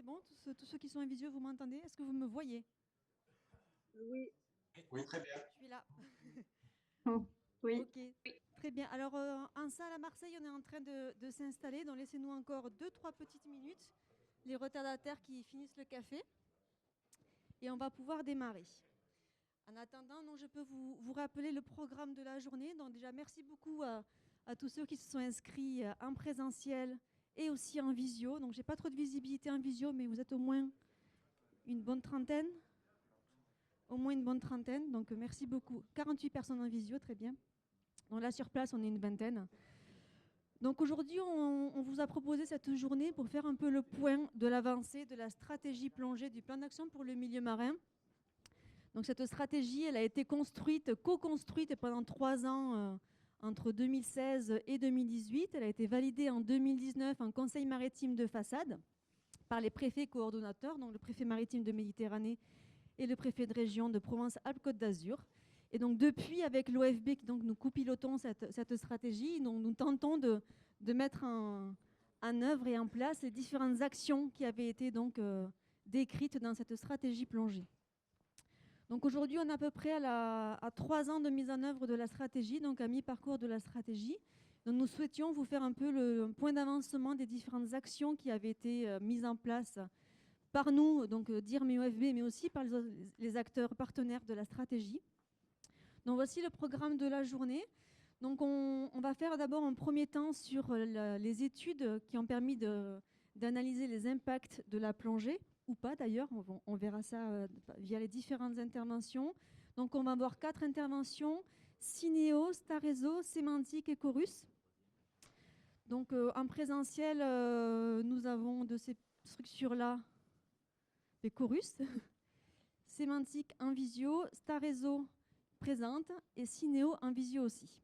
bon, tous ceux qui sont en visio, vous m'entendez? Est-ce que vous me voyez? Oui. Oui, très bien. Je suis là. Oui. Ok, très bien. Alors, en salle à Marseille, on est en train de s'installer. Donc, laissez-nous encore 2-3 petites minutes. Les retardataires qui finissent le café. Et on va pouvoir démarrer. En attendant, donc, je peux vous rappeler le programme de la journée. Donc, déjà, merci beaucoup à tous ceux qui se sont inscrits en présentiel et aussi en visio. Donc, je n'ai pas trop de visibilité en visio, mais vous êtes au moins une bonne trentaine. Au moins une bonne trentaine. Donc, merci beaucoup. 48 personnes en visio, très bien. Donc là, sur place, on est une vingtaine. Donc aujourd'hui, on vous a proposé cette journée pour faire un peu le point de l'avancée de la stratégie plongée du plan d'action pour le milieu marin. Donc cette stratégie, elle a été co-construite pendant 3 ans, entre 2016 et 2018. Elle a été validée en 2019 en Conseil maritime de façade par les préfets coordonnateurs, donc le préfet maritime de Méditerranée et le préfet de région de Provence-Alpes-Côte d'Azur. Et donc depuis, avec l'OFB, donc nous copilotons cette stratégie, donc nous tentons de mettre en œuvre et en place les différentes actions qui avaient été donc décrites dans cette stratégie plongée. Donc aujourd'hui, on est à peu près à 3 ans de mise en œuvre de la stratégie, donc à mi-parcours de la stratégie. Donc nous souhaitions vous faire un peu le point d'avancement des différentes actions qui avaient été mises en place par nous, donc DIRM et OFB, mais aussi par les acteurs partenaires de la stratégie. Donc voici le programme de la journée. Donc on va faire d'abord un premier temps sur les études qui ont permis d'analyser les impacts de la plongée, ou pas d'ailleurs, on verra ça via les différentes interventions. Donc on va avoir 4 interventions, Cinéo, Starezo, Sémantique et Chorus. Donc en présentiel, nous avons de ces structures-là des Chorus, Sémantique en visio, Starezo présente et Cinéo en visio aussi.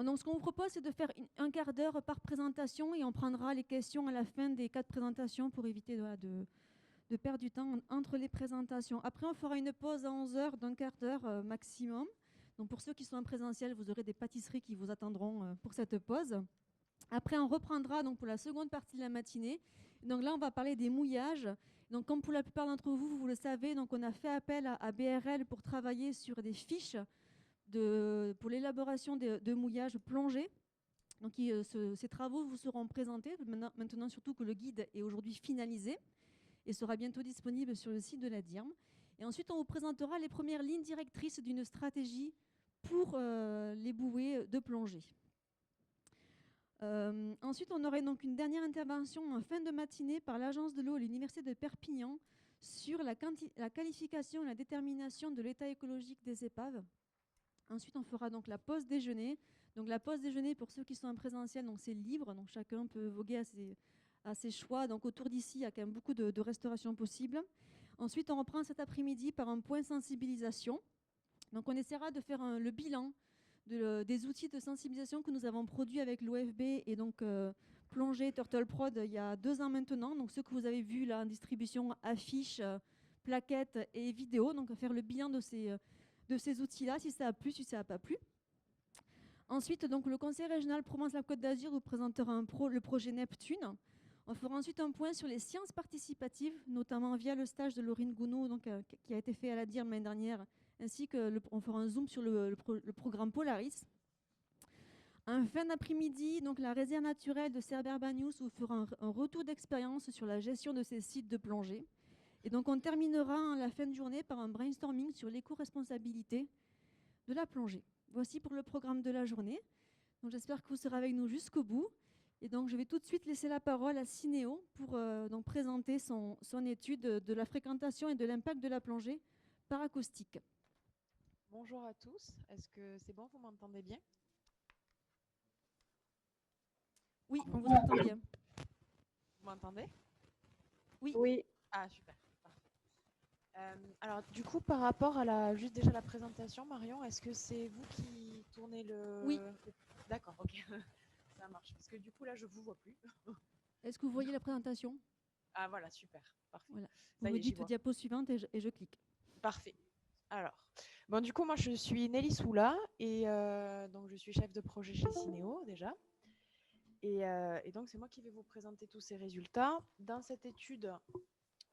Donc, ce qu'on vous propose, c'est de faire un quart d'heure par présentation et on prendra les questions à la fin des 4 présentations pour éviter de perdre du temps entre les présentations. Après, on fera une pause à 11 heures d'un quart d'heure maximum. Donc, pour ceux qui sont en présentiel, vous aurez des pâtisseries qui vous attendront pour cette pause. Après, on reprendra donc pour la seconde partie de la matinée. Donc là, on va parler des mouillages. Donc, comme pour la plupart d'entre vous, vous le savez, donc on a fait appel à BRL pour travailler sur des fiches pour l'élaboration de mouillages plongés. Donc, ces travaux vous seront présentés, maintenant surtout que le guide est aujourd'hui finalisé et sera bientôt disponible sur le site de la DIRM. Et ensuite, on vous présentera les premières lignes directrices d'une stratégie pour les bouées de plongée. Ensuite, on aurait donc une dernière intervention en fin de matinée par l'Agence de l'eau et l'Université de Perpignan sur la qualification et la détermination de l'état écologique des épaves. Ensuite, on fera donc la pause déjeuner. Donc la pause déjeuner, pour ceux qui sont en présentiel, donc c'est libre, donc chacun peut voguer à ses choix. Donc autour d'ici, il y a quand même beaucoup de restauration possible. Ensuite, on reprend cet après-midi par un point sensibilisation. Donc on essaiera de faire le bilan des outils de sensibilisation que nous avons produits avec l'OFB et donc Plongée Turtle Prod il y a 2 ans maintenant. Donc ceux que vous avez vus là en distribution, affiches, plaquettes et vidéos. Donc faire le bilan de ces outils-là, si ça a plu, si ça n'a pas plu. Ensuite, donc, le Conseil régional Provence-Alpes-Côte d'Azur vous présentera le projet Neptune. On fera ensuite un point sur les sciences participatives, notamment via le stage de Laurine Gounod, donc, qui a été fait à la DIRM l'année dernière, ainsi que on fera un zoom sur le programme Polaris. En fin d'après-midi, donc, la réserve naturelle de Cerbère-Bagnous vous fera un retour d'expérience sur la gestion de ces sites de plongée. Et donc, on terminera à la fin de journée par un brainstorming sur l'éco-responsabilité de la plongée. Voici pour le programme de la journée. Donc, j'espère que vous serez avec nous jusqu'au bout. Et donc, je vais tout de suite laisser la parole à Cinéo pour donc présenter son étude de la fréquentation et de l'impact de la plongée par acoustique. Bonjour à tous. Est-ce que c'est bon, vous m'entendez bien? Oui, on vous entend bien. Vous m'entendez? Oui. Oui. Ah, super. Alors, du coup, par rapport à juste déjà la présentation, Marion, est-ce que c'est vous qui tournez le... Oui. D'accord, ok. Ça marche. Parce que du coup, là, je ne vous vois plus. Est-ce que vous voyez la présentation? Ah, voilà, super. Parfait. Voilà. Vous me dites diapo suivante et je clique. Parfait. Alors, bon, du coup, moi, je suis Nelly Soula et donc je suis chef de projet chez Cinéo, déjà. Et donc, c'est moi qui vais vous présenter tous ces résultats. Dans cette étude,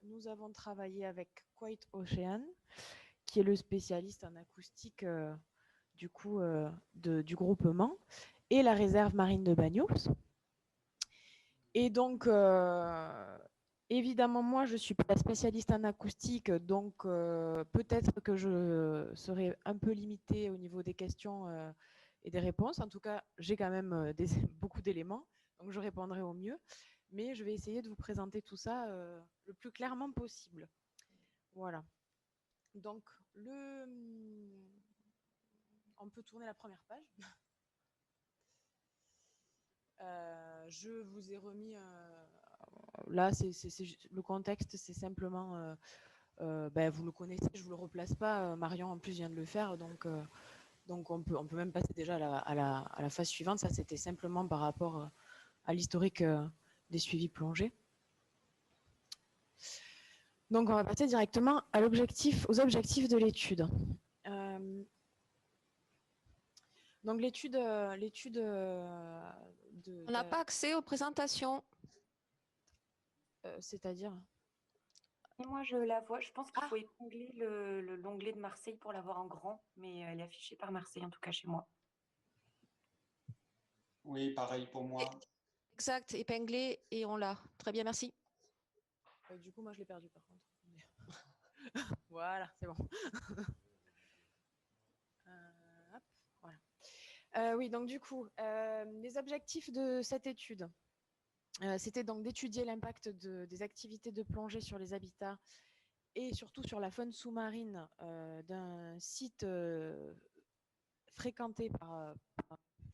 nous avons travaillé avec Quiet Ocean, qui est le spécialiste en acoustique du groupement, et la réserve marine de Banyuls. Et donc, évidemment, moi, je ne suis pas spécialiste en acoustique, donc peut-être que je serai un peu limitée au niveau des questions et des réponses. En tout cas, j'ai quand même beaucoup d'éléments, donc je répondrai au mieux. Mais je vais essayer de vous présenter tout ça le plus clairement possible. Voilà. Donc, on peut tourner la première page. Je vous ai remis... là, le contexte, c'est simplement... vous le connaissez, je ne vous le replace pas. Marion, en plus, vient de le faire. Donc on peut même passer déjà à la phase suivante. Ça, c'était simplement par rapport à l'historique des suivis plongés. Donc, on va passer directement aux objectifs de l'étude. Donc, l'étude... On n'a pas accès aux présentations. C'est-à-dire? Et moi, je la vois. Je pense qu'il faut épingler l'onglet de Marseille pour l'avoir en grand, mais elle est affichée par Marseille, en tout cas chez moi. Oui, pareil pour moi. Exact, épinglé et on l'a. Très bien, merci. Du coup, moi, je l'ai perdu par contre. Voilà, c'est bon. Hop, voilà. Oui, donc du coup, les objectifs de cette étude, c'était donc d'étudier l'impact des activités de plongée sur les habitats et surtout sur la faune sous-marine d'un site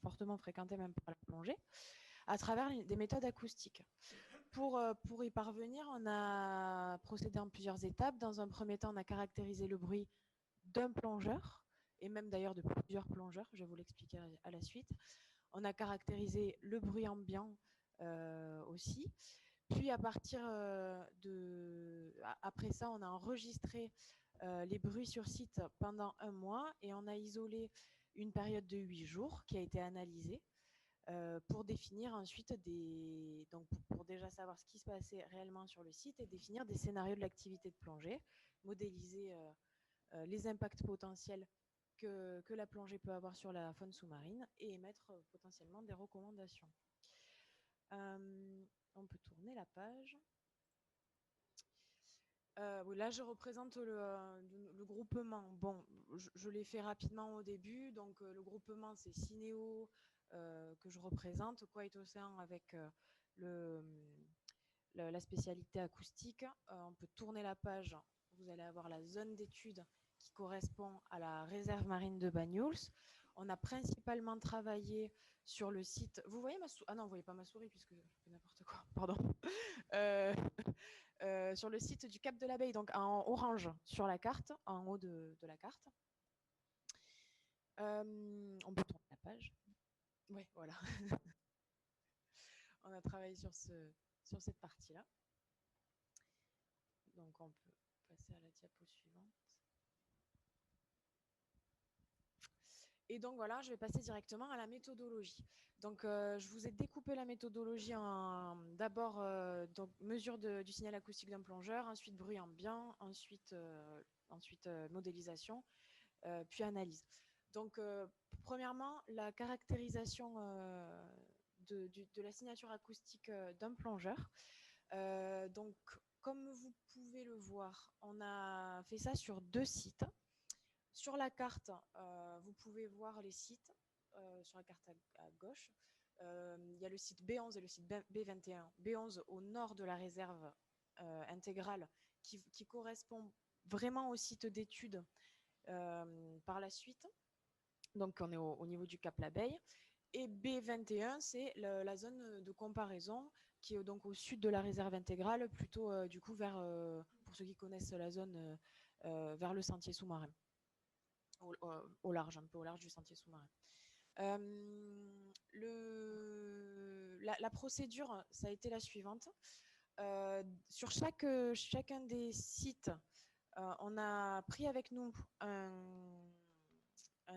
fortement fréquenté même par la plongée, à travers des méthodes acoustiques. Pour y parvenir, on a procédé en plusieurs étapes. Dans un premier temps, on a caractérisé le bruit d'un plongeur, et même d'ailleurs de plusieurs plongeurs, je vais vous l'expliquer à la suite. On a caractérisé le bruit ambiant aussi. Puis après ça, on a enregistré les bruits sur site pendant 1 mois et on a isolé une période de 8 jours qui a été analysée pour définir ensuite donc pour déjà savoir ce qui se passait réellement sur le site et définir des scénarios de l'activité de plongée, modéliser les impacts potentiels que la plongée peut avoir sur la faune sous-marine et émettre potentiellement des recommandations. On peut tourner la page. Oui, là, je représente le groupement. Bon, je l'ai fait rapidement au début. Donc, le groupement, c'est Cinéo que je représente, Quiet Ocean avec la spécialité acoustique. On peut tourner la page. Vous allez avoir la zone d'étude qui correspond à la réserve marine de Banyuls. On a principalement travaillé sur le site. Vous voyez ma souris? Ah non, vous voyez pas ma souris puisque je fais n'importe quoi. Pardon. Sur le site du Cap de l'Abeille, donc en orange sur la carte, en haut de la carte. On peut tourner la page. Oui, voilà. On a travaillé sur cette partie-là. Donc on peut passer à la diapo suivante. Et donc voilà, je vais passer directement à la méthodologie. Donc je vous ai découpé la méthodologie en d'abord mesure du signal acoustique d'un plongeur, ensuite bruit ambiant, ensuite modélisation, puis analyse. Donc premièrement, la caractérisation de la signature acoustique d'un plongeur. Donc comme vous pouvez le voir, on a fait ça sur 2 sites. Sur la carte, vous pouvez voir les sites, sur la carte à gauche. Il y a le site B11 et le site B21. B11 au nord de la réserve intégrale qui correspond vraiment au site d'étude par la suite. Donc on est au niveau du Cap l'Abeille. Et B21, c'est la zone de comparaison qui est donc au sud de la réserve intégrale, plutôt du coup vers, pour ceux qui connaissent la zone, vers le sentier sous-marin. Au large, un peu au large du sentier sous-marin. La procédure, ça a été la suivante. Sur chacun des sites, on a pris avec nous un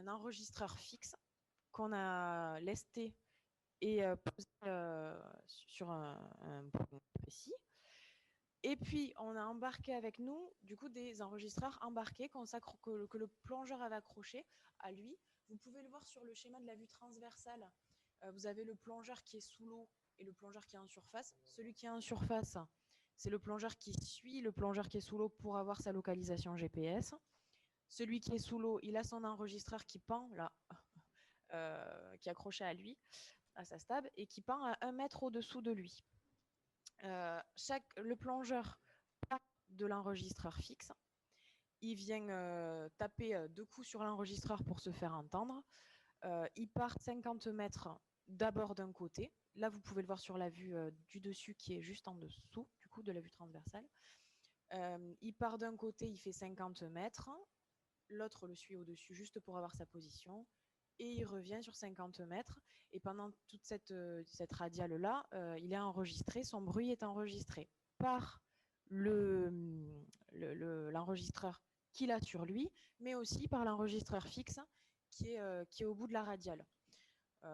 enregistreur fixe qu'on a lesté et posé sur un point précis. Et puis, on a embarqué avec nous, du coup, des enregistreurs embarqués que le plongeur avait accrochés à lui. Vous pouvez le voir sur le schéma de la vue transversale. Vous avez le plongeur qui est sous l'eau et le plongeur qui est en surface. Celui qui est en surface, c'est le plongeur qui suit le plongeur qui est sous l'eau pour avoir sa localisation GPS. Celui qui est sous l'eau, il a son enregistreur qui pend, là, qui est accroché à lui, à sa stab, et qui pend à 1 mètre au-dessous de lui. Le plongeur part de l'enregistreur fixe. Il vient taper 2 coups sur l'enregistreur pour se faire entendre. Il part 50 mètres d'abord d'un côté. Là, vous pouvez le voir sur la vue du dessus qui est juste en dessous, du coup, de la vue transversale. Il part d'un côté, il fait 50 mètres. L'autre le suit au-dessus juste pour avoir sa position. Et il revient sur 50 mètres. Et pendant toute cette radiale-là, il est enregistré, son bruit est enregistré par l'enregistreur qu'il a sur lui, mais aussi par l'enregistreur fixe qui est au bout de la radiale.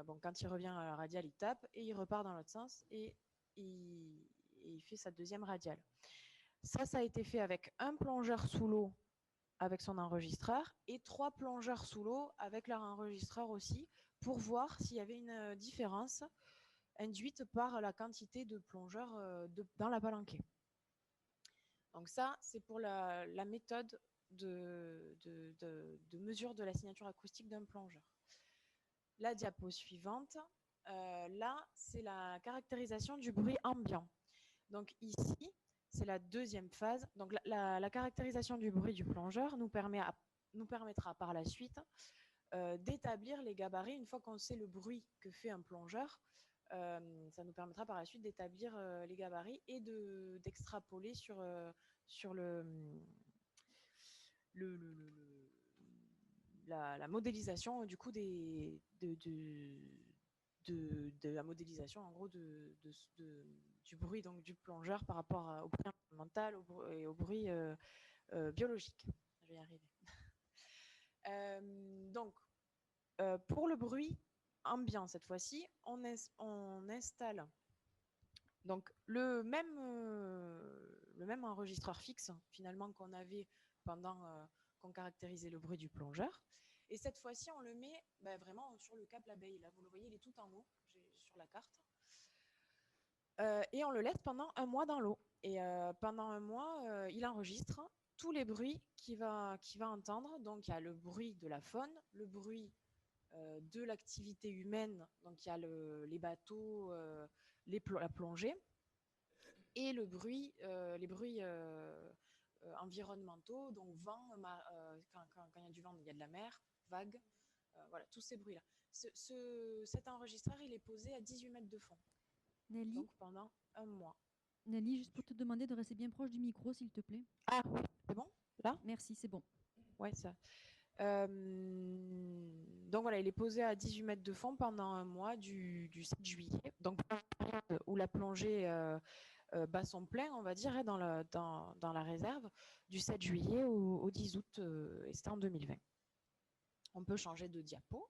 Bon, quand il revient à la radiale, il tape et il repart dans l'autre sens et il fait sa deuxième radiale. Ça a été fait avec un plongeur sous l'eau avec son enregistreur et 3 plongeurs sous l'eau avec leur enregistreur aussi pour voir s'il y avait une différence induite par la quantité de plongeurs dans la palanquée. Donc ça, c'est pour la méthode de mesure de la signature acoustique d'un plongeur. La diapo suivante, là, c'est la caractérisation du bruit ambiant. Donc ici, c'est la deuxième phase. Donc la caractérisation du bruit du plongeur nous permettra par la suite d'établir les gabarits. Une fois qu'on sait le bruit que fait un plongeur, ça nous permettra par la suite d'établir les gabarits et d'extrapoler sur la modélisation du coup de la modélisation en gros du bruit donc du plongeur par rapport au bruit environnemental et au bruit biologique. Je vais y arriver. Donc, pour le bruit ambiant cette fois-ci, on installe donc le même enregistreur fixe finalement qu'on avait pendant qu'on caractérisait le bruit du plongeur. Et cette fois-ci, on le met vraiment sur le câble abeille. Là, vous le voyez, il est tout en haut sur la carte. Et on le laisse pendant 1 mois dans l'eau. Et pendant 1 mois, il enregistre tous les bruits qu'il va entendre. Donc, il y a le bruit de la faune, le bruit de l'activité humaine. Donc, il y a les bateaux, la plongée, et les bruits environnementaux, donc vent, quand il y a du vent, il y a de la mer, vagues, voilà, tous ces bruits-là. Cet enregistreur, il est posé à 18 mètres de fond. Nelly, donc pendant 1 mois. Nelly, juste pour te demander de rester bien proche du micro, s'il te plaît. Ah oui, c'est bon là? Merci, c'est bon. Ouais, ça. Donc voilà, il est posé à 18 mètres de fond pendant 1 mois du 7 juillet. Donc où la plongée bat son plein, on va dire, dans la réserve, du 7 juillet au 10 août, et c'était en 2020. On peut changer de diapo.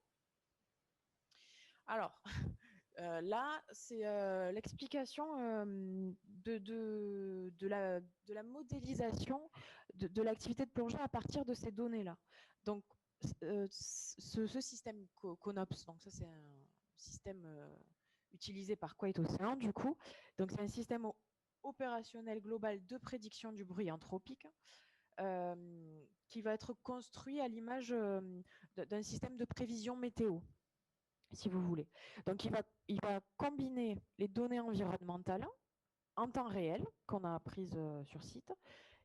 Alors, là, c'est l'explication de la modélisation de l'activité de plongée à partir de ces données-là. Donc, ce système CONOPS, donc ça c'est un système utilisé par Kuwait Océan, du coup. Donc, c'est un système opérationnel global de prédiction du bruit anthropique qui va être construit à l'image d'un système de prévision météo, si vous voulez. Donc, il va combiner les données environnementales en temps réel qu'on a prises sur site,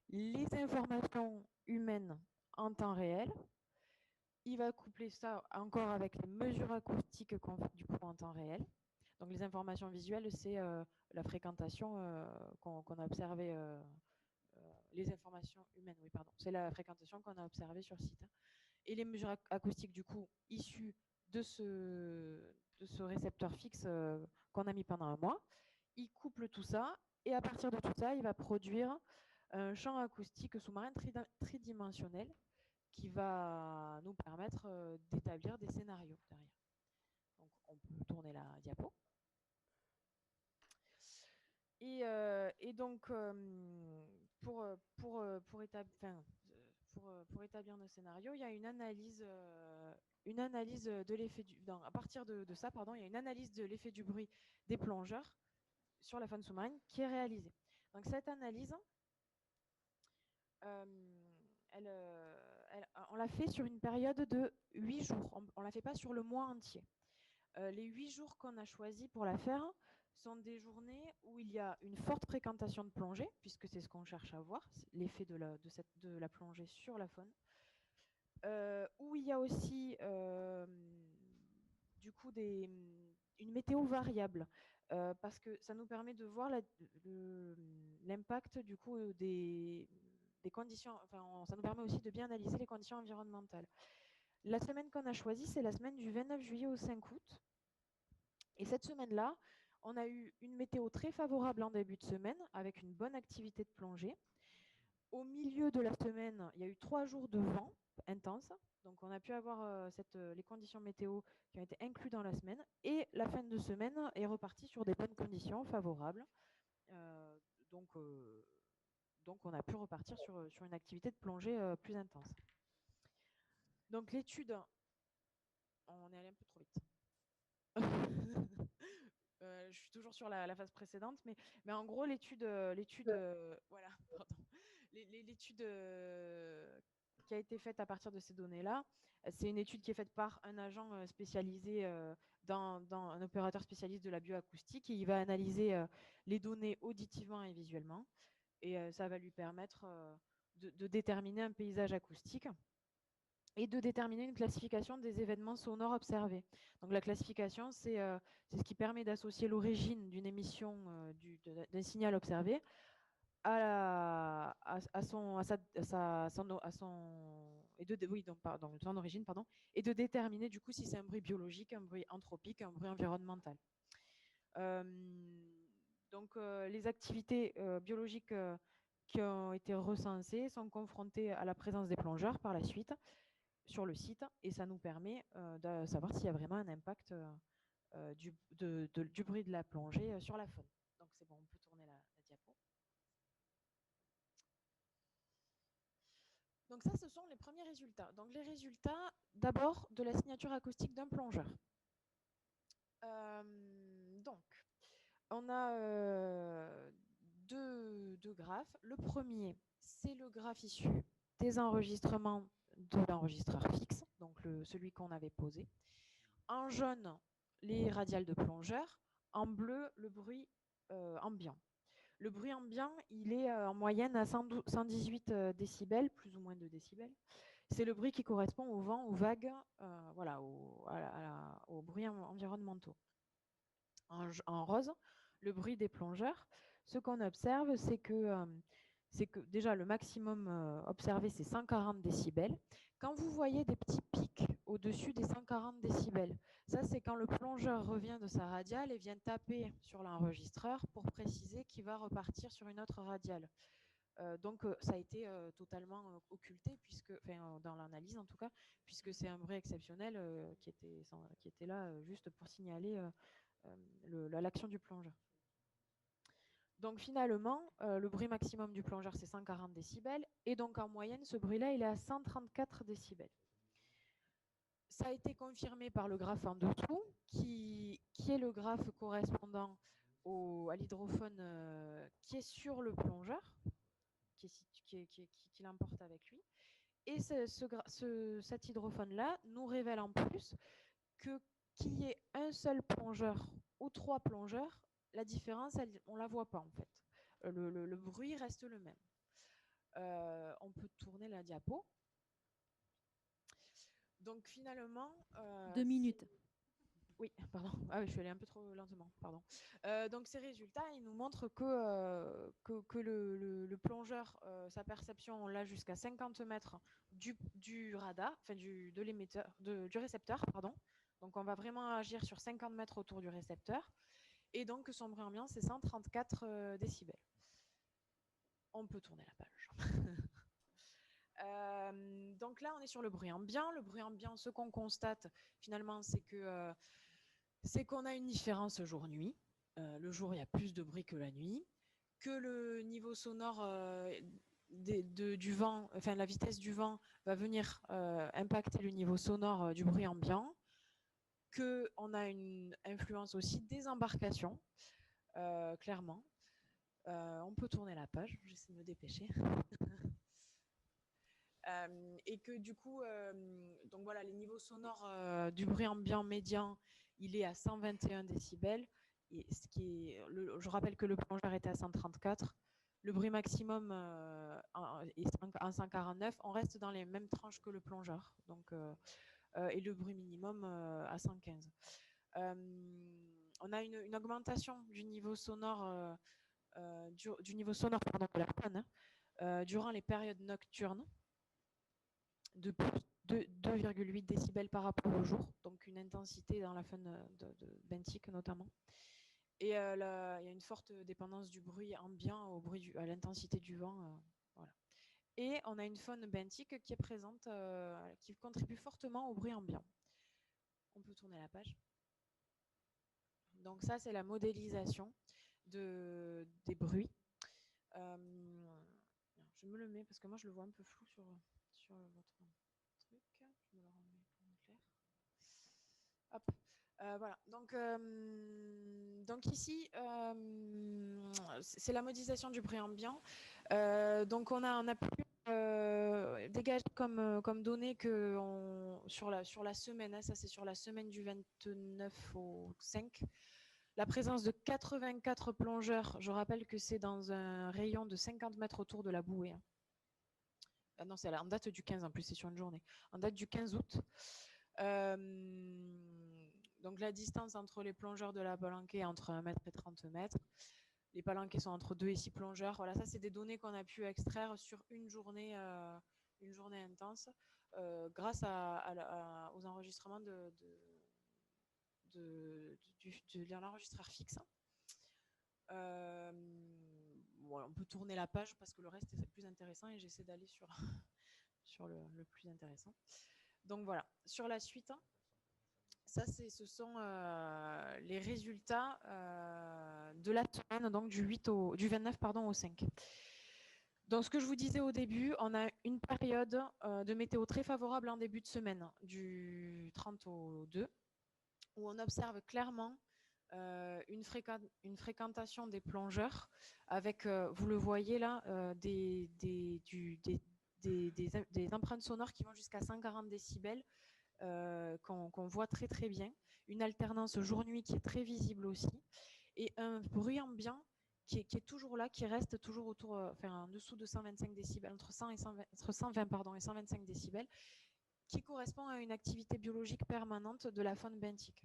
les informations humaines en temps réel. Il va coupler ça encore avec les mesures acoustiques qu'on fait du coup en temps réel. Donc, les informations visuelles, c'est la fréquentation qu'on a observée. Les informations humaines, oui, pardon. C'est la fréquentation qu'on a observée sur site. Et les mesures acoustiques, du coup, issues de ce récepteur fixe qu'on a mis pendant 1 mois. Il couple tout ça et à partir de tout ça, il va produire un champ acoustique sous-marin tridimensionnel qui va nous permettre d'établir des scénarios derrière. Donc, On peut tourner la diapo. Et donc, pour établir nos scénarios, il y a une analyse de l'effet du... à partir de ça, pardon, il y a une analyse de l'effet du bruit des plongeurs sur la faune sous-marine qui est réalisée. Donc cette analyse, on l'a fait sur une période de 8 jours. On ne la fait pas sur le mois entier. Les 8 jours qu'on a choisis pour la faire sont des journées où il y a une forte fréquentation de plongée, puisque c'est ce qu'on cherche à voir, l'effet de la plongée sur la faune. Où il y a aussi du coup une météo variable, parce que ça nous permet de voir l'impact du coup des conditions, enfin, ça nous permet aussi de bien analyser les conditions environnementales. La semaine qu'on a choisie, c'est la semaine du 29 juillet au 5 août. Et cette semaine-là, on a eu une météo très favorable en début de semaine, avec une bonne activité de plongée. Au milieu de la semaine, il y a eu 3 jours de vent intense. Donc on a pu avoir les conditions météo qui ont été incluses dans la semaine. Et la fin de semaine est repartie sur des bonnes conditions favorables. Donc on a pu repartir sur une activité de plongée plus intense. Donc l'étude, on est allé un peu trop vite. Je suis toujours sur la phase précédente, mais en gros l'étude, voilà, pardon. L'étude qui a été faite à partir de ces données-là, c'est une étude qui est faite par un agent spécialisé dans un opérateur spécialiste de la bioacoustique, et il va analyser les données auditivement et visuellement, et ça va lui permettre de déterminer un paysage acoustique et de déterminer une classification des événements sonores observés. Donc la classification, c'est ce qui permet d'associer l'origine d'une émission d'un signal observé son origine, pardon, et de déterminer du coup si c'est un bruit biologique, un bruit anthropique, un bruit environnemental. Donc les activités biologiques qui ont été recensées sont confrontées à la présence des plongeurs par la suite sur le site, et ça nous permet de savoir s'il y a vraiment un impact du bruit de la plongée sur la faune. Donc c'est bon, on peut tourner la diapo. Donc ça, ce sont les premiers résultats. Donc les résultats, d'abord, de la signature acoustique d'un plongeur. Donc, on a deux graphes. Le premier, c'est le graphe issu des enregistrements de l'enregistreur fixe, donc celui qu'on avait posé. En jaune, les radiales de plongeur. En bleu, le bruit ambiant. Le bruit ambiant, il est en moyenne à 118 décibels, plus ou moins 2 décibels. C'est le bruit qui correspond au vent, aux vagues, voilà, aux bruits environnementaux. En rose, le bruit des plongeurs. Ce qu'on observe, c'est que déjà le maximum observé, c'est 140 décibels. Quand vous voyez des petits pics au-dessus des 140 décibels, ça c'est quand le plongeur revient de sa radiale et vient taper sur l'enregistreur pour préciser qu'il va repartir sur une autre radiale. Donc ça a été totalement occulté, dans l'analyse en tout cas, puisque c'est un bruit exceptionnel qui était là juste pour signaler l'action du plongeur. Donc finalement, le bruit maximum du plongeur, c'est 140 décibels. Et donc en moyenne, ce bruit-là, il est à 134 décibels. Ça a été confirmé par le graphe en dessous, qui est le graphe correspondant à l'hydrophone qui est sur le plongeur, qui l'emporte avec lui. Et cet hydrophone-là nous révèle en plus qu'il y ait un seul plongeur ou 3 plongeurs, la différence, on ne la voit pas en fait. Le bruit reste le même. On peut tourner la diapo. Donc finalement... 2 minutes. Oui, pardon. Ah oui, je suis allée un peu trop lentement, pardon. Donc ces résultats, ils nous montrent que le plongeur, sa perception, on l'a jusqu'à 50 mètres du radar, enfin du récepteur, pardon. Donc on va vraiment agir sur 50 mètres autour du récepteur. Et donc son bruit ambiant, c'est 134 décibels. On peut tourner la page. Donc là, on est sur le bruit ambiant. Le bruit ambiant, ce qu'on constate finalement, c'est que c'est qu'on a une différence jour-nuit. Le jour, il y a plus de bruit que la nuit, que le niveau sonore du vent, enfin la vitesse du vent va venir impacter le niveau sonore du bruit ambiant, qu'on a une influence aussi des embarcations, clairement. On peut tourner la page, j'essaie de me dépêcher. Et que du coup, donc voilà, les niveaux sonores du bruit ambiant médian, il est à 121 décibels. Et je rappelle que le plongeur était à 134. Le bruit maximum est en 149. On reste dans les mêmes tranches que le plongeur. Donc, et le bruit minimum à 115. On a une augmentation du niveau sonore, du niveau sonore pardon, de la faune durant les périodes nocturnes de plus de 2,8 décibels par rapport au jour, donc une intensité dans la faune de benthique notamment. Et il y a une forte dépendance du bruit ambiant à l'intensité du vent. Voilà. Et on a une faune benthique qui est présente, qui contribue fortement au bruit ambiant. On peut tourner la page. Donc ça, c'est la modélisation des bruits. Je me le mets parce que moi, je le vois un peu flou sur votre truc. Je me le remets pour clair. Hop. Voilà. Donc ici, c'est la modélisation du bruit ambiant. Donc on a pu dégager comme données que sur la semaine, hein, ça c'est sur la semaine du 29 au 5, la présence de 84 plongeurs. Je rappelle que c'est dans un rayon de 50 mètres autour de la bouée. Hein. Ah non, c'est en date du 15 en plus, c'est sur une journée. En date du 15 août. Donc la distance entre les plongeurs de la palanquée est entre 1 mètre et 30 mètres. Les palanquées sont entre 2 et 6 plongeurs. Voilà, ça c'est des données qu'on a pu extraire sur une journée intense grâce aux enregistrements de l'enregistreur fixe. Voilà, on peut tourner la page parce que le reste c'est plus intéressant et j'essaie d'aller sur, sur le plus intéressant. Donc voilà, sur la suite, ça ce sont les résultats de la semaine donc du 29 au 5. Donc ce que je vous disais au début, on a une période de météo très favorable en début de semaine, du 30 au 2, où on observe clairement une fréquentation des plongeurs avec, vous le voyez là, des empreintes sonores qui vont jusqu'à 140 décibels qu'on voit très très bien, une alternance jour-nuit qui est très visible aussi, et un bruit ambiant qui est toujours là, qui reste toujours autour, en dessous de 125 décibels, entre 120 et 125 décibels, qui correspond à une activité biologique permanente de la faune benthique.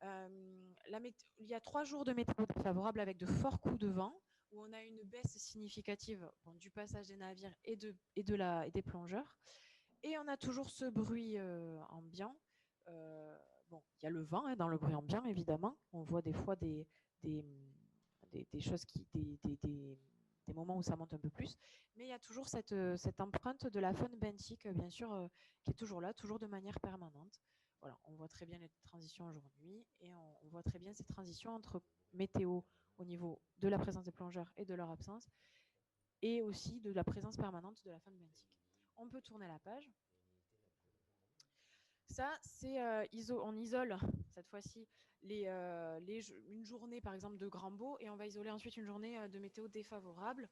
Il y a 3 jours de météo défavorable avec de forts coups de vent, où on a une baisse significative du passage des navires et des plongeurs. Et on a toujours ce bruit ambiant. Bon, il y a le vent hein, dans le bruit ambiant, évidemment. On voit des fois des choses des moments où ça monte un peu plus. Mais il y a toujours cette empreinte de la faune benthique, bien sûr, qui est toujours là, toujours de manière permanente. Voilà, on voit très bien les transitions jour-nuit et on voit très bien ces transitions entre météo au niveau de la présence des plongeurs et de leur absence, et aussi de la présence permanente de la faune benthique. On peut tourner la page. Ça, c'est on isole cette fois-ci une journée par exemple de grand beau, et on va isoler ensuite une journée de météo défavorable.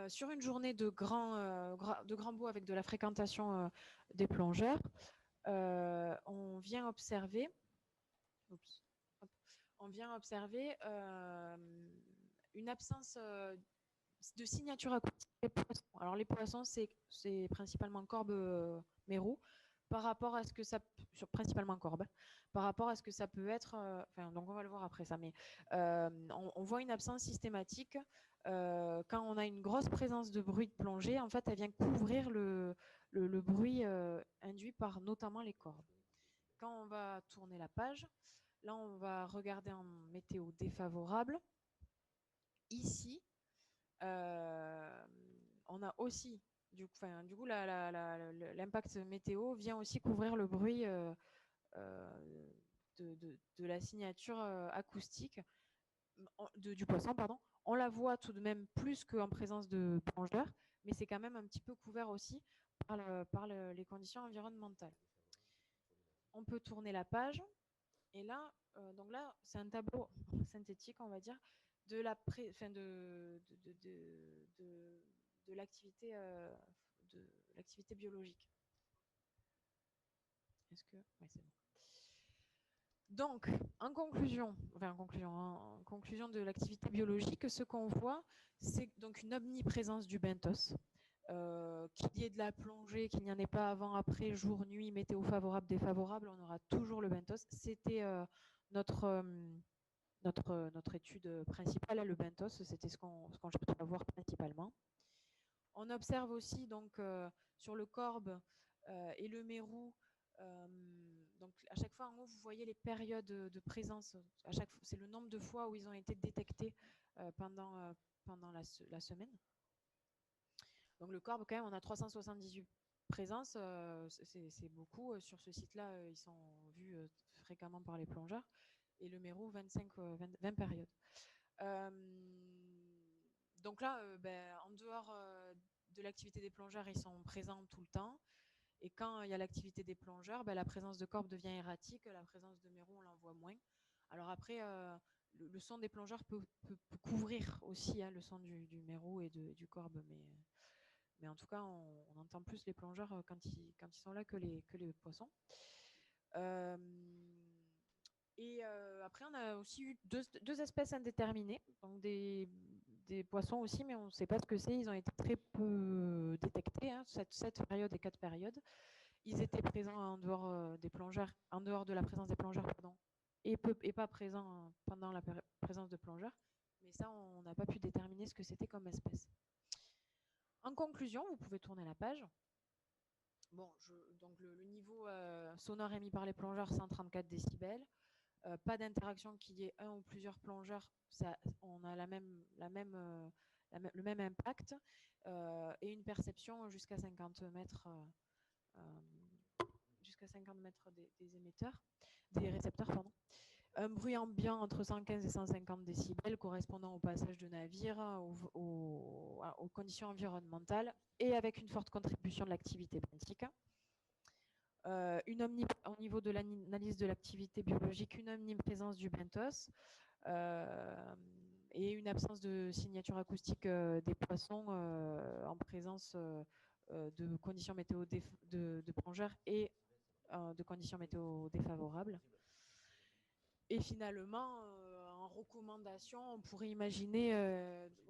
Sur une journée de grand beau avec de la fréquentation des plongeurs, on vient observer une absence de signature acoustique des poissons. Alors les poissons, c'est principalement corbe mérou, par rapport à ce que ça, principalement corbe, par rapport à ce que ça peut être, donc on va le voir après ça, mais on voit une absence systématique quand on a une grosse présence de bruit de plongée. En fait, elle vient couvrir le bruit induit par notamment les corbes. Quand on va tourner la page, là on va regarder en météo défavorable. Ici, on a aussi du coup l'impact météo vient aussi couvrir le bruit de la signature acoustique du poisson, pardon. On la voit tout de même plus qu'en présence de plongeurs, mais c'est quand même un petit peu couvert aussi par les conditions environnementales. On peut tourner la page, et là, donc là, c'est un tableau synthétique, on va dire, de l'activité biologique. Est-ce que... Ouais, c'est bon. Donc, en conclusion de l'activité biologique, ce qu'on voit, c'est donc une omniprésence du benthos. Qu'il y ait de la plongée, qu'il n'y en ait pas avant, après, jour, nuit, météo favorable, défavorable, on aura toujours le benthos. C'était notre étude principale, le benthos, c'était ce qu'on cherchait à voir principalement. On observe aussi donc sur le corbe et le mérou, donc à chaque fois en haut vous voyez les périodes de présence. C'est le nombre de fois où ils ont été détectés pendant la semaine. Donc le corbe, quand même, on a 378 présences, c'est beaucoup. Sur ce site-là, ils sont vus fréquemment par les plongeurs. Et le mérou, 20 périodes. Donc là, en dehors de l'activité des plongeurs, ils sont présents tout le temps. Et quand il y a l'activité des plongeurs, la présence de corbe devient erratique, la présence de mérou, on l'en voit moins. Alors après, le son des plongeurs peut couvrir aussi le son du mérou et du corbe, mais en tout cas, on entend plus les plongeurs quand ils sont là que les poissons. Après, on a aussi eu deux espèces indéterminées, donc des poissons aussi, mais on ne sait pas ce que c'est. Ils ont été très peu détectés, 7 périodes et 4 périodes. Ils étaient présents en dehors des plongeurs, en dehors de la présence des plongeurs, pardon, et pas présents pendant la présence de plongeurs. Mais ça, on n'a pas pu déterminer ce que c'était comme espèce. En conclusion, vous pouvez tourner la page. Bon, donc le niveau sonore émis par les plongeurs, 134 décibels. Pas d'interaction qu'il y ait un ou plusieurs plongeurs, on a le même impact. Et une perception jusqu'à 50 mètres, des émetteurs, des récepteurs, pardon. Un bruit ambiant entre 115 et 150 décibels correspondant au passage de navires, aux conditions environnementales et avec une forte contribution de l'activité benthique. Au niveau de l'analyse de l'activité biologique, une omniprésence du benthos et une absence de signature acoustique des poissons en présence de conditions météo de plongeurs et de conditions météo défavorables. Et finalement, en recommandation, on pourrait imaginer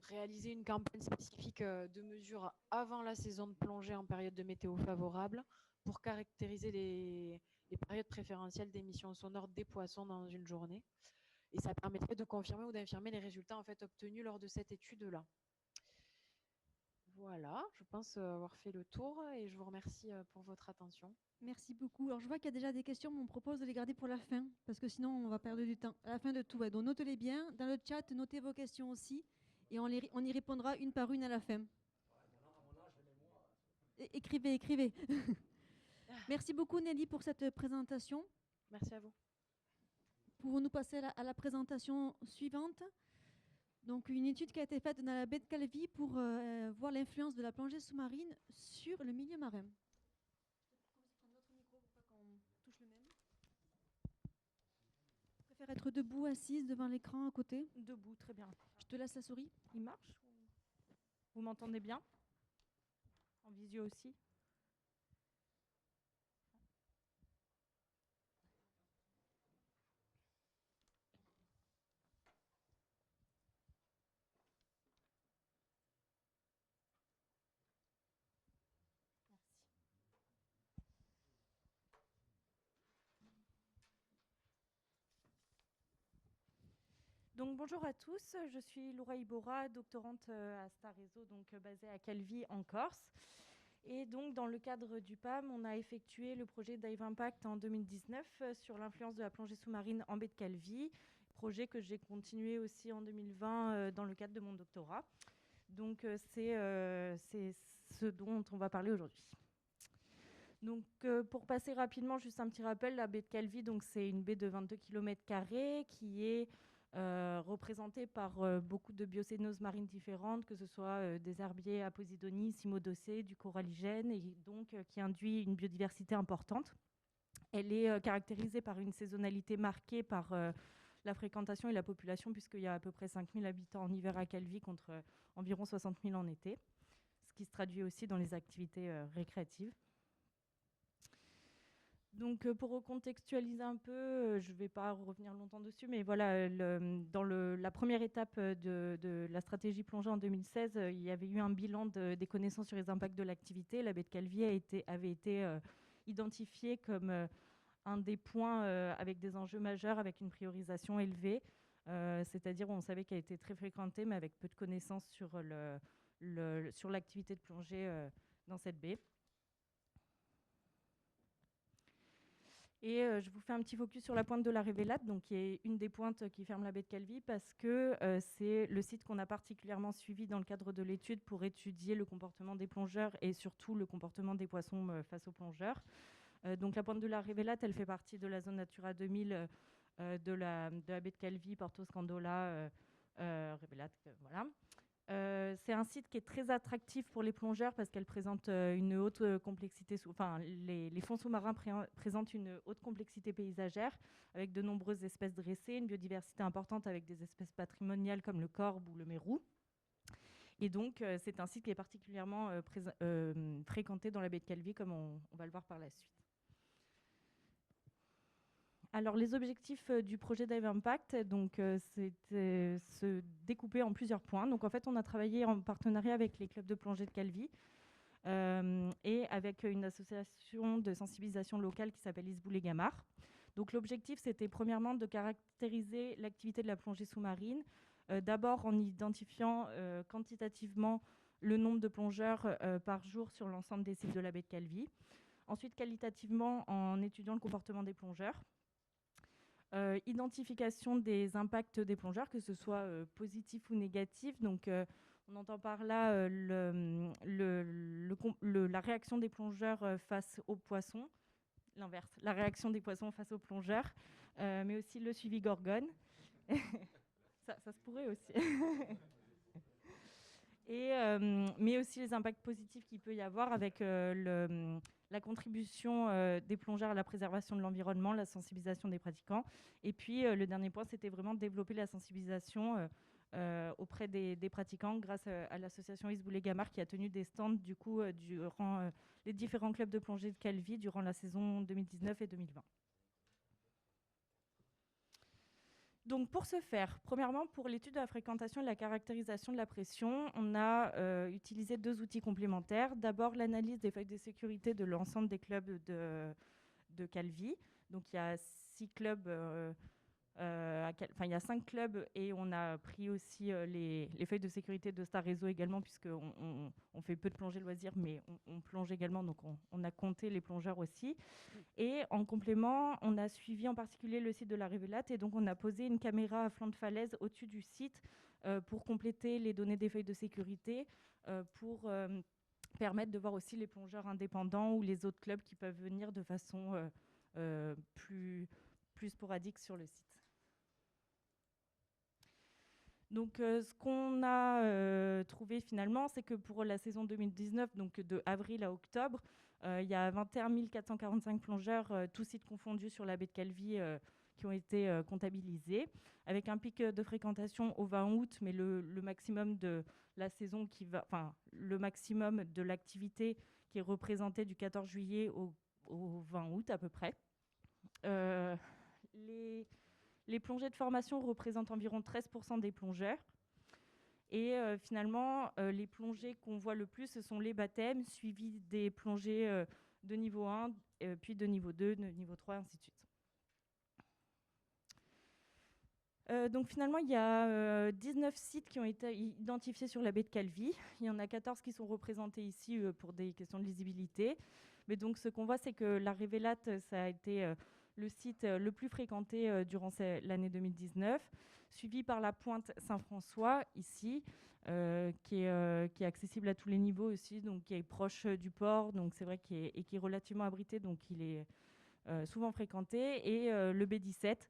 réaliser une campagne spécifique de mesure avant la saison de plongée en période de météo favorable pour caractériser les périodes préférentielles d'émissions sonores des poissons dans une journée. Et ça permettrait de confirmer ou d'infirmer les résultats en fait obtenus lors de cette étude-là. Voilà, je pense avoir fait le tour et je vous remercie pour votre attention. Merci beaucoup. Alors, je vois qu'il y a déjà des questions, mais on propose de les garder pour la fin, parce que sinon, on va perdre du temps. À la fin de tout, donc notez-les bien. Dans le chat, notez vos questions aussi, et on y répondra une par une à la fin. Écrivez. Merci beaucoup, Nelly, pour cette présentation. Merci à vous. Pouvons-nous passer à la présentation suivante? Donc, une étude qui a été faite dans la baie de Calvi pour voir l'influence de la plongée sous-marine sur le milieu marin. Je préfère être debout, assise devant l'écran à côté. Debout, très bien. Je te laisse la souris. Il marche? Vous m'entendez bien? En visio aussi? Donc bonjour à tous, je suis Laura Ibora, doctorante à Starezo, donc basée à Calvi en Corse. Et donc dans le cadre du PAM, on a effectué le projet Dive Impact en 2019 sur l'influence de la plongée sous-marine en baie de Calvi, projet que j'ai continué aussi en 2020 dans le cadre de mon doctorat. Donc c'est ce dont on va parler aujourd'hui. Donc, pour passer rapidement, juste un petit rappel, la baie de Calvi, donc c'est une baie de 22 km² qui est représentée par beaucoup de biocénoses marines différentes, que ce soit des herbiers à Posidonie, cimodocées, du coralligène, et donc qui induit une biodiversité importante. Elle est caractérisée par une saisonnalité marquée par la fréquentation et la population, puisqu'il y a à peu près 5 000 habitants en hiver à Calvi contre environ 60 000 en été, ce qui se traduit aussi dans les activités récréatives. Donc, pour recontextualiser un peu, je ne vais pas revenir longtemps dessus, mais voilà, dans la première étape de la stratégie plongée en 2016, il y avait eu un bilan des connaissances sur les impacts de l'activité. La baie de Calvi avait été identifiée comme un des points avec des enjeux majeurs, avec une priorisation élevée, c'est-à-dire on savait qu'elle était très fréquentée, mais avec peu de connaissances sur l'activité de plongée dans cette baie. Et je vous fais un petit focus sur la pointe de la Révélate, donc qui est une des pointes qui ferme la baie de Calvi, parce que c'est le site qu'on a particulièrement suivi dans le cadre de l'étude pour étudier le comportement des plongeurs et surtout le comportement des poissons face aux plongeurs. Donc la pointe de la Révélate, elle fait partie de la zone Natura 2000 de la baie de Calvi, Porto Scandola, Révélate, voilà. C'est un site qui est très attractif pour les plongeurs parce qu'elle présente une haute complexité, les fonds sous-marins présentent une haute complexité paysagère avec de nombreuses espèces dressées, une biodiversité importante avec des espèces patrimoniales comme le corbe ou le mérou. Et donc, c'est un site qui est particulièrement fréquenté dans la baie de Calvi, comme on va le voir par la suite. Alors, les objectifs du projet Dive Impact, c'était se découper en plusieurs points. Donc, en fait, on a travaillé en partenariat avec les clubs de plongée de Calvi et avec une association de sensibilisation locale qui s'appelle Isboulé-Gamard. Donc, l'objectif, c'était premièrement de caractériser l'activité de la plongée sous-marine, d'abord en identifiant quantitativement le nombre de plongeurs par jour sur l'ensemble des sites de la baie de Calvi. Ensuite, qualitativement, en étudiant le comportement des plongeurs. Identification des impacts des plongeurs, que ce soit positif ou négatif. Donc, on entend par là la réaction des plongeurs face aux poissons, l'inverse, la réaction des poissons face aux plongeurs, mais aussi le suivi gorgone. ça se pourrait aussi. Mais aussi les impacts positifs qu'il peut y avoir avec la contribution des plongeurs à la préservation de l'environnement, la sensibilisation des pratiquants. Et puis, le dernier point, c'était vraiment de développer la sensibilisation auprès des pratiquants grâce à l'association Isboulé-Gamard qui a tenu des stands du coup, durant les différents clubs de plongée de Calvi durant la saison 2019 et 2020. Donc, pour ce faire, premièrement, pour l'étude de la fréquentation et de la caractérisation de la pression, on a utilisé 2 outils complémentaires. D'abord, l'analyse des feuilles de sécurité de l'ensemble des clubs de Calvi. Donc, il y a 6 clubs, il y a 5 clubs et on a pris aussi les feuilles de sécurité de Star Réseau également, puisqu'on fait peu de plongée loisirs, mais on plonge également, donc on a compté les plongeurs aussi. Et en complément, on a suivi en particulier le site de la Révélate et donc on a posé une caméra à flanc de falaise au-dessus du site pour compléter les données des feuilles de sécurité, pour permettre de voir aussi les plongeurs indépendants ou les autres clubs qui peuvent venir de façon plus sporadique sur le site. Donc, ce qu'on a trouvé finalement, c'est que pour la saison 2019, donc de avril à octobre, il y a 21 445 plongeurs, tous sites confondus sur la baie de Calvi, qui ont été comptabilisés, avec un pic de fréquentation au 20 août, mais le maximum de la saison le maximum de l'activité qui est représenté du 14 juillet au 20 août à peu près. Les plongées de formation représentent environ 13% des plongeurs. Et finalement, les plongées qu'on voit le plus, ce sont les baptêmes, suivis des plongées de niveau 1, puis de niveau 2, de niveau 3, ainsi de suite. Donc finalement, il y a 19 sites qui ont été identifiés sur la baie de Calvi. Il y en a 14 qui sont représentés ici pour des questions de lisibilité. Mais donc ce qu'on voit, c'est que la Révélate, ça a été le site le plus fréquenté durant l'année 2019, suivi par la pointe Saint-François, ici, qui est accessible à tous les niveaux aussi, donc qui est proche du port, donc c'est vrai qui est relativement abrité, donc il est souvent fréquenté, et le B-17,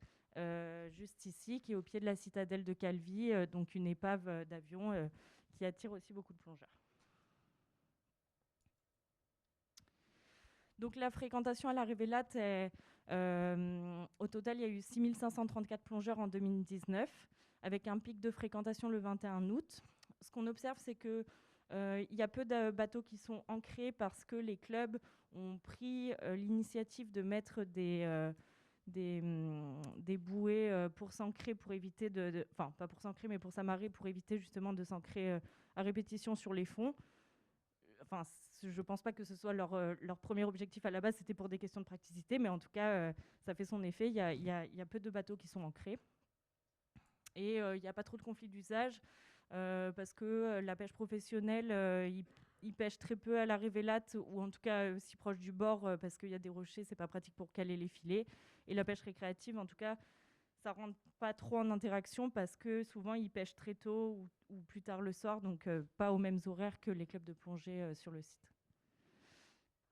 juste ici, qui est au pied de la citadelle de Calvi, donc une épave d'avion qui attire aussi beaucoup de plongeurs. Donc la fréquentation à la Révélate, au total, il y a eu 6534 plongeurs en 2019, avec un pic de fréquentation le 21 août. Ce qu'on observe, c'est qu'il y a peu de bateaux qui sont ancrés parce que les clubs ont pris l'initiative de mettre des bouées pour s'ancrer, pour éviter enfin, pas pour s'ancrer, mais pour s'amarrer, pour éviter justement de s'ancrer à répétition sur les fonds. Enfin, je ne pense pas que ce soit leur premier objectif à la base, c'était pour des questions de praticité, mais en tout cas, ça fait son effet. Il y a peu de bateaux qui sont ancrés. Et il n'y a pas trop de conflits d'usage parce que la pêche professionnelle, ils pêchent très peu à la Révélate, ou en tout cas aussi proche du bord, parce qu'il y a des rochers, c'est pas pratique pour caler les filets. Et la pêche récréative, en tout cas, ça rentre pas trop en interaction parce que souvent ils pêchent très tôt ou plus tard le soir, donc pas aux mêmes horaires que les clubs de plongée sur le site.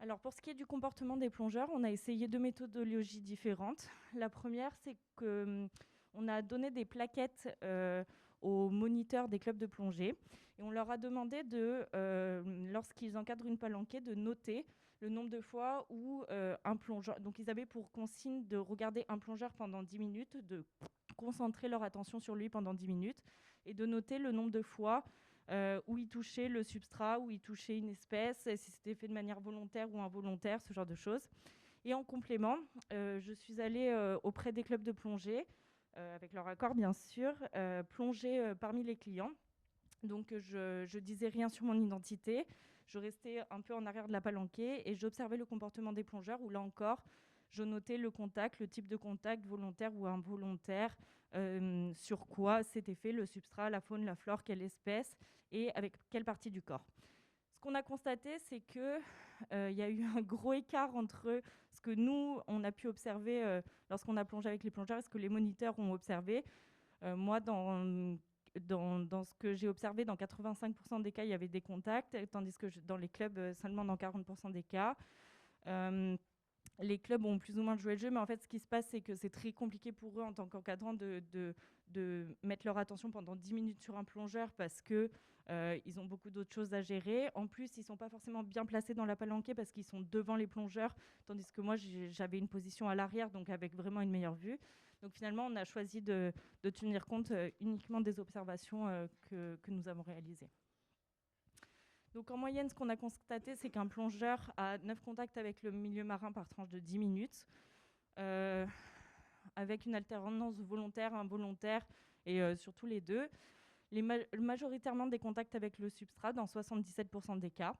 Alors pour ce qui est du comportement des plongeurs, on a essayé 2 méthodologies différentes. La première, c'est qu'on a donné des plaquettes aux moniteurs des clubs de plongée et on leur a demandé lorsqu'ils encadrent une palanquée, de noter le nombre de fois où un plongeur... Donc ils avaient pour consigne de regarder un plongeur pendant 10 minutes, de concentrer leur attention sur lui pendant 10 minutes et de noter le nombre de fois où il touchait le substrat, où il touchait une espèce, si c'était fait de manière volontaire ou involontaire, ce genre de choses. Et en complément, je suis allée auprès des clubs de plongée, avec leur accord bien sûr, plonger parmi les clients. Donc je disais rien sur mon identité, je restais un peu en arrière de la palanquée et j'observais le comportement des plongeurs où là encore, je notais le contact, le type de contact volontaire ou involontaire, sur quoi c'était fait, le substrat, la faune, la flore, quelle espèce et avec quelle partie du corps. Ce qu'on a constaté, c'est qu'il y a eu un gros écart entre ce que nous, on a pu observer lorsqu'on a plongé avec les plongeurs et ce que les moniteurs ont observé. Moi, dans ce que j'ai observé, dans 85% des cas, il y avait des contacts, tandis que dans les clubs, seulement dans 40% des cas. Les clubs ont plus ou moins joué le jeu, mais en fait, ce qui se passe, c'est que c'est très compliqué pour eux en tant qu'encadrants de mettre leur attention pendant 10 minutes sur un plongeur parce qu'ils ont beaucoup d'autres choses à gérer. En plus, ils ne sont pas forcément bien placés dans la palanquée parce qu'ils sont devant les plongeurs, tandis que moi, j'avais une position à l'arrière, donc avec vraiment une meilleure vue. Donc finalement, on a choisi de tenir compte uniquement des observations que nous avons réalisées. Donc en moyenne, ce qu'on a constaté, c'est qu'un plongeur a 9 contacts avec le milieu marin par tranche de 10 minutes, avec une alternance volontaire, involontaire, et surtout les deux. Majoritairement des contacts avec le substrat, dans 77% des cas.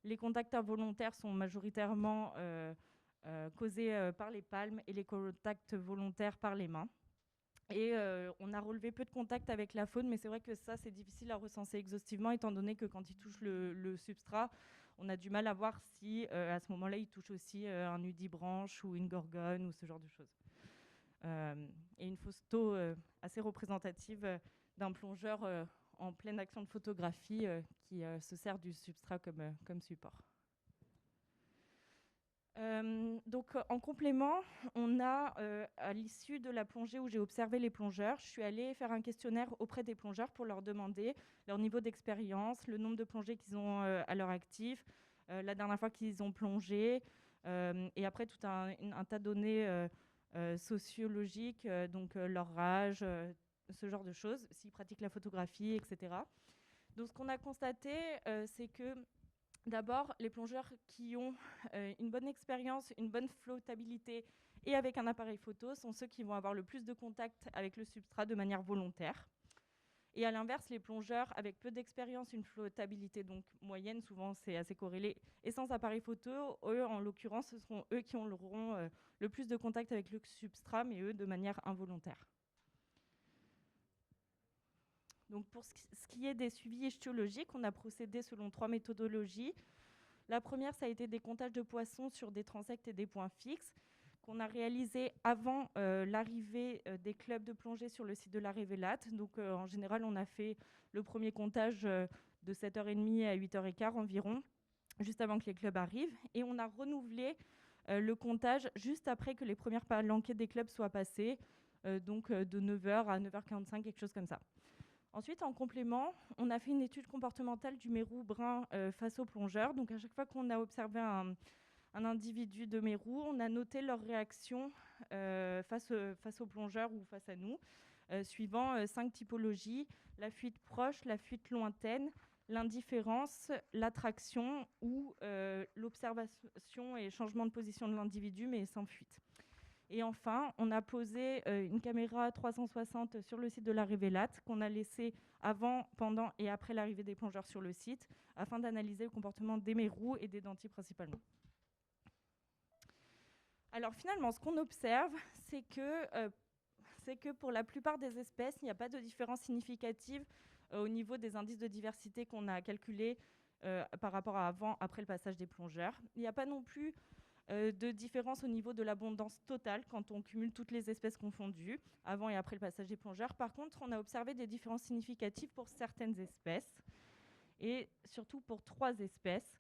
Les contacts involontaires sont majoritairement causés par les palmes et les contacts volontaires par les mains. Et on a relevé peu de contacts avec la faune, mais c'est vrai que ça, c'est difficile à recenser exhaustivement, étant donné que quand il touche le substrat, on a du mal à voir si, à ce moment-là, il touche aussi un nudibranche ou une gorgone ou ce genre de choses. Et une photo assez représentative d'un plongeur en pleine action de photographie qui se sert du substrat comme support. Donc en complément, on a à l'issue de la plongée où j'ai observé les plongeurs, je suis allée faire un questionnaire auprès des plongeurs pour leur demander leur niveau d'expérience, le nombre de plongées qu'ils ont à leur actif, la dernière fois qu'ils ont plongé, et après tout un tas de données sociologiques, donc leur âge, ce genre de choses, s'ils pratiquent la photographie, etc. Donc ce qu'on a constaté, c'est que d'abord, les plongeurs qui ont une bonne expérience, une bonne flottabilité et avec un appareil photo sont ceux qui vont avoir le plus de contact avec le substrat de manière volontaire. Et à l'inverse, les plongeurs avec peu d'expérience, une flottabilité donc moyenne, souvent c'est assez corrélé, et sans appareil photo, eux en l'occurrence, ce seront eux qui auront le plus de contact avec le substrat, mais eux de manière involontaire. Donc pour ce qui est des suivis ichthyologiques, on a procédé selon 3 méthodologies. La première, ça a été des comptages de poissons sur des transects et des points fixes. qu'on a réalisé avant l'arrivée des clubs de plongée sur le site de la Révélate. Donc en général, on a fait le premier comptage de 7h30 à 8h15 environ, juste avant que les clubs arrivent. Et on a renouvelé le comptage juste après que les premières palanquées des clubs soient passées, donc de 9h à 9h45, quelque chose comme ça. Ensuite, en complément, on a fait une étude comportementale du mérou brun face aux plongeurs. Donc à chaque fois qu'on a observé un individu de mérou, on a noté leur réaction face aux plongeurs ou face à nous, suivant 5 typologies: la fuite proche, la fuite lointaine, l'indifférence, l'attraction ou l'observation et changement de position de l'individu, mais sans fuite. Et enfin, on a posé une caméra 360 sur le site de la Révélate qu'on a laissé avant, pendant et après l'arrivée des plongeurs sur le site afin d'analyser le comportement des mérous et des dentis principalement. Alors finalement, ce qu'on observe, c'est que pour la plupart des espèces, il n'y a pas de différence significative au niveau des indices de diversité qu'on a calculés par rapport à avant, après le passage des plongeurs. Il n'y a pas non plus de différence au niveau de l'abondance totale quand on cumule toutes les espèces confondues, avant et après le passage des plongeurs. Par contre, on a observé des différences significatives pour certaines espèces, et surtout pour 3 espèces.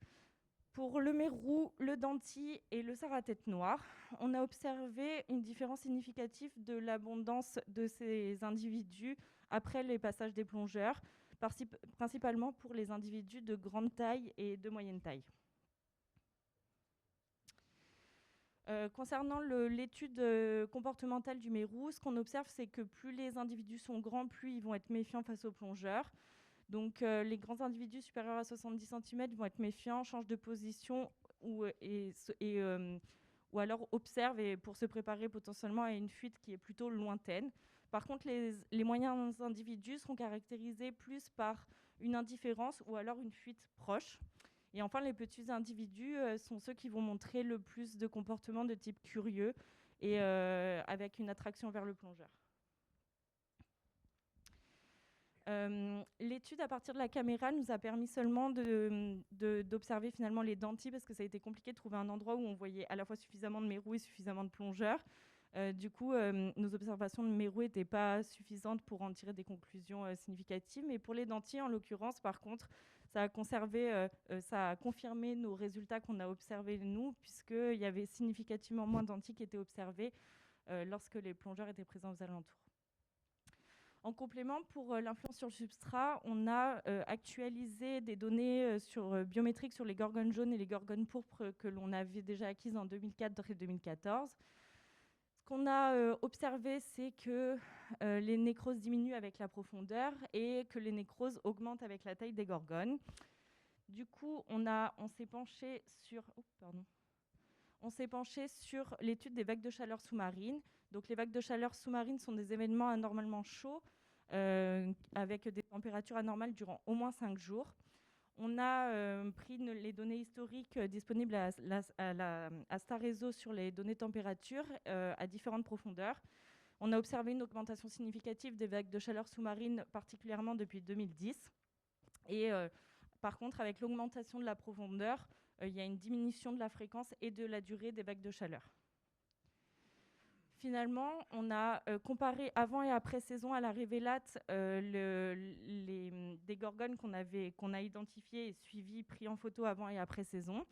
Pour le mérou, le denti et le sarre-à-tête noire, on a observé une différence significative de l'abondance de ces individus après les passages des plongeurs, principalement pour les individus de grande taille et de moyenne taille. Concernant l'étude comportementale du mérou, ce qu'on observe, c'est que plus les individus sont grands, plus ils vont être méfiants face aux plongeurs. Donc les grands individus supérieurs à 70 cm vont être méfiants, changent de position ou alors observent pour se préparer potentiellement à une fuite qui est plutôt lointaine. Par contre, les moyens individus seront caractérisés plus par une indifférence ou alors une fuite proche. Et enfin, les petits individus sont ceux qui vont montrer le plus de comportements de type curieux et avec une attraction vers le plongeur. L'étude à partir de la caméra nous a permis seulement d'observer finalement les dentis, parce que ça a été compliqué de trouver un endroit où on voyait à la fois suffisamment de mérous et suffisamment de plongeurs. Du coup, nos observations de mérous n'étaient pas suffisantes pour en tirer des conclusions significatives. Mais pour les dentis, en l'occurrence, par contre, ça a confirmé nos résultats qu'on a observés nous, puisqu'il y avait significativement moins de dentis qui étaient observés lorsque les plongeurs étaient présents aux alentours. En complément, pour l'influence sur le substrat, on a actualisé des données biométriques sur les gorgones jaunes et les gorgones pourpres que l'on avait déjà acquises en 2004 et 2014. Ce qu'on a observé, c'est que les nécroses diminuent avec la profondeur et que les nécroses augmentent avec la taille des gorgones. Du coup, on s'est penché sur l'étude des vagues de chaleur sous-marines. Donc, les vagues de chaleur sous-marines sont des événements anormalement chauds avec des températures anormales durant au moins 5 jours. On a pris les données historiques disponibles à Starezo sur les données température à différentes profondeurs. On a observé une augmentation significative des vagues de chaleur sous-marines, particulièrement depuis 2010. Et par contre, avec l'augmentation de la profondeur, il y a une diminution de la fréquence et de la durée des vagues de chaleur. Finalement, on a comparé avant et après saison à la Révélate des gorgones qu'on a identifiées et suivies, pris en photo avant et après saison.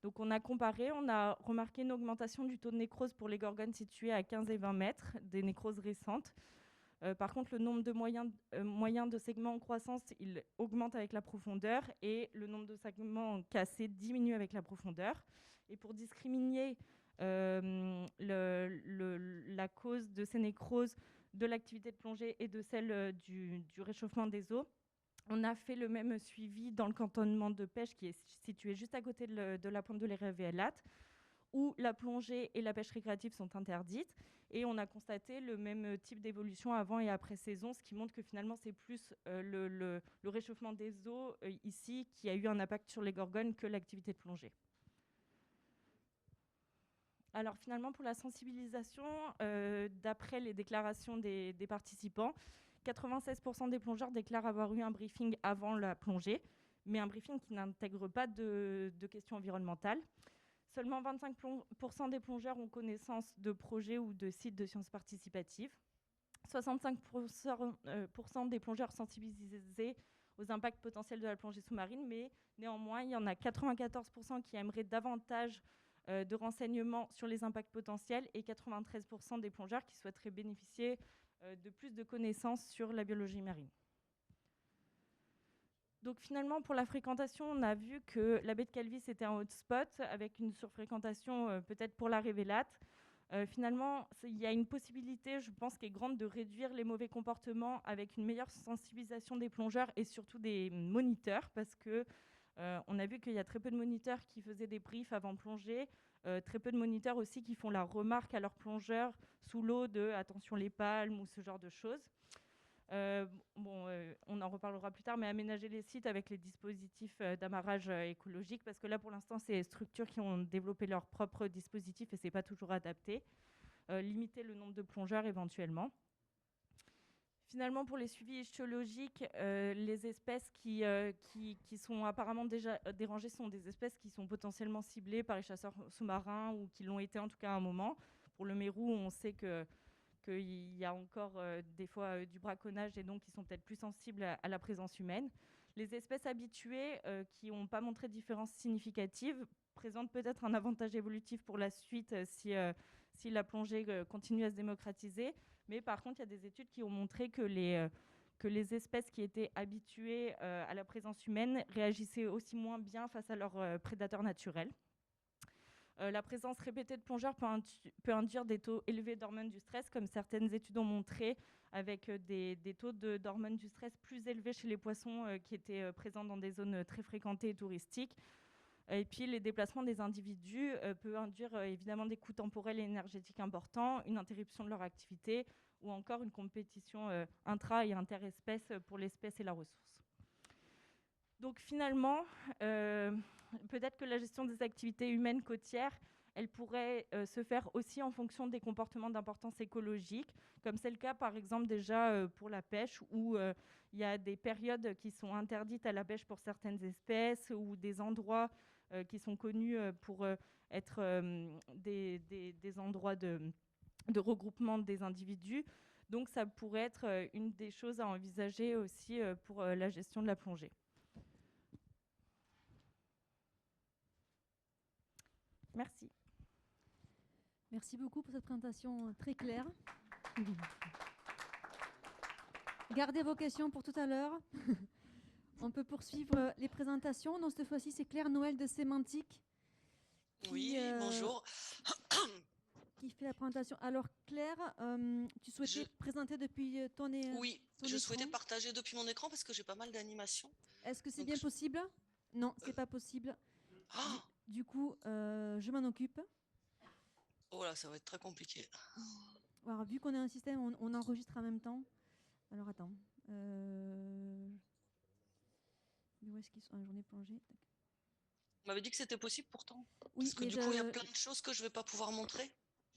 Donc on a comparé, on a remarqué une augmentation du taux de nécrose pour les gorgones situées à 15 et 20 mètres, des nécroses récentes. Par contre, le nombre de moyens de segments en croissance, il augmente avec la profondeur et le nombre de segments cassés diminue avec la profondeur. Et pour discriminer la cause de ces nécroses, de l'activité de plongée et de celle du réchauffement des eaux, on a fait le même suivi dans le cantonnement de pêche qui est situé juste à côté de la pointe de la Révélate, où la plongée et la pêche récréative sont interdites. Et on a constaté le même type d'évolution avant et après saison, ce qui montre que finalement c'est plus le réchauffement des eaux ici qui a eu un impact sur les gorgones que l'activité de plongée. Alors finalement, pour la sensibilisation, d'après les déclarations des participants, 96% des plongeurs déclarent avoir eu un briefing avant la plongée, mais un briefing qui n'intègre pas de questions environnementales. Seulement 25% des plongeurs ont connaissance de projets ou de sites de sciences participatives. 65% des plongeurs sensibilisés aux impacts potentiels de la plongée sous-marine, mais néanmoins, il y en a 94% qui aimeraient davantage de renseignements sur les impacts potentiels et 93% des plongeurs qui souhaiteraient bénéficier de plus de connaissances sur la biologie marine. Donc finalement, pour la fréquentation, on a vu que la baie de Calvi, c'était un hotspot avec une surfréquentation peut-être pour la révélate. Finalement, il y a une possibilité, je pense, qui est grande de réduire les mauvais comportements avec une meilleure sensibilisation des plongeurs et surtout des moniteurs, parce que on a vu qu'il y a très peu de moniteurs qui faisaient des briefs avant plongée, très peu de moniteurs aussi qui font la remarque à leurs plongeurs sous l'eau de « attention les palmes » ou ce genre de choses. On en reparlera plus tard, mais aménager les sites avec les dispositifs d'amarrage écologique, parce que là, pour l'instant, c'est les structures qui ont développé leurs propres dispositifs et ce n'est pas toujours adapté. Limiter le nombre de plongeurs éventuellement. Finalement, pour les suivis ichthyologiques, les espèces qui sont apparemment déjà dérangées sont des espèces qui sont potentiellement ciblées par les chasseurs sous-marins ou qui l'ont été en tout cas à un moment. Pour le mérou, on sait qu'il y a encore des fois du braconnage et donc ils sont peut-être plus sensibles à la présence humaine. Les espèces habituées qui n'ont pas montré de différence significative présentent peut-être un avantage évolutif pour la suite si la plongée continue à se démocratiser. Mais par contre, il y a des études qui ont montré que les espèces qui étaient habituées à la présence humaine réagissaient aussi moins bien face à leurs prédateurs naturels. La présence répétée de plongeurs peut induire des taux élevés d'hormones du stress, comme certaines études ont montré, avec des taux d'hormones du stress plus élevés chez les poissons qui étaient présents dans des zones très fréquentées et touristiques. Et puis, les déplacements des individus peuvent induire évidemment des coûts temporels et énergétiques importants, une interruption de leur activité ou encore une compétition intra- et interespèces pour l'espèce et la ressource. Donc finalement, peut-être que la gestion des activités humaines côtières, elle pourrait se faire aussi en fonction des comportements d'importance écologique, comme c'est le cas par exemple déjà pour la pêche, où il y a des périodes qui sont interdites à la pêche pour certaines espèces, ou des endroits qui sont connus pour être des endroits de regroupement des individus. Donc ça pourrait être une des choses à envisager aussi pour la gestion de la plongée. Merci. Merci beaucoup pour cette présentation très claire. Gardez vos questions pour tout à l'heure. On peut poursuivre les présentations. Donc cette fois-ci, c'est Claire Noël de Sémantique. Oui, bonjour. Qui fait la présentation. Alors Claire, tu souhaitais présenter depuis ton écran. Oui, je souhaitais partager depuis mon écran parce que j'ai pas mal d'animations. Est-ce que c'est bien possible? Non, c'est pas possible. Du coup, je m'en occupe. Oh là, ça va être très compliqué. Alors, vu qu'on a un système, on enregistre en même temps. Alors, attends. Où est-ce qu'ils sont? Journée plongée. On m'avait dit que c'était possible pourtant. Oui, parce que du coup, il y a plein de choses que je ne vais pas pouvoir montrer.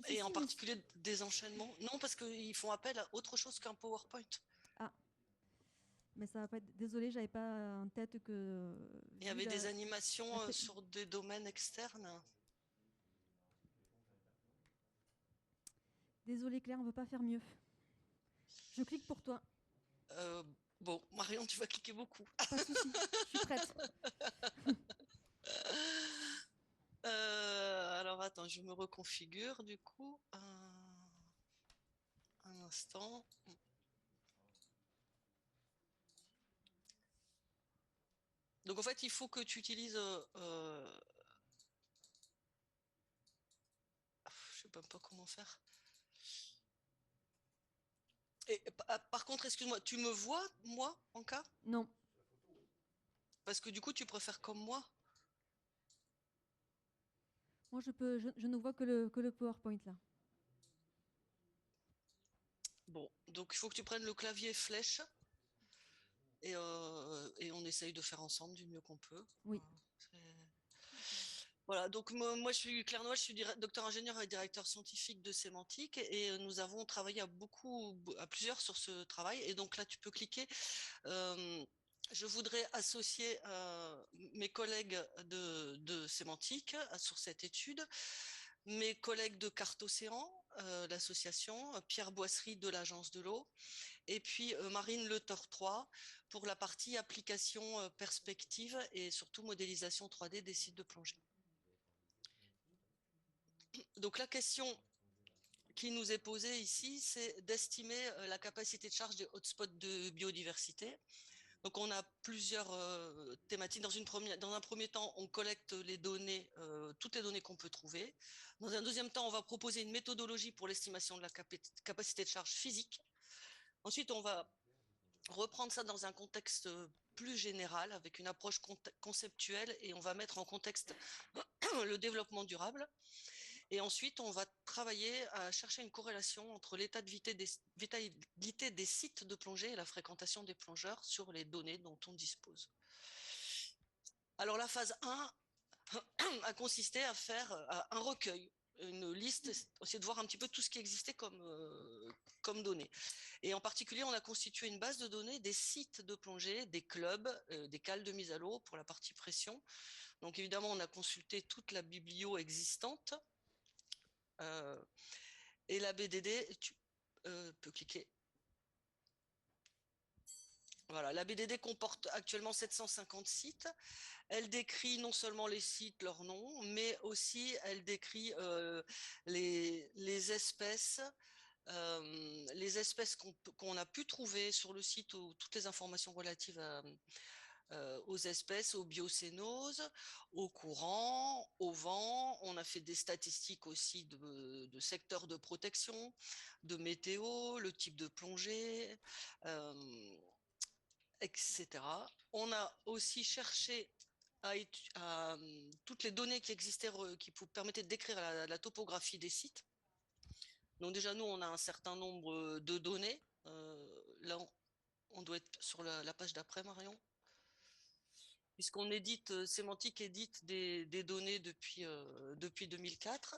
Et en particulier des enchaînements. Non, parce qu'ils font appel à autre chose qu'un PowerPoint. Ah. Mais ça va pas être... Désolée, j'avais pas en tête que... Il y avait des animations sur des domaines externes. Désolée Claire, on ne peut pas faire mieux. Je clique pour toi. Bon, Marion, tu vas cliquer beaucoup. Pas de souci, je suis prête. Alors attends, je me reconfigure du coup. Un instant. Donc en fait, il faut que tu utilises... je sais même pas comment faire. Et, par contre, excuse-moi, tu me vois, moi, en cas? Non. Parce que du coup, tu préfères comme moi? Moi, je ne vois que le PowerPoint, là. Bon, donc il faut que tu prennes le clavier flèche. Et on essaye de faire ensemble du mieux qu'on peut. Oui. Voilà, donc moi je suis Claire Noël, je suis docteur ingénieur et directeur scientifique de Sémantique et nous avons travaillé à plusieurs sur ce travail et donc là tu peux cliquer je voudrais associer mes collègues de sémantique sur cette étude, mes collègues de Carte Océan, l'association, Pierre Boisserie de l'Agence de l'eau, et puis Marine Le Tortroy pour la partie application perspective et surtout modélisation 3D des sites de plongée. Donc la question qui nous est posée ici, c'est d'estimer la capacité de charge des hotspots de biodiversité. Donc on a plusieurs thématiques. Dans un premier temps, on collecte les données, toutes les données qu'on peut trouver. Dans un deuxième temps, on va proposer une méthodologie pour l'estimation de la capacité de charge physique. Ensuite, on va reprendre ça dans un contexte plus général, avec une approche conceptuelle, et on va mettre en contexte le développement durable. Et ensuite, on va travailler à chercher une corrélation entre l'état de vitalité des sites de plongée et la fréquentation des plongeurs sur les données dont on dispose. Alors la phase 1 a consisté à faire un recueil, une liste, essayer de voir un petit peu tout ce qui existait comme données. Et en particulier, on a constitué une base de données des sites de plongée, des clubs, des cales de mise à l'eau pour la partie pression. Donc évidemment, on a consulté toute la biblio existante. Et la BDD, tu peux cliquer. Voilà, la BDD comporte actuellement 750 sites. Elle décrit non seulement les sites, leurs noms, mais aussi elle décrit les espèces qu'on a pu trouver sur le site, ou toutes les informations relatives aux espèces, aux biocénoses, au courant, au vent. On a fait des statistiques aussi de secteurs de protection, de météo, le type de plongée, etc. On a aussi cherché à toutes les données qui existaient, qui permettaient de décrire la topographie des sites. Donc déjà, nous, on a un certain nombre de données. Là, on doit être sur la page d'après, Marion. Puisqu'on édite, Sémantique édite des données depuis 2004.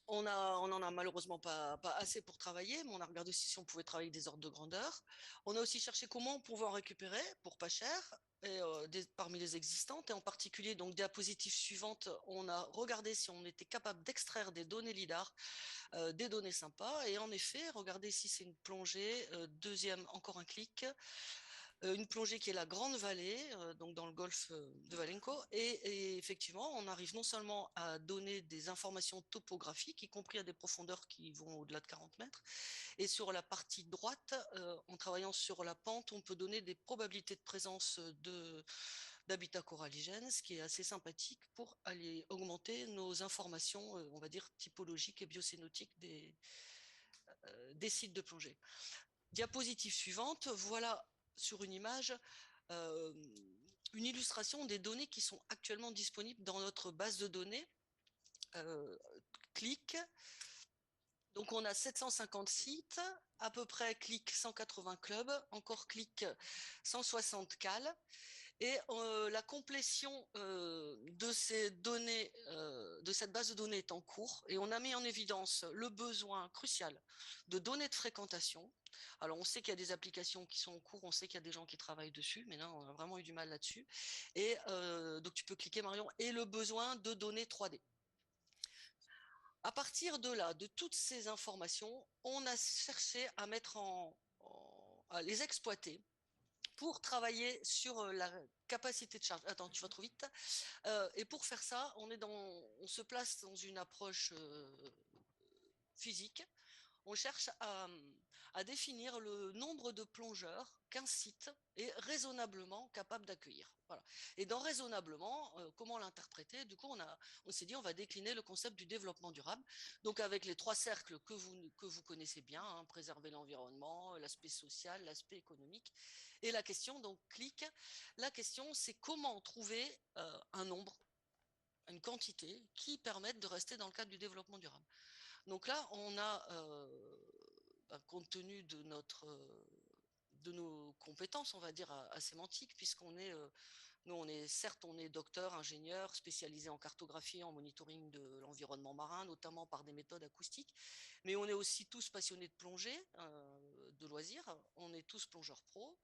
On n'en a malheureusement pas assez pour travailler, mais on a regardé aussi si on pouvait travailler avec des ordres de grandeur. On a aussi cherché comment on pouvait en récupérer pour pas cher, et, parmi les existantes, et en particulier, donc diapositive suivante, on a regardé si on était capable d'extraire des données LIDAR, des données sympas, et en effet, regardez ici, c'est une plongée, deuxième, encore un clic, une plongée qui est la Grande Vallée, donc dans le golfe de Valenco, et effectivement, on arrive non seulement à donner des informations topographiques, y compris à des profondeurs qui vont au-delà de 40 mètres, et sur la partie droite, en travaillant sur la pente, on peut donner des probabilités de présence d'habitats coralligènes, ce qui est assez sympathique pour aller augmenter nos informations, on va dire, typologiques et biocénotiques des sites de plongée. Diapositive suivante, voilà sur une image une illustration des données qui sont actuellement disponibles dans notre base de données. Clic. Donc on a 750 sites, à peu près clic 180 clubs, encore clic 160 cales. Et la complétion de ces données, de cette base de données est en cours, et on a mis en évidence le besoin crucial de données de fréquentation. Alors on sait qu'il y a des applications qui sont en cours, on sait qu'il y a des gens qui travaillent dessus, mais là on a vraiment eu du mal là-dessus. Et donc tu peux cliquer, Marion, et le besoin de données 3D. À partir de là, de toutes ces informations, on a cherché à à les exploiter pour travailler sur la capacité de charge. Attends, tu vas trop vite. Et pour faire ça, on se place dans une approche physique. On cherche à définir le nombre de plongeurs qu'un site est raisonnablement capable d'accueillir. Voilà. Et dans raisonnablement, comment l'interpréter? Du coup, on s'est dit, on va décliner le concept du développement durable. Donc, avec les 3 cercles que vous connaissez bien, hein, préserver l'environnement, l'aspect social, l'aspect économique. Et la question, donc, clic. La question, c'est comment trouver un nombre, une quantité qui permette de rester dans le cadre du développement durable. Donc là, on a, compte tenu de nos compétences, on va dire, à sémantique, puisqu'on est, nous, certes, on est docteur, ingénieur, spécialisé en cartographie, en monitoring de l'environnement marin, notamment par des méthodes acoustiques, mais on est aussi tous passionnés de plongée, de loisirs, on est tous plongeurs pros,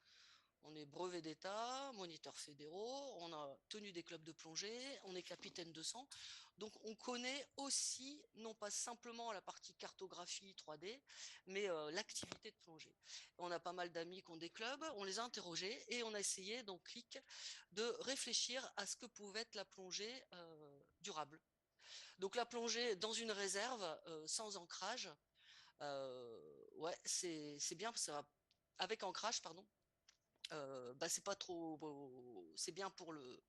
On est brevet d'État, moniteurs fédéraux, on a tenu des clubs de plongée, on est capitaine de sang. Donc on connaît aussi, non pas simplement la partie cartographie 3D, mais l'activité de plongée. On a pas mal d'amis qui ont des clubs, on les a interrogés et on a essayé, donc clic, de réfléchir à ce que pouvait être la plongée durable. Donc la plongée dans une réserve sans ancrage, ouais, c'est bien, avec ancrage, pardon. C'est pas trop, c'est bien pour le,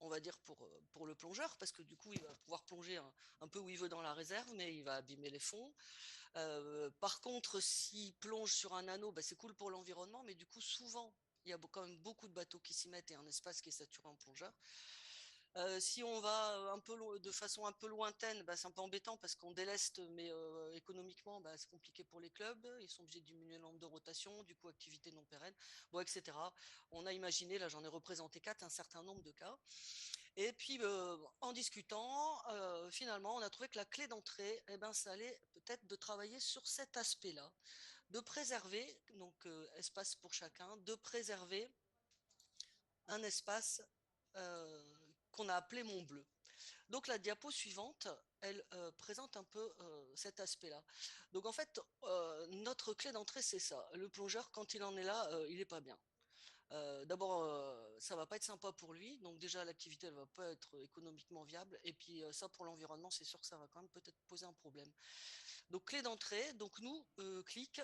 on va dire pour le plongeur, parce que du coup il va pouvoir plonger un peu où il veut dans la réserve, mais il va abîmer les fonds. Par contre, s'il plonge sur un anneau, c'est cool pour l'environnement, mais du coup souvent il y a quand même beaucoup de bateaux qui s'y mettent et un espace qui est saturé en plongeurs. Si on va de façon un peu lointaine, c'est un peu embêtant parce qu'on déleste, mais économiquement, c'est compliqué pour les clubs. Ils sont obligés de diminuer le nombre de rotations, du coup, activité non pérenne, bon, etc. On a imaginé, là j'en ai représenté 4, un certain nombre de cas. Et puis, en discutant, finalement, on a trouvé que la clé d'entrée, ça allait peut-être de travailler sur cet aspect-là, de préserver, donc espace pour chacun, de préserver un espace qu'on a appelé Mont Bleu. Donc la diapo suivante, elle présente un peu cet aspect-là. Donc en fait, notre clé d'entrée, c'est ça. Le plongeur, quand il en est là, il n'est pas bien. D'abord, ça va pas être sympa pour lui. Donc déjà, l'activité, elle va pas être économiquement viable. Et puis ça, pour l'environnement, c'est sûr que ça va quand même peut-être poser un problème. Donc clé d'entrée. Donc nous, clic,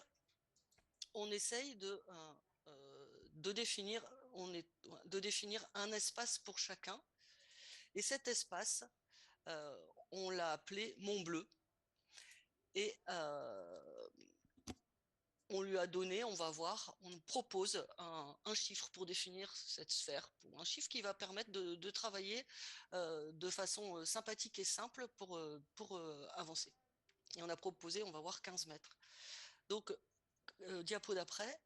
on essaye de définir, de définir un espace pour chacun. Et cet espace, on l'a appelé Mont Bleu. Et on lui a donné, on va voir, on propose un chiffre pour définir cette sphère, un chiffre qui va permettre de travailler de façon sympathique et simple pour avancer. Et on a proposé, on va voir 15 mètres. Donc, diapo d'après.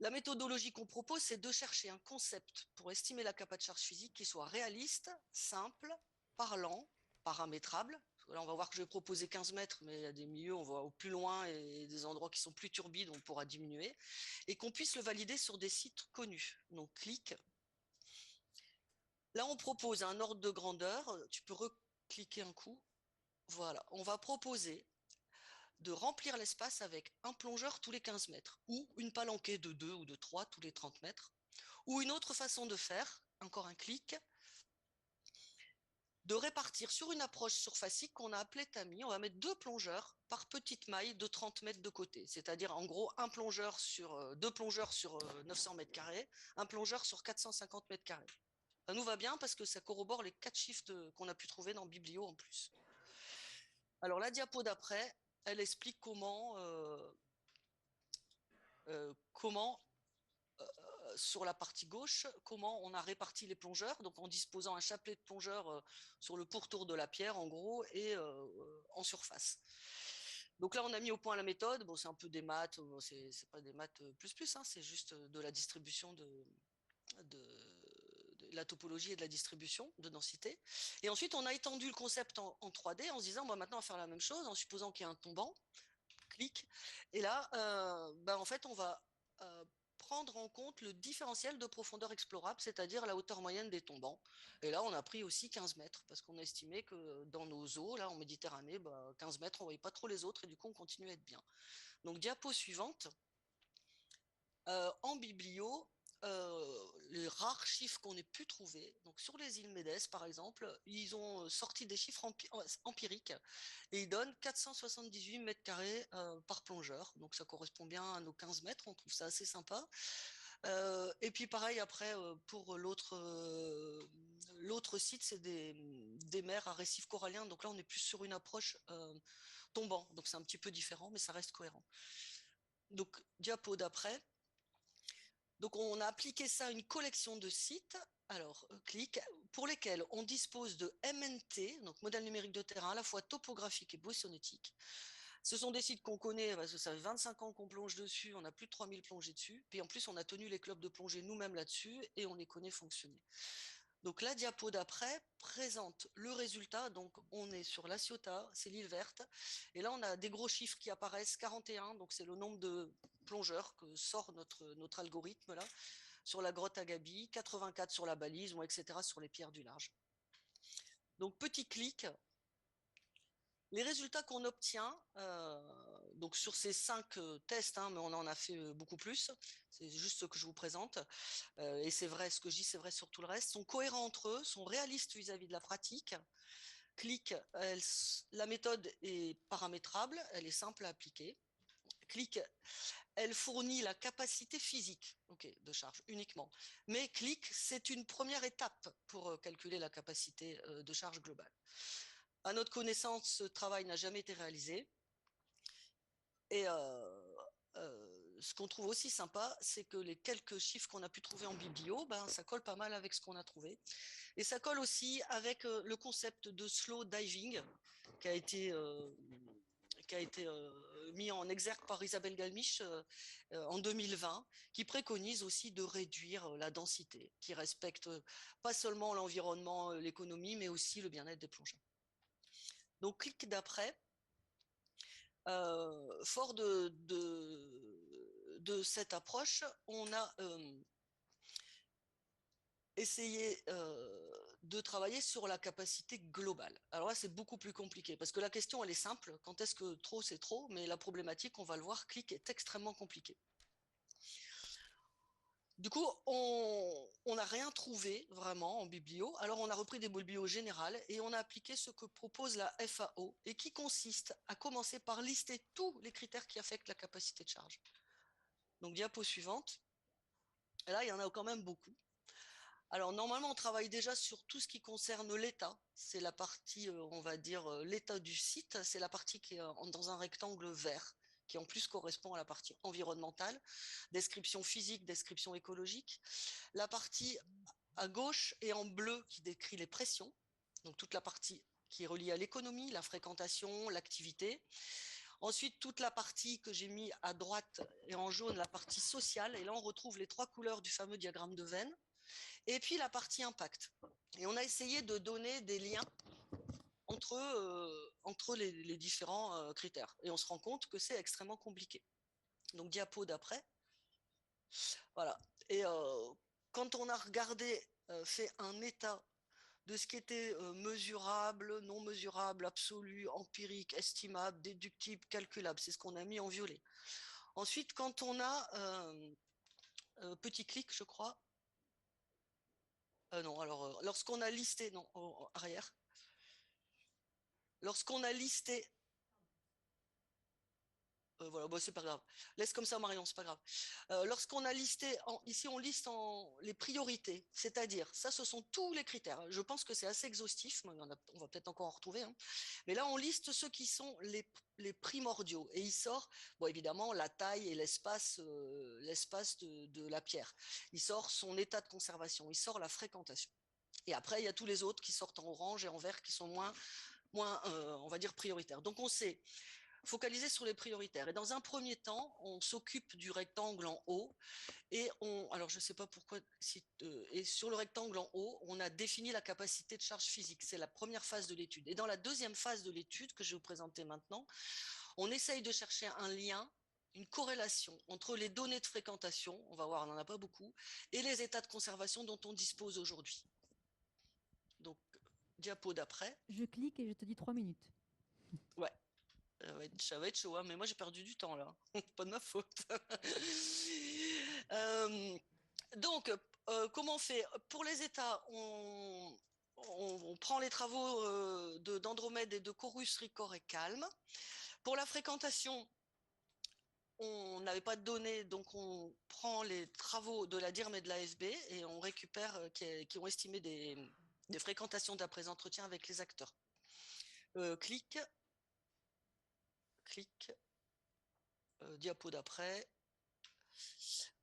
La méthodologie qu'on propose, c'est de chercher un concept pour estimer la capacité de charge physique qui soit réaliste, simple, parlant, paramétrable. Là, on va voir que je vais proposer 15 mètres, mais il y a des milieux, on va au plus loin et des endroits qui sont plus turbides, on pourra diminuer. Et qu'on puisse le valider sur des sites connus. Donc, clic. Là, on propose un ordre de grandeur. Tu peux recliquer un coup. Voilà, on va proposer de remplir l'espace avec un plongeur tous les 15 mètres, ou une palanquée de 2 ou de 3 tous les 30 mètres, ou une autre façon de faire, encore un clic, de répartir sur une approche surfacique qu'on a appelée tamis. On va mettre 2 plongeurs par petite maille de 30 mètres de côté, c'est-à-dire en gros deux plongeurs sur 900 mètres carrés, un plongeur sur 450 mètres carrés. Ça nous va bien parce que ça corrobore les 4 chiffres qu'on a pu trouver dans Biblio en plus. Alors la diapo d'après, elle explique comment sur la partie gauche, comment on a réparti les plongeurs, donc en disposant un chapelet de plongeurs sur le pourtour de la pierre, en gros, et en surface. Donc là, on a mis au point la méthode. Bon, c'est un peu des maths, c'est pas des maths plus, hein, c'est juste de la distribution de la topologie et de la distribution de densité. Et ensuite, on a étendu le concept en 3D en se disant, maintenant, on va faire la même chose, en supposant qu'il y a un tombant. Clic. Et là, en fait, on va prendre en compte le différentiel de profondeur explorable, c'est-à-dire la hauteur moyenne des tombants. Et là, on a pris aussi 15 mètres, parce qu'on a estimé que dans nos eaux, là, en Méditerranée, 15 mètres, on ne voyait pas trop les autres, et du coup, on continue à être bien. Donc, diapo suivante. En biblio, les rares chiffres qu'on ait pu trouver, donc sur les îles Médès par exemple, ils ont sorti des chiffres empiriques et ils donnent 478 mètres carrés par plongeur, donc ça correspond bien à nos 15 mètres, on trouve ça assez sympa. Et puis pareil après pour l'autre site, c'est des mers à récifs coralliens, donc là on est plus sur une approche tombant, donc c'est un petit peu différent mais ça reste cohérent. Donc diapo d'après. Donc, on a appliqué ça à une collection de sites, alors clic, pour lesquels on dispose de MNT, donc modèle numérique de terrain, à la fois topographique et biosonétique. Ce sont des sites qu'on connaît, parce que ça fait 25 ans qu'on plonge dessus, on a plus de 3000 plongées dessus, puis en plus on a tenu les clubs de plongée nous-mêmes là-dessus, et on les connaît fonctionner. Donc la diapo d'après présente le résultat. Donc on est sur la Ciotat, c'est l'île verte. Et là on a des gros chiffres qui apparaissent, 41, donc c'est le nombre de plongeurs que sort notre algorithme là, sur la grotte Agabi, 84 sur la balise, etc. sur les pierres du large. Donc petit clic, les résultats qu'on obtient, donc sur ces 5 tests, hein, mais on en a fait beaucoup plus, c'est juste ce que je vous présente, et c'est vrai, ce que je dis, c'est vrai sur tout le reste, sont cohérents entre eux, sont réalistes vis-à-vis de la pratique. Clic, la méthode est paramétrable, elle est simple à appliquer. Clic, elle fournit la capacité physique de charge uniquement. Mais clic, c'est une première étape pour calculer la capacité de charge globale. À notre connaissance, ce travail n'a jamais été réalisé. Et ce qu'on trouve aussi sympa, c'est que les quelques chiffres qu'on a pu trouver en biblio, ça colle pas mal avec ce qu'on a trouvé. Et ça colle aussi avec le concept de slow diving qui a été mis en exergue par Isabelle Galmiche en 2020, qui préconise aussi de réduire la densité, qui respecte pas seulement l'environnement, l'économie, mais aussi le bien-être des plongeurs. Donc, clic d'après, fort de cette approche, on a essayé de travailler sur la capacité globale. Alors là, c'est beaucoup plus compliqué, parce que la question, elle est simple, quand est-ce que trop, c'est trop, mais la problématique, on va le voir, clic est extrêmement compliqué. Du coup, on n'a rien trouvé vraiment en biblio. Alors, on a repris des biblios générales et on a appliqué ce que propose la FAO et qui consiste à commencer par lister tous les critères qui affectent la capacité de charge. Donc, diapo suivante. Et là, il y en a quand même beaucoup. Alors, normalement, on travaille déjà sur tout ce qui concerne l'état. C'est la partie, on va dire, l'état du site. C'est la partie qui est dans un rectangle vert, qui en plus correspond à la partie environnementale, description physique, description écologique. La partie à gauche est en bleu qui décrit les pressions, donc toute la partie qui est reliée à l'économie, la fréquentation, l'activité. Ensuite, toute la partie que j'ai mis à droite et en jaune, la partie sociale. Et là, on retrouve les 3 couleurs du fameux diagramme de Venn. Et puis la partie impact. Et on a essayé de donner des liens entre les différents critères. Et on se rend compte que c'est extrêmement compliqué. Donc, diapo d'après. Voilà. Et quand on a regardé, fait un état de ce qui était mesurable, non mesurable, absolu, empirique, estimable, déductible, calculable, c'est ce qu'on a mis en violet. Ensuite, quand on a, petit clic, je crois, non, alors, lorsqu'on a listé, non, arrière, lorsqu'on a listé, voilà, bon, c'est pas grave. Laisse comme ça, Marion, c'est pas grave. Lorsqu'on a listé, ici on liste les priorités, c'est-à-dire, ça, ce sont tous les critères. Je pense que c'est assez exhaustif, mais on va peut-être encore en retrouver. Hein. Mais là, on liste ceux qui sont les primordiaux. Et il sort, bon, évidemment, la taille et l'espace de la pierre. Il sort son état de conservation, il sort la fréquentation. Et après, il y a tous les autres qui sortent en orange et en vert qui sont moins on va dire, prioritaires. Donc, on sait focaliser sur les prioritaires. Et dans un premier temps, on s'occupe du rectangle en haut et alors je ne sais pas pourquoi, et sur le rectangle en haut, on a défini la capacité de charge physique. C'est la première phase de l'étude. Et dans la deuxième phase de l'étude que je vais vous présenter maintenant, on essaye de chercher un lien, une corrélation entre les données de fréquentation, on va voir, on n'en a pas beaucoup, et les états de conservation dont on dispose aujourd'hui. Donc, diapo d'après. Je clique et je te dis 3 minutes. Ouais. Ça va être chaud, hein, mais moi j'ai perdu du temps là. Pas de ma faute. Donc, comment on fait? Pour les états, on prend les travaux d'Andromède et de Chorus, Ricor et Calme. Pour la fréquentation, on n'avait pas de données, donc on prend les travaux de la DIRM et de l'AFB et on récupère qui ont estimé des fréquentations d'après entretien avec les acteurs. Clic, diapo d'après.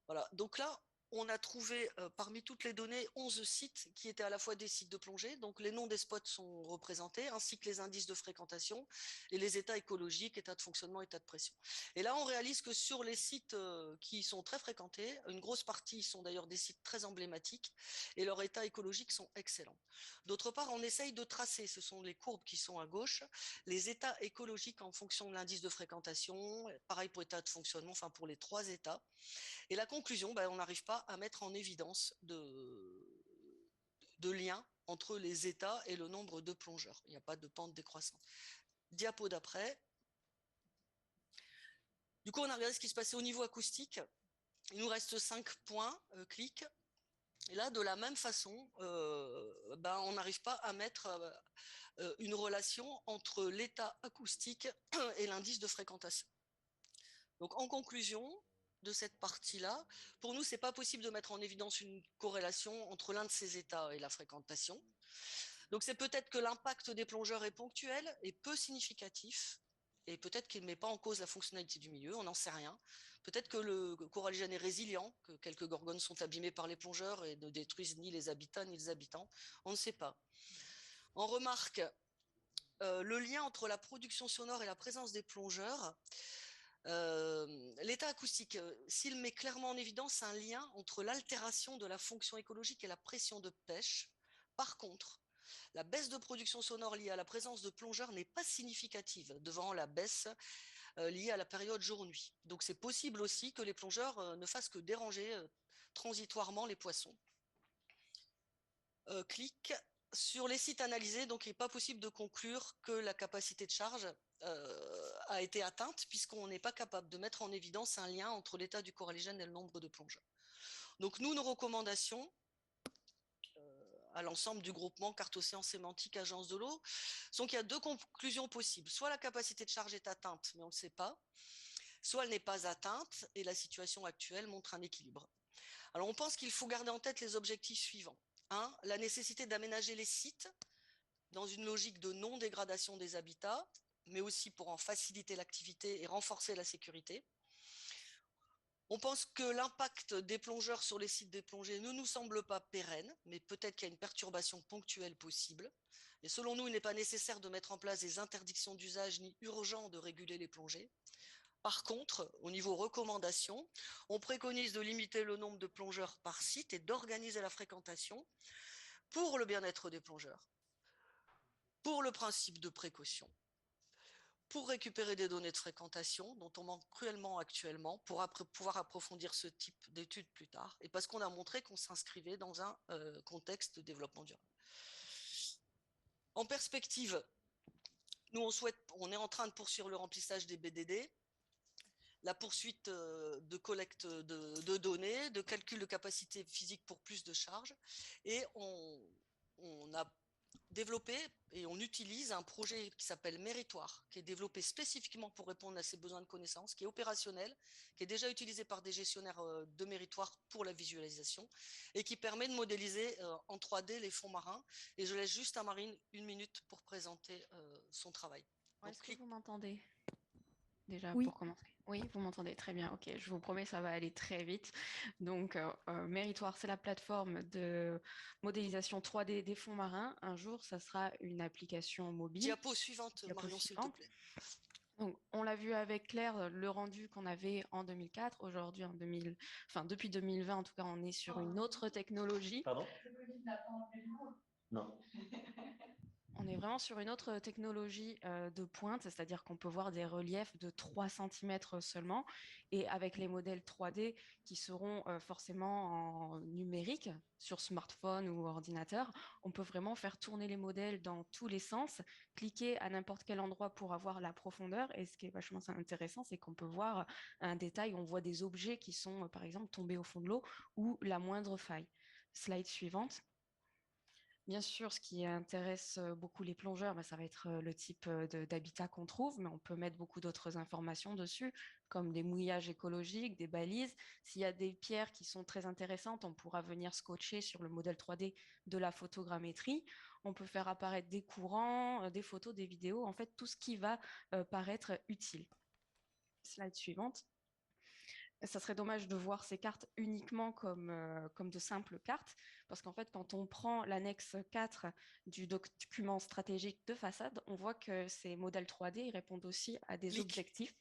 Voilà, donc là, on a trouvé parmi toutes les données 11 sites qui étaient à la fois des sites de plongée, donc les noms des spots sont représentés, ainsi que les indices de fréquentation et les états écologiques, état de fonctionnement, état de pression. Et là, on réalise que sur les sites qui sont très fréquentés, une grosse partie sont d'ailleurs des sites très emblématiques et leurs états écologiques sont excellents. D'autre part, on essaye de tracer, ce sont les courbes qui sont à gauche, les états écologiques en fonction de l'indice de fréquentation, pareil pour état de fonctionnement, enfin pour les 3 états. Et la conclusion, on n'arrive pas à mettre en évidence de lien entre les états et le nombre de plongeurs. Il n'y a pas de pente décroissante. Diapo d'après. Du coup, on a regardé ce qui se passait au niveau acoustique. Il nous reste 5 points, clic. Et là, de la même façon, on n'arrive pas à mettre une relation entre l'état acoustique et l'indice de fréquentation. Donc, en conclusion de cette partie-là, pour nous, c'est pas possible de mettre en évidence une corrélation entre l'un de ces états et la fréquentation. Donc, c'est peut-être que l'impact des plongeurs est ponctuel et peu significatif, et peut-être qu'il ne met pas en cause la fonctionnalité du milieu, on n'en sait rien. Peut-être que le coralligène est résilient, que quelques gorgones sont abîmées par les plongeurs et ne détruisent ni les habitats ni les habitants, on ne sait pas. On remarque le lien entre la production sonore et la présence des plongeurs. L'état acoustique, s'il met clairement en évidence un lien entre l'altération de la fonction écologique et la pression de pêche. Par contre, la baisse de production sonore liée à la présence de plongeurs n'est pas significative devant la baisse liée à la période jour-nuit. Donc c'est possible aussi que les plongeurs ne fassent que déranger transitoirement les poissons. Clic. Sur les sites analysés, donc il n'est pas possible de conclure que la capacité de charge a été atteinte puisqu'on n'est pas capable de mettre en évidence un lien entre l'état du coralligène et le nombre de plongeurs. Donc nous, nos recommandations à l'ensemble du groupement Carte Océan Sémantique Agence de l'eau sont qu'il y a 2 conclusions possibles. Soit la capacité de charge est atteinte, mais on ne le sait pas, soit elle n'est pas atteinte et la situation actuelle montre un équilibre. Alors on pense qu'il faut garder en tête les objectifs suivants. 1. La nécessité d'aménager les sites dans une logique de non-dégradation des habitats, mais aussi pour en faciliter l'activité et renforcer la sécurité. On pense que l'impact des plongeurs sur les sites des plongées ne nous semble pas pérenne, mais peut-être qu'il y a une perturbation ponctuelle possible. Et selon nous, il n'est pas nécessaire de mettre en place des interdictions d'usage ni urgent de réguler les plongées. Par contre, au niveau recommandations, on préconise de limiter le nombre de plongeurs par site et d'organiser la fréquentation pour le bien-être des plongeurs, pour le principe de précaution, pour récupérer des données de fréquentation dont on manque cruellement actuellement pour pouvoir approfondir ce type d'études plus tard et parce qu'on a montré qu'on s'inscrivait dans un contexte de développement durable. En perspective, nous on est en train de poursuivre le remplissage des BDD, la poursuite de collecte de données, de calcul de capacité physique pour plus de charges et on a développé et on utilise un projet qui s'appelle Méritoire, qui est développé spécifiquement pour répondre à ces besoins de connaissances, qui est opérationnel, qui est déjà utilisé par des gestionnaires de Méritoire pour la visualisation et qui permet de modéliser en 3D les fonds marins. Et je laisse juste à Marine 1 minute pour présenter son travail. Est-ce que vous m'entendez déjà Oui. pour commencer? Oui, vous m'entendez très bien. Ok, je vous promets, ça va aller très vite. Donc, Méritoire, c'est la plateforme de modélisation 3D des fonds marins. Un jour, ça sera une application mobile. Diapo suivante, Marion, s'il te plaît. Donc, on l'a vu avec Claire, le rendu qu'on avait en 2004. Aujourd'hui, depuis 2020, en tout cas, on est sur une autre technologie. Pardon? Non. On est vraiment sur une autre technologie de pointe, c'est-à-dire qu'on peut voir des reliefs de 3 cm seulement, et avec les modèles 3D qui seront forcément en numérique sur smartphone ou ordinateur, on peut vraiment faire tourner les modèles dans tous les sens, cliquer à n'importe quel endroit pour avoir la profondeur, et ce qui est vachement intéressant, c'est qu'on peut voir un détail, on voit des objets qui sont par exemple tombés au fond de l'eau ou la moindre faille. Slide suivante. Bien sûr, ce qui intéresse beaucoup les plongeurs, ça va être le type d'habitat qu'on trouve, mais on peut mettre beaucoup d'autres informations dessus, comme des mouillages écologiques, des balises. S'il y a des pierres qui sont très intéressantes, on pourra venir scotcher sur le modèle 3D de la photogrammétrie. On peut faire apparaître des courants, des photos, des vidéos, en fait tout ce qui va paraître utile. Slide suivante. ça serait dommage de voir ces cartes uniquement comme de simples cartes, parce qu'en fait, quand on prend l'annexe 4 du document stratégique de façade, on voit que ces modèles 3D ils répondent aussi à des objectifs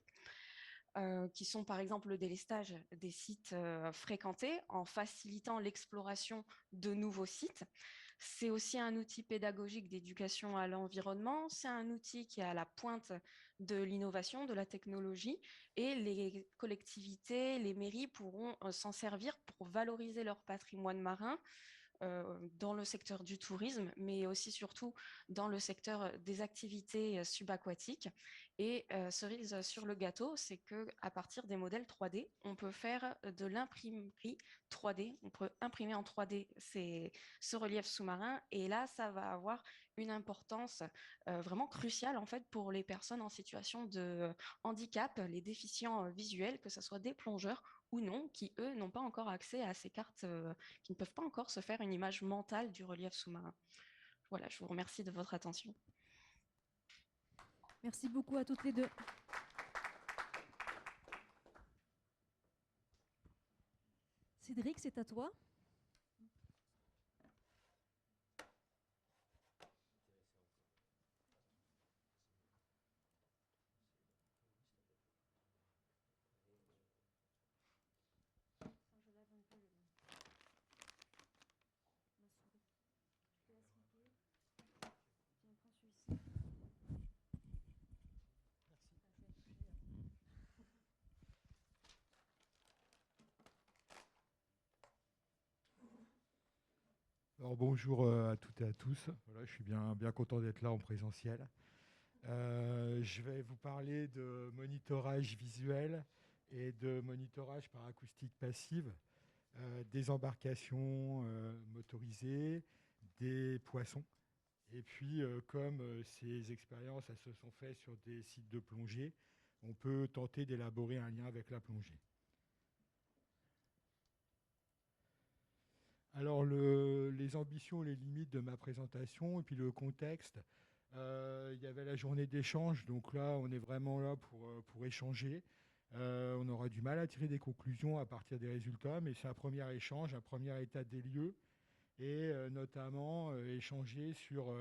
qui sont par exemple le délestage des sites fréquentés en facilitant l'exploration de nouveaux sites. C'est aussi un outil pédagogique d'éducation à l'environnement, c'est un outil qui est à la pointe de l'innovation, de la technologie, et les collectivités, les mairies pourront s'en servir pour valoriser leur patrimoine marin, dans le secteur du tourisme, mais aussi surtout dans le secteur des activités subaquatiques. Et cerise sur le gâteau, c'est qu'à partir des modèles 3D, on peut faire de l'imprimerie 3D. On peut imprimer en 3D ce relief sous-marin. Et là, ça va avoir une importance vraiment cruciale en fait pour les personnes en situation de handicap, les déficients visuels, que ce soit des plongeurs ou non, qui eux n'ont pas encore accès à ces cartes, qui ne peuvent pas encore se faire une image mentale du relief sous-marin. Voilà, je vous remercie de votre attention. Merci beaucoup à toutes les deux. Cédric, c'est à toi. Alors, bonjour à toutes et à tous. Voilà, je suis bien content d'être là en présentiel. Je vais vous parler de monitorage visuel et de monitorage par acoustique passive, des embarcations motorisées, des poissons. Et puis, comme ces expériences elles se sont faites sur des sites de plongée, on peut tenter d'élaborer un lien avec la plongée. Alors, les ambitions, les limites de ma présentation et puis le contexte, il y avait la journée d'échange, donc là, on est vraiment là pour échanger. On aura du mal à tirer des conclusions à partir des résultats, mais c'est un premier échange, un premier état des lieux, et notamment échanger sur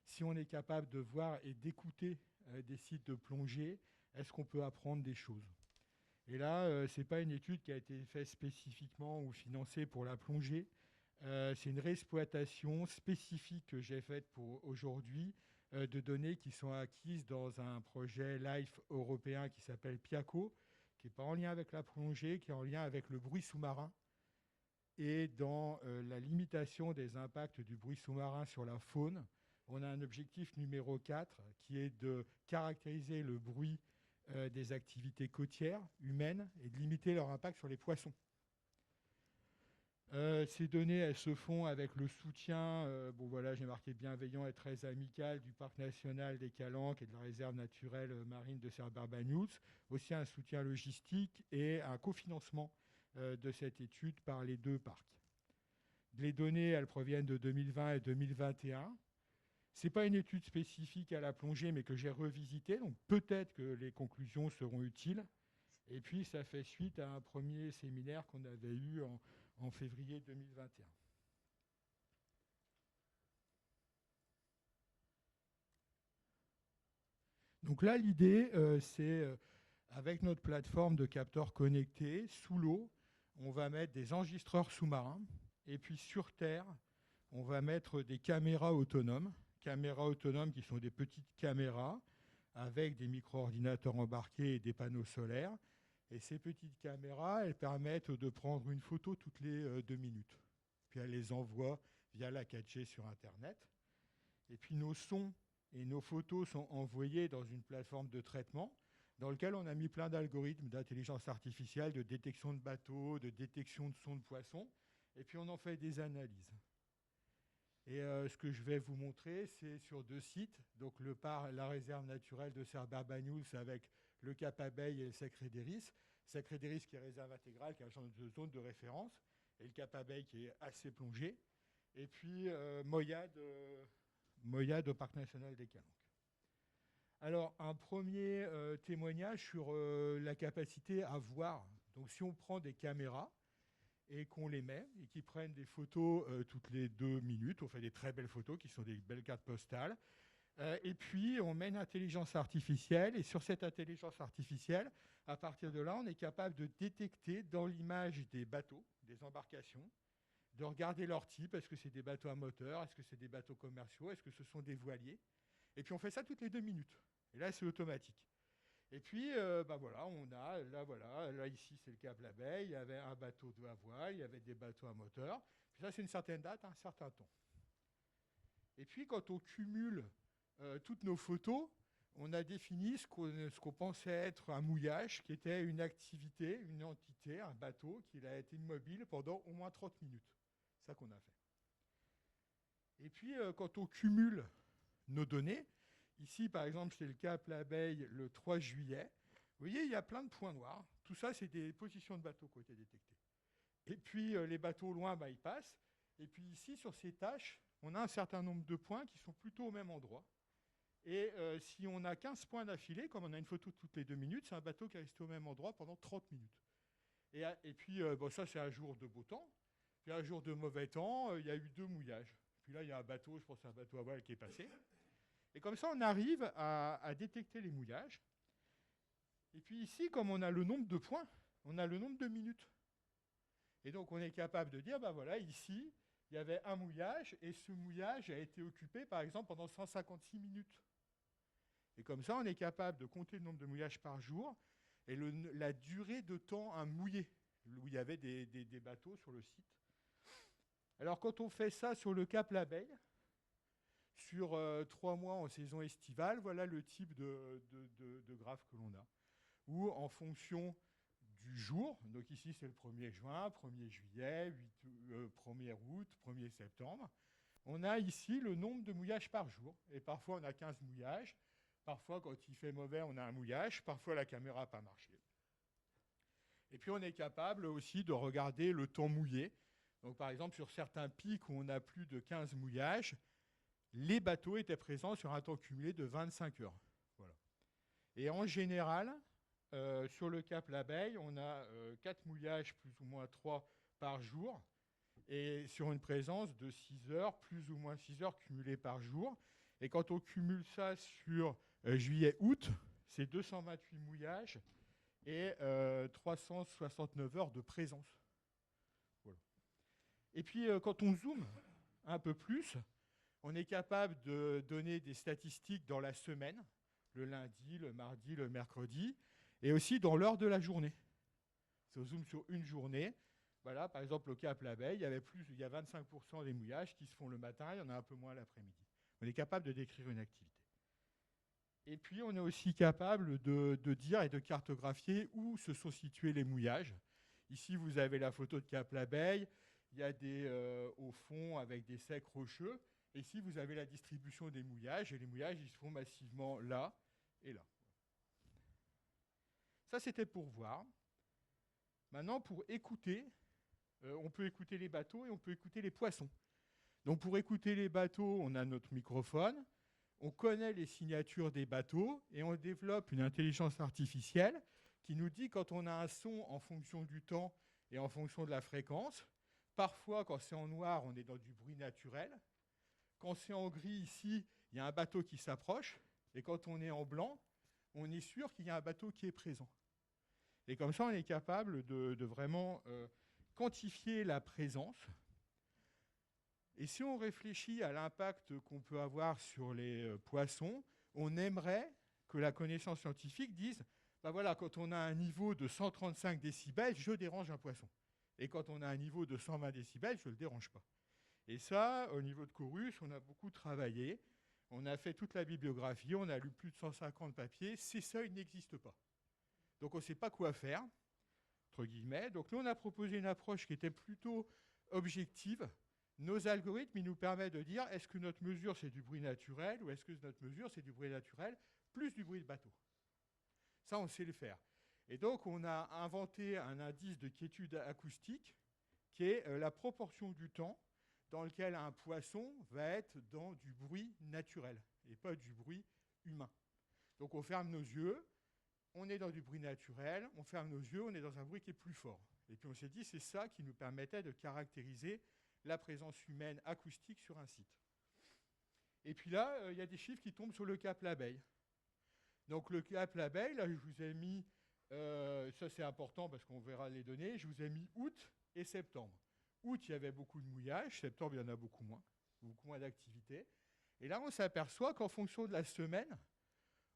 si on est capable de voir et d'écouter des sites de plongée, est-ce qu'on peut apprendre des choses? Et là, ce n'est pas une étude qui a été faite spécifiquement ou financée pour la plongée. C'est une réexploitation spécifique que j'ai faite pour aujourd'hui de données qui sont acquises dans un projet LIFE européen qui s'appelle PIACO, qui n'est pas en lien avec la plongée, qui est en lien avec le bruit sous-marin et dans la limitation des impacts du bruit sous-marin sur la faune. On a un objectif numéro 4 qui est de caractériser le bruit des activités côtières humaines et de limiter leur impact sur les poissons. Ces données, elles se font avec le soutien, j'ai marqué bienveillant et très amical du Parc national des Calanques et de la réserve naturelle marine de Cerber-Banyuls, aussi un soutien logistique et un cofinancement de cette étude par les deux parcs. Les données, elles proviennent de 2020 et 2021. Ce n'est pas une étude spécifique à la plongée, mais que j'ai revisitée, donc peut-être que les conclusions seront utiles. Et puis, ça fait suite à un premier séminaire qu'on avait eu en février 2021. Donc là, l'idée, c'est, avec notre plateforme de capteurs connectés, sous l'eau, on va mettre des enregistreurs sous-marins, et puis sur Terre, on va mettre des caméras autonomes qui sont des petites caméras, avec des micro-ordinateurs embarqués et des panneaux solaires. Et ces petites caméras, elles permettent de prendre une photo toutes les 2 minutes. Puis elles les envoient via la 4G sur Internet. Et puis nos sons et nos photos sont envoyés dans une plateforme de traitement dans lequel on a mis plein d'algorithmes d'intelligence artificielle, de détection de bateaux, de détection de sons de poissons. Et puis on en fait des analyses. Et ce que je vais vous montrer, c'est sur 2 sites. Donc la réserve naturelle de Cerber-Banyuls avec le Cap Abeille et le Sacré d'Héris. Sacré d'Héris qui est réserve intégrale, qui est une zone de référence, et le Cap Abeille qui est assez plongé. Et puis Moyade au Parc national des Calanques. Alors, un premier témoignage sur la capacité à voir Donc si on prend des caméras et qu'on les met et qu'ils prennent des photos toutes les 2 minutes, on fait des très belles photos qui sont des belles cartes postales. Et puis on met une intelligence artificielle et sur cette intelligence artificielle, à partir de là, on est capable de détecter dans l'image des bateaux, des embarcations, de regarder leur type, est-ce que c'est des bateaux à moteur, est-ce que c'est des bateaux commerciaux, est-ce que ce sont des voiliers. Et puis on fait ça toutes les 2 minutes. Et là, c'est automatique. Et puis, voilà, on a, là ici, c'est le Cap l'Abeille, il y avait un bateau à voile, il y avait des bateaux à moteur. Puis ça, c'est une certaine date, un certain temps. Et puis, quand on cumule toutes nos photos, on a défini ce qu'on pensait être un mouillage, qui était une activité, une entité, un bateau, qui a été immobile pendant au moins 30 minutes. C'est ça qu'on a fait. Et puis, quand on cumule nos données, ici, par exemple, c'est le Cap l'Abeille le 3 juillet. Vous voyez, il y a plein de points noirs. Tout ça, c'est des positions de bateaux qui ont été détectées. Et puis, les bateaux au loin, ils passent. Et puis ici, sur ces tâches, on a un certain nombre de points qui sont plutôt au même endroit. Et si on a 15 points d'affilée, comme on a une photo toutes les 2 minutes, c'est un bateau qui est resté au même endroit pendant 30 minutes. Et puis, ça, c'est un jour de beau temps. Puis un jour de mauvais temps, il y a eu 2 mouillages. Puis là, il y a un bateau, je pense que c'est un bateau à voile qui est passé. Et comme ça, on arrive à détecter les mouillages. Et puis ici, comme on a le nombre de points, on a le nombre de minutes. Et donc, on est capable de dire, voilà, ici, il y avait un mouillage, et ce mouillage a été occupé, par exemple, pendant 156 minutes. Et comme ça, on est capable de compter le nombre de mouillages par jour et la durée de temps à mouiller, où il y avait des bateaux sur le site. Alors, quand on fait ça sur le Cap l'Abeille, sur 3 mois en saison estivale, voilà le type de graphe que l'on a. Où, en fonction du jour, donc ici c'est le 1er juin, 1er juillet, 1er août, 1er septembre, on a ici le nombre de mouillages par jour. Et parfois on a 15 mouillages, parfois quand il fait mauvais on a un mouillage, parfois la caméra n'a pas marché. Et puis on est capable aussi de regarder le temps mouillé. Donc par exemple sur certains pics où on a plus de 15 mouillages, les bateaux étaient présents sur un temps cumulé de 25 heures. Voilà. Et en général, sur le Cap l'Abeille, on a 4 mouillages, plus ou moins 3 par jour, et sur une présence de 6 heures, plus ou moins 6 heures cumulées par jour. Et quand on cumule ça sur juillet-août, c'est 228 mouillages et 369 heures de présence. Voilà. Et puis, quand on zoome un peu plus, on est capable de donner des statistiques dans la semaine, le lundi, le mardi, le mercredi, et aussi dans l'heure de la journée. Si on zoome sur une journée, voilà, par exemple, au Cap l'Abeille, il y a 25% des mouillages qui se font le matin, il y en a un peu moins l'après-midi. On est capable de décrire une activité. Et puis, on est aussi capable de dire et de cartographier où se sont situés les mouillages. Ici, vous avez la photo de Cap l'Abeille, il y a au fond avec des secs rocheux. Et ici, vous avez la distribution des mouillages, et les mouillages, ils se font massivement là et là. Ça, c'était pour voir. Maintenant, pour écouter, on peut écouter les bateaux et on peut écouter les poissons. Donc, pour écouter les bateaux, on a notre microphone, on connaît les signatures des bateaux et on développe une intelligence artificielle qui nous dit quand on a un son en fonction du temps et en fonction de la fréquence. Parfois, quand c'est en noir, on est dans du bruit naturel. Quand c'est en gris, ici, il y a un bateau qui s'approche. Et quand on est en blanc, on est sûr qu'il y a un bateau qui est présent. Et comme ça, on est capable de vraiment quantifier la présence. Et si on réfléchit à l'impact qu'on peut avoir sur les poissons, on aimerait que la connaissance scientifique dise, voilà, quand on a un niveau de 135 décibels, je dérange un poisson. Et quand on a un niveau de 120 décibels, je ne le dérange pas. Et ça, au niveau de Chorus, on a beaucoup travaillé. On a fait toute la bibliographie, on a lu plus de 150 papiers. Ces seuils n'existent pas. Donc on ne sait pas quoi faire, entre guillemets. Donc nous, on a proposé une approche qui était plutôt objective. Nos algorithmes, ils nous permettent de dire est-ce que notre mesure, c'est du bruit naturel ou est-ce que notre mesure, c'est du bruit naturel plus du bruit de bateau. Ça, on sait le faire. Et donc, on a inventé un indice de quiétude acoustique qui est la proportion du temps dans lequel un poisson va être dans du bruit naturel et pas du bruit humain. Donc, on ferme nos yeux on est dans du bruit naturel, on ferme nos yeux, on est dans un bruit qui est plus fort. Et puis on s'est dit, c'est ça qui nous permettait de caractériser la présence humaine acoustique sur un site. Et puis là, il y a des chiffres qui tombent sur le Cap L'Abeille. Donc le Cap L'Abeille, là, je vous ai mis, ça c'est important parce qu'on verra les données, je vous ai mis août et septembre. Août, il y avait beaucoup de mouillage, septembre, il y en a beaucoup moins d'activité. Et là, on s'aperçoit qu'en fonction de la semaine,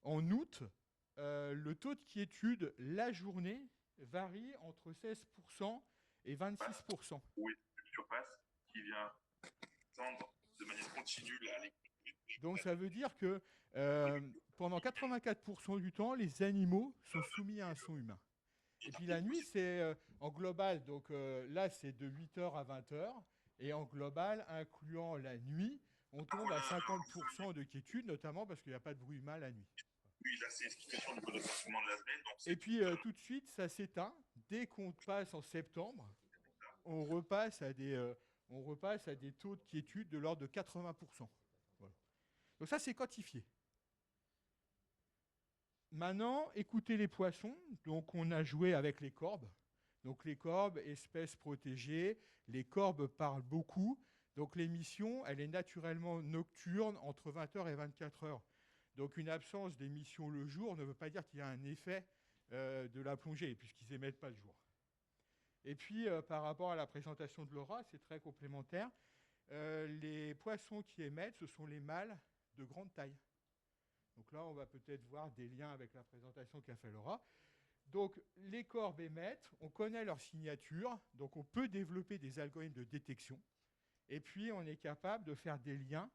en août, le taux de quiétude, la journée, varie entre 16% et 26%. Oui, une surface qui vient tendre de manière continue Donc ça veut dire que pendant 84% du temps, les animaux sont soumis à un son humain. Et puis la nuit, c'est en global, donc là c'est de 8h à 20h, et en global, incluant la nuit, on tombe à 50% de quiétude, notamment parce qu'il n'y a pas de bruit humain la nuit. Oui, là c'est explication du niveau de fonctionnement de la semaine. Et puis tout de suite, ça s'éteint. Dès qu'on passe en septembre, on repasse à des taux de quiétude de l'ordre de 80%. Voilà. Donc ça, c'est quantifié. Maintenant, écoutez les poissons. Donc on a joué avec les corbes. Donc les corbes, espèces protégées. Les corbes parlent beaucoup. Donc l'émission, elle est naturellement nocturne entre 20h et 24h. Donc une absence d'émission le jour ne veut pas dire qu'il y a un effet de la plongée, puisqu'ils n'émettent pas le jour. Et puis, par rapport à la présentation de Laura, c'est très complémentaire. Les poissons qui émettent, ce sont les mâles de grande taille. Donc là, on va peut-être voir des liens avec la présentation qu'a fait Laura. Donc, les corbes émettent, on connaît leur signature, donc on peut développer des algorithmes de détection. Et puis, on est capable de faire des liens.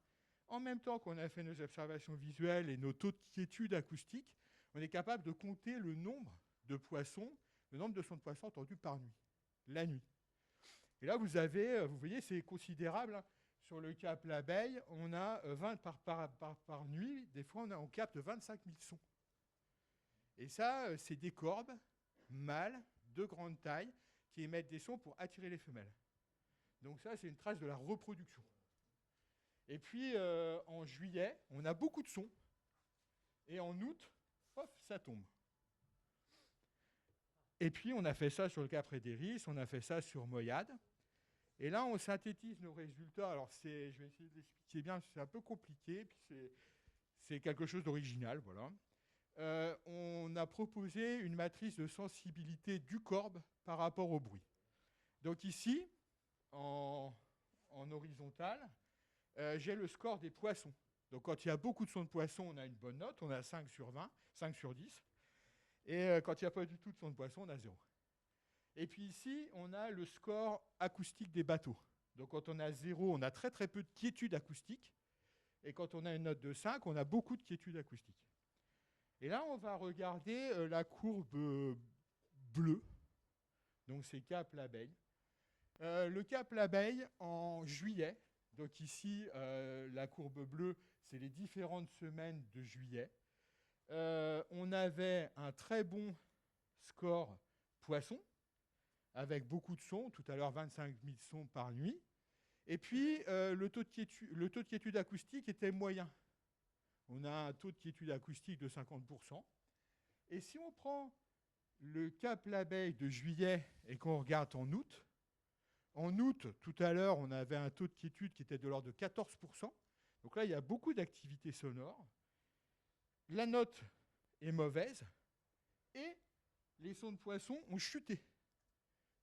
En même temps qu'on a fait nos observations visuelles et nos taux de quiétude acoustique, on est capable de compter le nombre de poissons, le nombre de sons de poissons entendus par nuit, la nuit. Et là, vous voyez, c'est considérable. Hein. Sur le Cap L'Abeille, on a 20 par nuit. Des fois, on capte 25 000 sons. Et ça, c'est des corbes mâles de grande taille qui émettent des sons pour attirer les femelles. Donc ça, c'est une trace de la reproduction. Et puis, en juillet, on a beaucoup de sons. Et en août, hop, ça tombe. Et puis, on a fait ça sur le Cap Rédéris, on a fait ça sur Moyade. Et là, on synthétise nos résultats. Alors, je vais essayer de l'expliquer bien, c'est un peu compliqué, puis c'est quelque chose d'original, voilà. On a proposé une matrice de sensibilité du corbe par rapport au bruit. Donc ici, en horizontal, j'ai le score des poissons. Donc quand il y a beaucoup de sons de poissons, on a une bonne note, on a 5 sur 20, 5 sur 10. Et quand il n'y a pas du tout de sons de poissons, on a 0. Et puis ici, on a le score acoustique des bateaux. Donc quand on a 0, on a très très peu de quiétude acoustique. Et quand on a une note de 5, on a beaucoup de quiétude acoustique. Et là, on va regarder la courbe bleue. Donc c'est Cap L'Abeille. Le Cap L'Abeille en juillet. Donc ici, la courbe bleue, c'est les différentes semaines de juillet. On avait un très bon score poisson, avec beaucoup de sons, tout à l'heure 25 000 sons par nuit. Et puis, le taux de quiétude acoustique était moyen. On a un taux de quiétude acoustique de 50%. Et si on prend le Cap L'Abeille de juillet et qu'on regarde en août, tout à l'heure, on avait un taux de quiétude qui était de l'ordre de 14%. Donc là, il y a beaucoup d'activité sonore. La note est mauvaise et les sons de poisson ont chuté.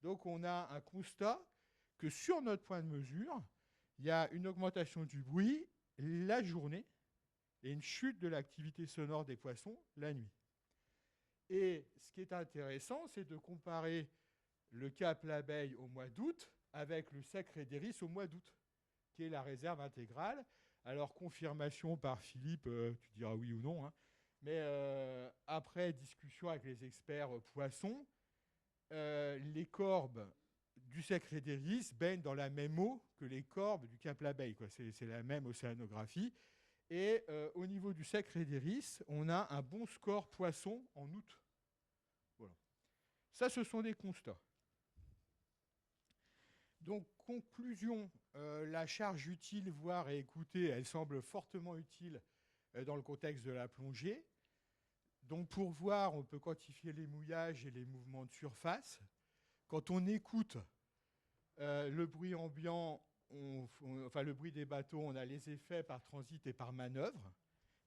Donc on a un constat que sur notre point de mesure, il y a une augmentation du bruit la journée et une chute de l'activité sonore des poissons la nuit. Et ce qui est intéressant, c'est de comparer le Cap L'Abeille au mois d'août avec le Sec Rédéris au mois d'août, qui est la réserve intégrale. Alors, confirmation par Philippe, tu diras oui ou non, hein, mais après discussion avec les experts poissons, les corbes du Sec Rédéris baignent dans la même eau que les corbes du Cap L'Abeille. C'est la même océanographie. Et au niveau du Sec Rédéris, on a un bon score poisson en août. Voilà. Ça, ce sont des constats. Donc, conclusion, la charge utile, voir et écouter, elle semble fortement utile dans le contexte de la plongée. Donc pour voir, on peut quantifier les mouillages et les mouvements de surface. Quand on écoute le bruit ambiant, enfin le bruit des bateaux, on a les effets par transit et par manœuvre.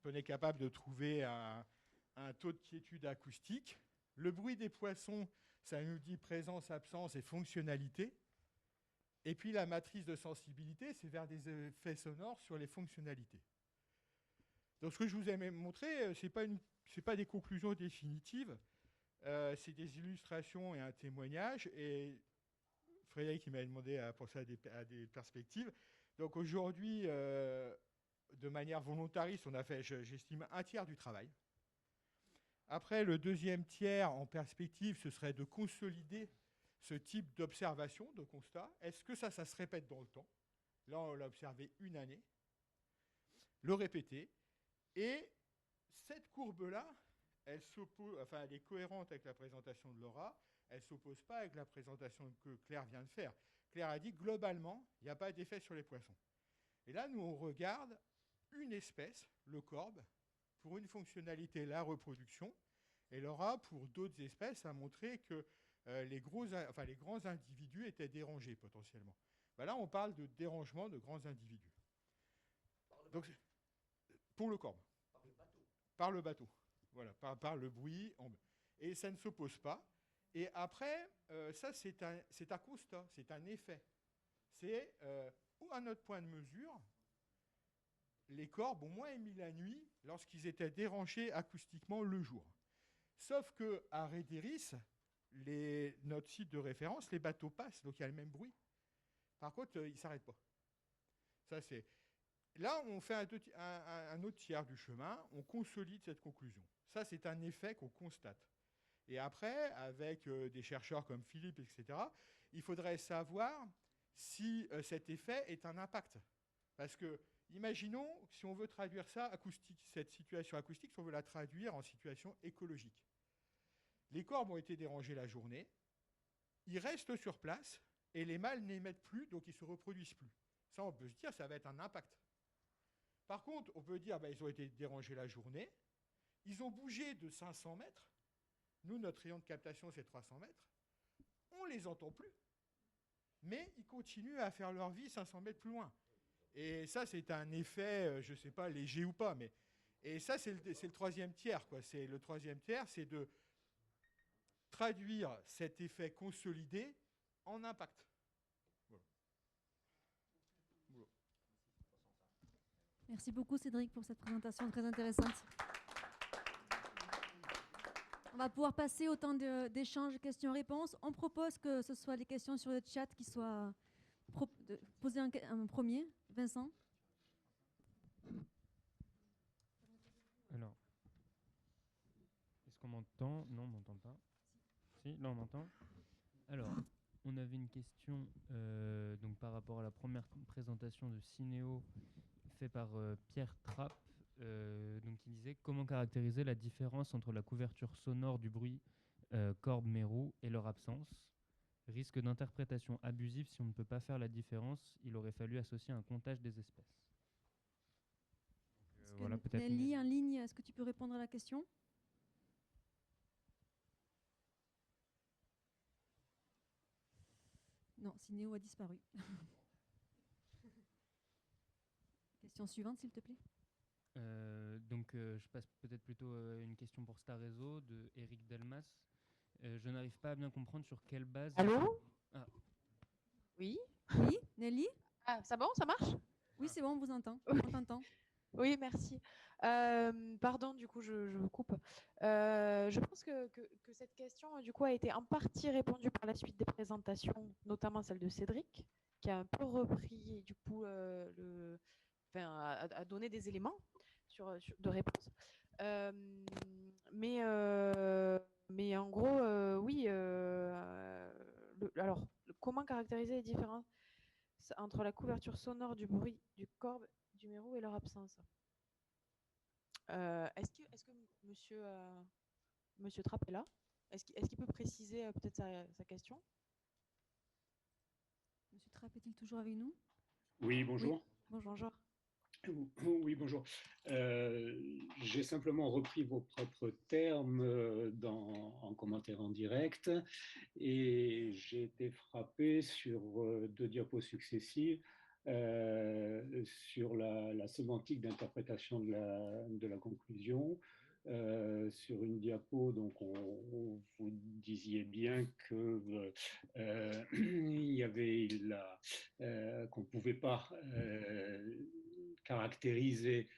On est capable de trouver un taux de quiétude acoustique. Le bruit des poissons, ça nous dit présence, absence et fonctionnalité. Et puis la matrice de sensibilité, c'est vers des effets sonores sur les fonctionnalités. Donc ce que je vous ai montré, ce n'est pas des conclusions définitives, c'est des illustrations et un témoignage. Et Frédéric m'a demandé à penser à des perspectives. Donc aujourd'hui, de manière volontariste, on a fait, j'estime, un tiers du travail. Après, le deuxième tiers en perspective, ce serait de consolider ce type d'observation, de constat. Est-ce que ça se répète dans le temps? Là, on l'a observé une année. Le répéter. Et cette courbe-là, elle est cohérente avec la présentation de Laura. Elle ne s'oppose pas avec la présentation que Claire vient de faire. Claire a dit, globalement, il n'y a pas d'effet sur les poissons. Et là, nous, on regarde une espèce, le corbe, pour une fonctionnalité, la reproduction. Et Laura, pour d'autres espèces, a montré que les grands individus étaient dérangés potentiellement. Ben là, on parle de dérangement de grands individus. Donc, pour le corbe. Par le bateau. Voilà, par le bruit. Et ça ne s'oppose pas. Et après, ça, c'est un constat, c'est un effet. C'est, à notre point de mesure, les corbes ont moins émis la nuit lorsqu'ils étaient dérangés acoustiquement le jour. Sauf qu'à Rédéris, notre site de référence, les bateaux passent, donc il y a le même bruit. Par contre, ils ne s'arrêtent pas. Ça, c'est... Là, on fait un autre tiers du chemin, on consolide cette conclusion. Ça, c'est un effet qu'on constate. Et après, avec des chercheurs comme Philippe, etc., il faudrait savoir si cet effet est un impact. Parce que, imaginons, si on veut traduire ça, acoustique, cette situation acoustique, si on veut la traduire en situation écologique. Les corbes ont été dérangés la journée, ils restent sur place, et les mâles n'émettent plus, donc ils ne se reproduisent plus. Ça, on peut se dire, ça va être un impact. Par contre, on peut dire, ils ont été dérangés la journée, ils ont bougé de 500 mètres, nous, notre rayon de captation, c'est 300 mètres, on ne les entend plus, mais ils continuent à faire leur vie 500 mètres plus loin. Et ça, c'est un effet, je ne sais pas, léger ou pas, mais... Et ça, c'est le troisième tiers, quoi. Le troisième tiers, c'est de traduire cet effet consolidé en impact. Voilà. Voilà. Merci beaucoup, Cédric, pour cette présentation très intéressante. On va pouvoir passer au temps d'échange, questions-réponses. On propose que ce soit les questions sur le chat qui soient posées en premier. Vincent? Alors, est-ce qu'on m'entend? Non, on ne m'entend pas. Si, là on m'entend. Alors, on avait une question donc par rapport à la première présentation de Cinéo fait par Pierre Trapp, donc il disait comment caractériser la différence entre la couverture sonore du bruit corbe-mérou et leur absence. Risque d'interprétation abusive si on ne peut pas faire la différence, il aurait fallu associer un comptage des espèces. Voilà, Nelly, en ligne, est-ce que tu peux répondre à la question? Non, Cinéo a disparu. Question suivante, s'il te plaît. Donc, je passe peut-être plutôt une question pour Star Réseau de Eric Delmas. Je n'arrive pas à bien comprendre sur quelle base... Allô? Ah. Oui? Oui, Nelly? Ah, c'est bon, ça marche? Oui, c'est bon, on vous entend. On t'entend. Oui, merci. Pardon, du coup, je vous coupe. Je pense que cette question, du coup, a été en partie répondue par la suite des présentations, notamment celle de Cédric, qui a un peu repris, du coup, a donné des éléments de réponse. Mais en gros, oui. Alors, comment caractériser les différences entre la couverture sonore du bruit du corbe, du mérou et leur absence? Est-ce que monsieur Trapp est là? Est-ce qu'il peut préciser peut-être sa question? Monsieur Trapp est-il toujours avec nous? Oui, bonjour. Oui. Bonjour. Oui, bonjour. J'ai simplement repris vos propres termes en commentaire en direct et j'ai été frappé sur deux diapos successives sur la sémantique d'interprétation de la conclusion. Sur une diapo, donc vous disiez bien que il y avait qu'on ne pouvait pas caractériser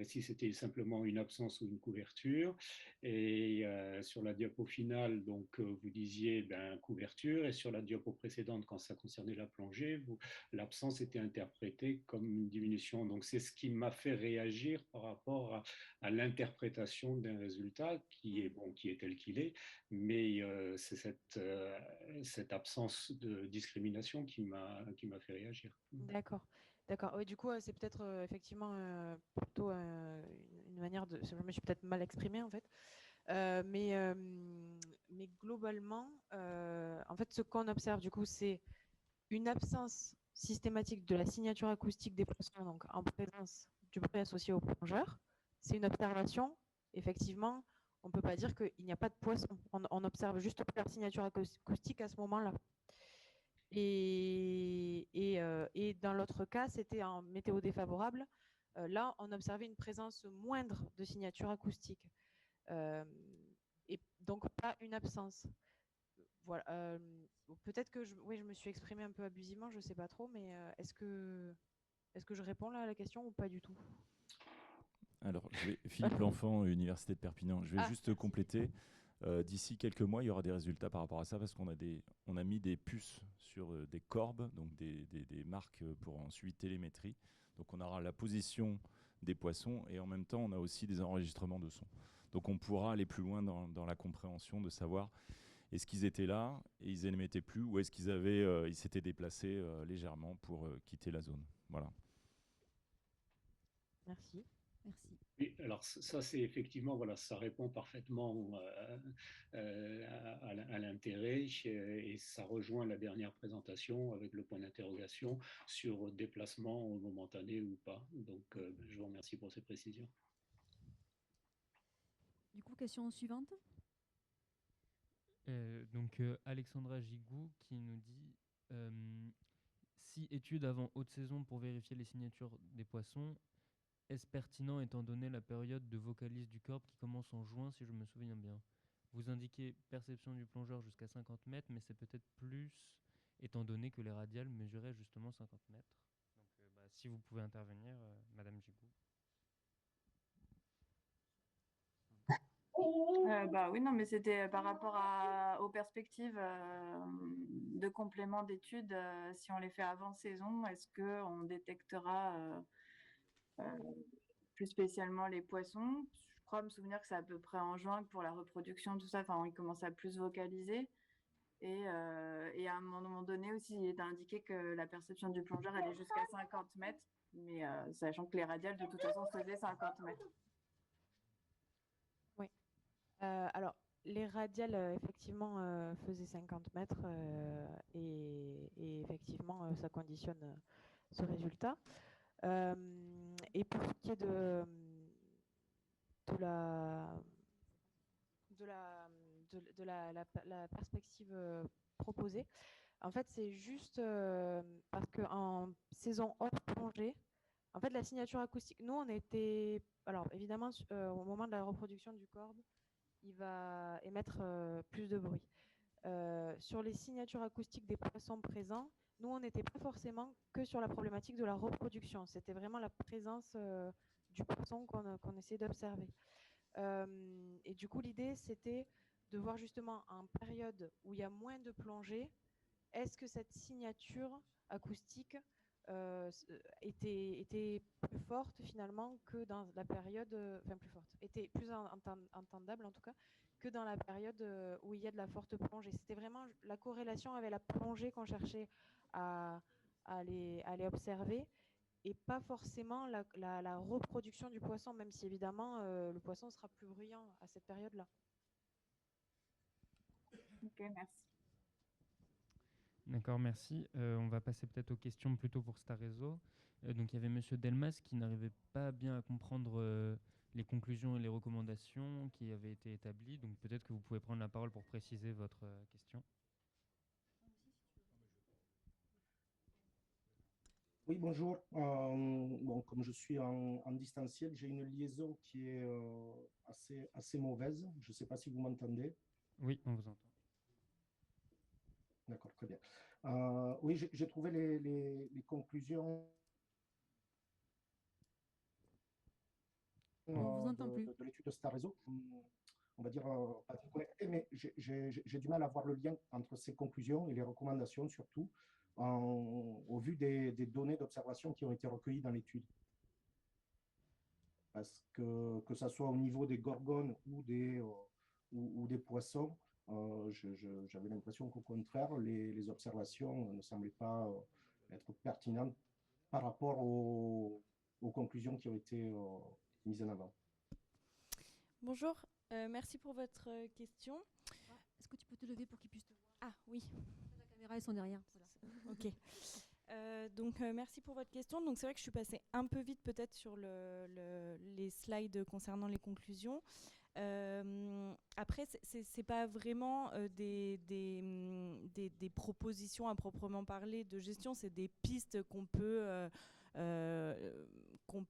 si c'était simplement une absence ou une couverture. Et sur la diapo finale, donc, vous disiez couverture, et sur la diapo précédente, quand ça concernait la plongée, l'absence était interprétée comme une diminution. Donc c'est ce qui m'a fait réagir par rapport à l'interprétation d'un résultat qui est, bon, qui est tel qu'il est, mais c'est cette absence de discrimination qui m'a fait réagir. D'accord. D'accord. Oui, du coup, c'est peut-être effectivement plutôt une manière de. Je me suis peut-être mal exprimée en fait. Mais globalement, en fait, ce qu'on observe du coup, c'est une absence systématique de la signature acoustique des poissons, donc en présence du bruit associé au plongeur. C'est une observation. Effectivement, on ne peut pas dire qu'il n'y a pas de poisson. On observe juste leur signature acoustique à ce moment-là. Et dans l'autre cas, c'était en météo défavorable. Là, on observait une présence moindre de signature acoustique. Et donc, pas une absence. Voilà. Peut-être que oui, je me suis exprimée un peu abusivement, je ne sais pas trop, mais est-ce que je réponds là à la question ou pas du tout? Alors, Philippe L'Enfant, Université de Perpignan. Je vais juste compléter. D'ici quelques mois, il y aura des résultats par rapport à ça parce qu'on a mis des puces sur des corbes, donc des marques pour en suivi télémétrie. Donc on aura la position des poissons et en même temps, on a aussi des enregistrements de son. Donc on pourra aller plus loin dans la compréhension de savoir est-ce qu'ils étaient là et ils n'émettaient plus ou est-ce ils s'étaient déplacés légèrement pour quitter la zone. Voilà. Merci. Merci. Oui, alors ça c'est effectivement, voilà, ça répond parfaitement à l'intérêt et ça rejoint la dernière présentation avec le point d'interrogation sur déplacement momentané ou pas. Donc je vous remercie pour ces précisions. Du coup, question suivante. Donc Alexandra Gigou qui nous dit si étude avant haute saison pour vérifier les signatures des poissons, est-ce pertinent étant donné la période de vocalise du corbe qui commence en juin si je me souviens bien? Vous indiquez perception du plongeur jusqu'à 50 mètres, mais c'est peut-être plus étant donné que les radiales mesuraient justement 50 mètres. Donc si vous pouvez intervenir, Madame Gigou. Oui, non, mais c'était par rapport aux perspectives de complément d'études. Si on les fait avant saison, est-ce qu'on détectera plus spécialement les poissons? Je crois me souvenir que c'est à peu près en juin que pour la reproduction, tout ça, enfin, ils commencent à plus vocaliser. Et à un moment donné aussi, il est indiqué que la perception du plongeur allait jusqu'à 50 mètres, mais sachant que les radiales, de toute façon, faisaient 50 mètres. Oui. Alors, les radiales, effectivement, faisaient 50 mètres et effectivement, ça conditionne ce résultat. Et pour ce qui est de la perspective proposée, en fait, c'est juste parce qu'en saison hors plongée, en fait, la signature acoustique, nous, on était... Alors, évidemment, au moment de la reproduction du corbe, il va émettre plus de bruit. Sur les signatures acoustiques des poissons présents, nous, on n'était pas forcément que sur la problématique de la reproduction. C'était vraiment la présence du poisson qu'on essayait d'observer. Et du coup, l'idée, c'était de voir justement en période où il y a moins de plongée, est-ce que cette signature acoustique était plus forte finalement que dans la période, enfin plus forte, était plus entendable en tout cas, que dans la période où il y a de la forte plongée. C'était vraiment la corrélation avec la plongée qu'on cherchait à aller observer et pas forcément la reproduction du poisson, même si évidemment le poisson sera plus bruyant à cette période-là. Ok, merci. D'accord, merci. On va passer peut-être aux questions plutôt pour Star Réseau. Donc il y avait Monsieur Delmas qui n'arrivait pas bien à comprendre les conclusions et les recommandations qui avaient été établies. Donc peut-être que vous pouvez prendre la parole pour préciser votre question. Oui, bonjour. Bon, comme je suis en distanciel, j'ai une liaison qui est assez mauvaise. Je ne sais pas si vous m'entendez. Oui, on vous entend. D'accord, très bien. Oui, j'ai trouvé les conclusions On vous entend plus. de l'étude de Star Réseau. On va dire pas très connecté, mais j'ai du mal à voir le lien entre ces conclusions et les recommandations, surtout au vu des données d'observation qui ont été recueillies dans l'étude. Parce que ça soit au niveau des gorgones ou des poissons, j'avais l'impression qu'au contraire, les observations ne semblaient pas être pertinentes par rapport aux conclusions qui ont été mises en avant. Bonjour, merci pour votre question. Est-ce que tu peux te lever pour qu'ils puissent te voir? Ah oui. La caméra, ils sont derrière. Voilà. Ok. Donc merci pour votre question. Donc c'est vrai que je suis passée un peu vite peut-être sur les slides concernant les conclusions. Après, c'est pas vraiment des propositions à proprement parler de gestion, c'est des pistes qu'on peut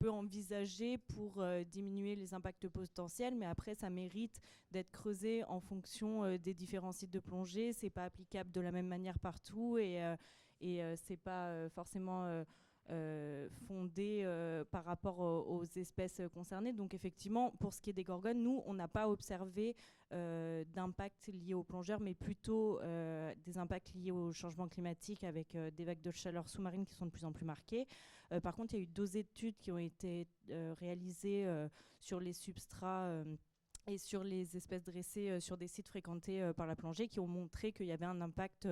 envisager pour diminuer les impacts potentiels, mais après ça mérite d'être creusé en fonction des différents sites de plongée. C'est pas applicable de la même manière partout et c'est pas forcément fondé par rapport aux espèces concernées. Donc effectivement, pour ce qui est des gorgones, nous, on n'a pas observé d'impact liés aux plongeurs, mais plutôt des impacts liés au changement climatique avec des vagues de chaleur sous-marine qui sont de plus en plus marquées. Par contre, il y a eu 2 études qui ont été réalisées sur les substrats et sur les espèces dressées sur des sites fréquentés par la plongée qui ont montré qu'il y avait un impact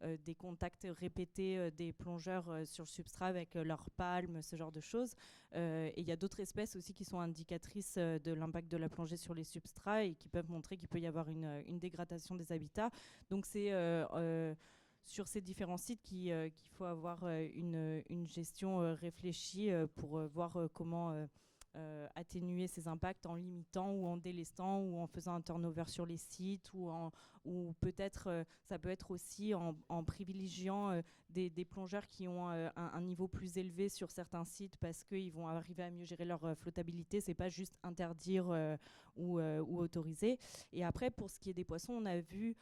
des contacts répétés des plongeurs sur le substrat avec leurs palmes, ce genre de choses. Et il y a d'autres espèces aussi qui sont indicatrices de l'impact de la plongée sur les substrats et qui peuvent montrer qu'il peut y avoir une dégradation des habitats. Donc c'est sur ces différents sites qu'il faut avoir une gestion réfléchie pour voir comment atténuer ces impacts en limitant ou en délestant ou en faisant un turnover sur les sites ou peut-être ça peut être aussi en privilégiant des plongeurs qui ont un niveau plus élevé sur certains sites parce qu'ils vont arriver à mieux gérer leur flottabilité. C'est pas juste interdire ou autoriser. Et après, pour ce qui est des poissons, on a vu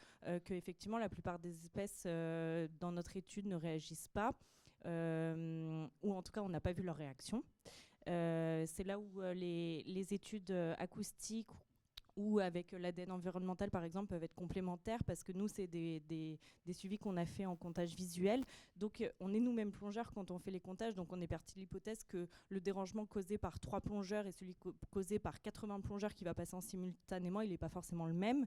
qu'effectivement la plupart des espèces dans notre étude ne réagissent pas ou en tout cas on n'a pas vu leur réaction. C'est là où les études acoustiques ou avec l'ADN environnemental, par exemple, peuvent être complémentaires parce que nous, c'est des suivis qu'on a fait en comptage visuel. Donc, on est nous-mêmes plongeurs quand on fait les comptages. Donc, on est parti de l'hypothèse que le dérangement causé par 3 plongeurs et celui causé par 80 plongeurs qui va passer en simultanément, il n'est pas forcément le même.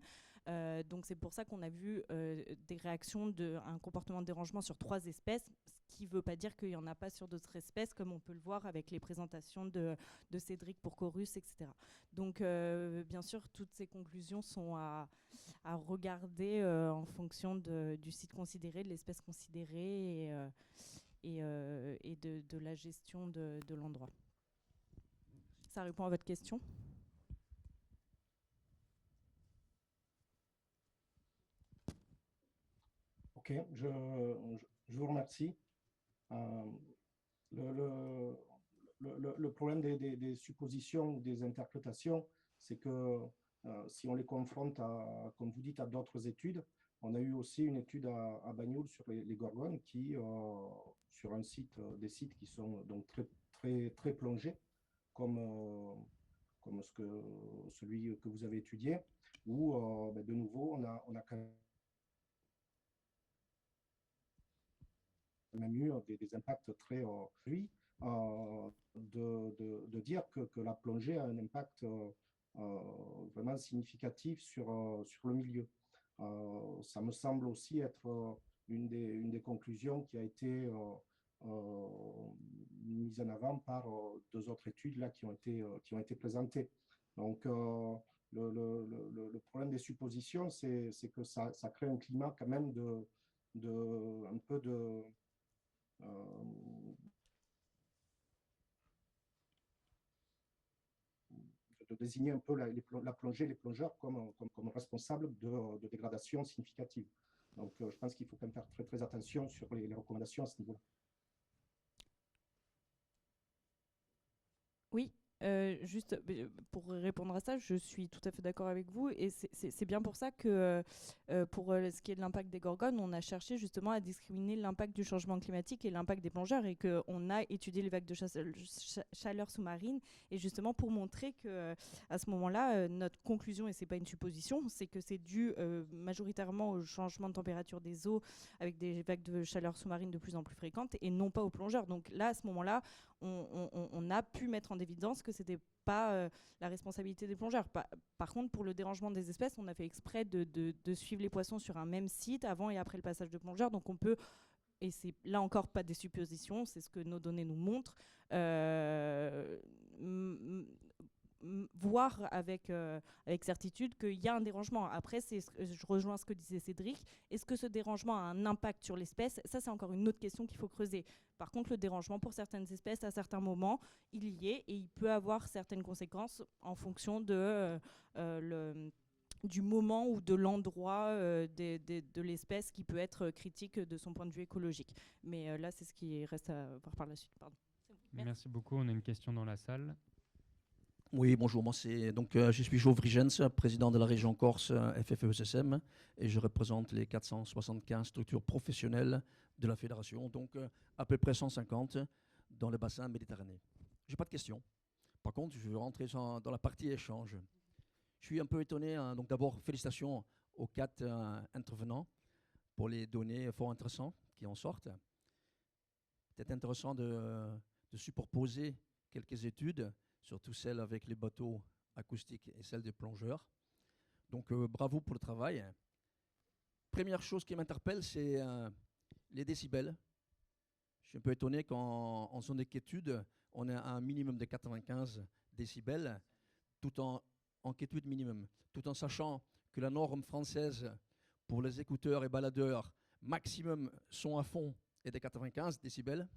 Donc, c'est pour ça qu'on a vu des réactions un comportement de dérangement sur 3 espèces, ce qui ne veut pas dire qu'il n'y en a pas sur d'autres espèces, comme on peut le voir avec les présentations de Cédric pour Chorus, etc. Donc, bien sûr, toutes ces conclusions sont à regarder en fonction du site considéré, de l'espèce considérée et de la gestion de l'endroit. Ça répond à votre question ? Ok, je vous remercie. Le problème des suppositions ou des interprétations, c'est que si on les confronte, comme vous dites, à d'autres études, on a eu aussi une étude à Bagnoul sur les gorgones qui, sur un site, des sites qui sont donc très plongés, comme celui que vous avez étudié, où de nouveau, on a quand même eu des impacts très de dire que la plongée a un impact vraiment significatif sur le milieu. Ça me semble aussi être une des conclusions qui a été mise en avant par 2 autres études là, qui ont été présentées. Donc, le problème des suppositions, c'est que ça crée un climat quand même un peu de désigner un peu la plongée, les plongeurs comme responsables de dégradation significative. Donc, je pense qu'il faut quand même faire très, très attention sur les recommandations à ce niveau-là. Oui, juste pour répondre à ça, je suis tout à fait d'accord avec vous et c'est bien pour ça que pour ce qui est de l'impact des gorgones, on a cherché justement à discriminer l'impact du changement climatique et l'impact des plongeurs et qu'on a étudié les vagues de chaleur sous-marine et justement pour montrer que à ce moment-là, notre conclusion, et c'est pas une supposition, c'est que c'est dû majoritairement au changement de température des eaux avec des vagues de chaleur sous-marine de plus en plus fréquentes et non pas aux plongeurs. Donc là, à ce moment-là, on a pu mettre en évidence que ce n'était pas la responsabilité des plongeurs. Par contre, pour le dérangement des espèces, on a fait exprès de suivre les poissons sur un même site avant et après le passage de plongeurs. Donc on peut, et c'est là encore pas des suppositions, c'est ce que nos données nous montrent, voir avec certitude qu'il y a un dérangement. Après, je rejoins ce que disait Cédric. Est-ce que ce dérangement a un impact sur l'espèce? Ça, c'est encore une autre question qu'il faut creuser. Par contre, le dérangement pour certaines espèces, à certains moments, il y est et il peut avoir certaines conséquences en fonction du moment ou de l'endroit de l'espèce qui peut être critique de son point de vue écologique. Mais là, c'est ce qui reste à voir par la suite. Pardon. Merci beaucoup. On a une question dans la salle. Oui, bonjour, moi je suis Jo Vrigens, président de la région Corse FFESSM et je représente les 475 structures professionnelles de la fédération, donc à peu près 150 dans le bassin méditerranéen. Je n'ai pas de questions. Par contre, je veux rentrer dans la partie échange. Je suis un peu étonné, donc d'abord félicitations aux 4 intervenants pour les données fort intéressantes qui en sortent. Peut-être intéressant de superposer quelques études, surtout celles avec les bateaux acoustiques et celles des plongeurs. Donc bravo pour le travail. Première chose qui m'interpelle, c'est les décibels. Je suis un peu étonné qu'en zone d'inquiétude, on a un minimum de 95 décibels, tout en quiétude minimum, tout en sachant que la norme française pour les écouteurs et baladeurs maximum son à fond est de 95 décibels.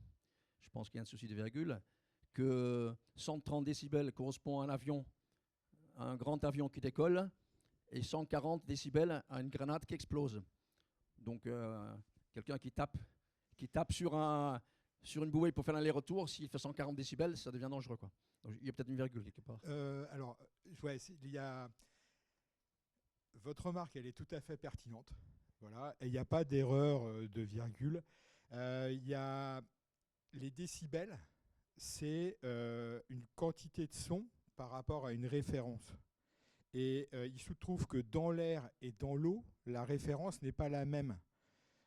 Je pense qu'il y a un souci de virgule. Que 130 décibels correspond à un avion, à un grand avion qui décolle, et 140 décibels à une grenade qui explose. Donc, quelqu'un qui tape sur une bouée pour faire un aller-retour, s'il fait 140 décibels, ça devient dangereux, quoi. Donc, il y a peut-être une virgule quelque part. Alors, ouais, votre remarque, elle est tout à fait pertinente. Voilà, et il n'y a pas d'erreur de virgule. Il y a les décibels. C'est une quantité de son par rapport à une référence. Et il se trouve que dans l'air et dans l'eau, la référence n'est pas la même.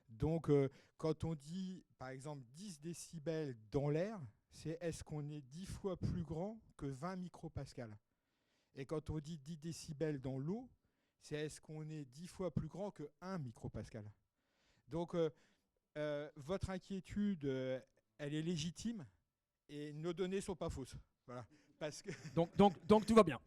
Donc, quand on dit, par exemple, 10 décibels dans l'air, c'est est-ce qu'on est 10 fois plus grand que 20 micropascales. Et quand on dit 10 décibels dans l'eau, c'est est-ce qu'on est 10 fois plus grand que 1 micropascal. Donc, votre inquiétude, elle est légitime. Et nos données ne sont pas fausses. Voilà. Parce que donc tout va bien.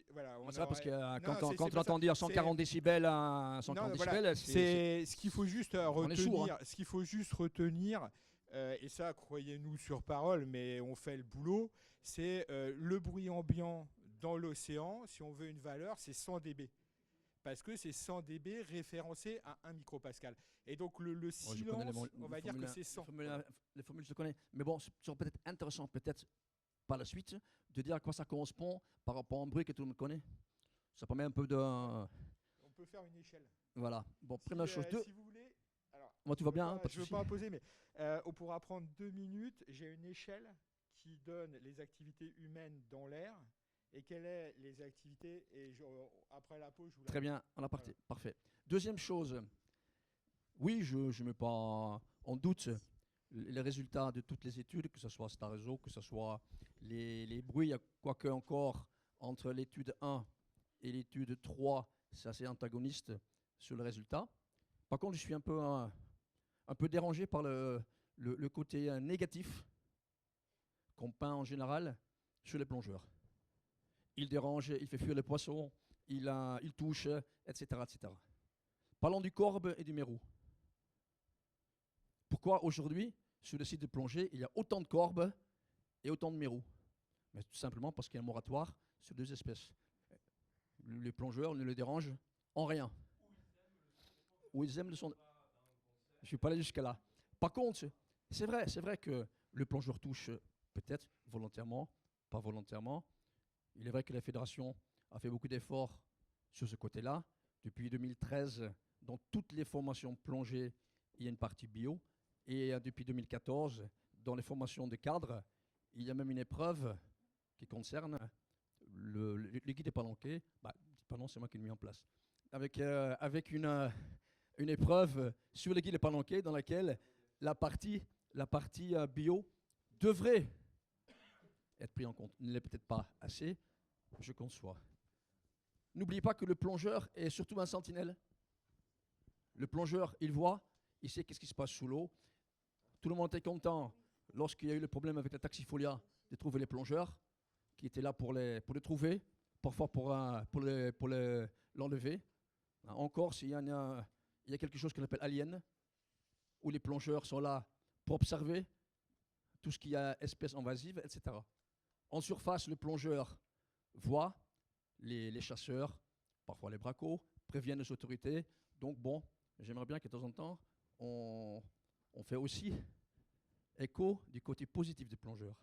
Voilà, c'est parce que quand on entend dire 140 décibels à 140 décibels, c'est ce qu'il faut juste retenir. Sourd, hein. Ce qu'il faut juste retenir, et ça, croyez-nous sur parole, mais on fait le boulot, c'est le bruit ambiant dans l'océan. Si on veut une valeur, c'est 100 dB. Parce que c'est 100 dB référencé à 1 micropascal. Et donc le silence, on va dire que c'est 100. Les formules, je connais. Mais bon, ce serait peut-être intéressant, peut-être par la suite, de dire à quoi ça correspond par rapport à un bruit que tout le monde connaît. Ça permet un peu de... On peut faire une échelle. Voilà. Bon, première chose. Si vous voulez... Alors, moi, tout va bien. Je ne veux pas imposer, mais on pourra prendre 2 minutes. J'ai une échelle qui donne les activités humaines dans l'air. Et quelles sont les activités? Et après la pause, je vous la... Très bien, on a parti. Parfait. Deuxième chose, oui, je ne mets pas en doute les résultats de toutes les études, que ce soit Starezo, que ce soit les bruits. Il y a quoique encore entre l'étude 1 et l'étude 3, c'est assez antagoniste sur le résultat. Par contre, je suis un peu dérangé par le côté négatif qu'on peint en général sur les plongeurs. Il dérange, il fait fuir les poissons, il touche, etc., etc. Parlons du corbe et du mérou. Pourquoi aujourd'hui, sur le site de plongée, il y a autant de corbes et autant de mérous. Mais tout simplement parce qu'il y a un moratoire sur 2 espèces. Les plongeurs ne le dérangent en rien. Ou ils aiment le son. Je ne suis pas allé jusqu'à là. Par contre, c'est vrai que le plongeur touche peut-être volontairement, pas volontairement. Il est vrai que la fédération a fait beaucoup d'efforts sur ce côté-là. Depuis 2013, dans toutes les formations plongées, il y a une partie bio. Et depuis 2014, dans les formations de cadres, il y a même une épreuve qui concerne le guide des palanquets. Pardon, c'est moi qui l'ai mis en place. Avec une épreuve sur le guide des palanquets dans laquelle la partie bio devrait être prise en compte. Il ne l'est peut-être pas assez, je conçois. N'oubliez pas que le plongeur est surtout un sentinelle. Le plongeur, il voit, il sait qu'est-ce qui se passe sous l'eau. Tout le monde était content lorsqu'il y a eu le problème avec la taxifolia de trouver les plongeurs qui étaient là pour les trouver, parfois pour l'enlever. En Corse, il y a quelque chose qu'on appelle Alien, où les plongeurs sont là pour observer tout ce qui a espèces invasives, etc. En surface, le plongeur voit les chasseurs, parfois les bracos, préviennent les autorités. Donc bon, j'aimerais bien que de temps en temps, on fait aussi écho du côté positif des plongeurs.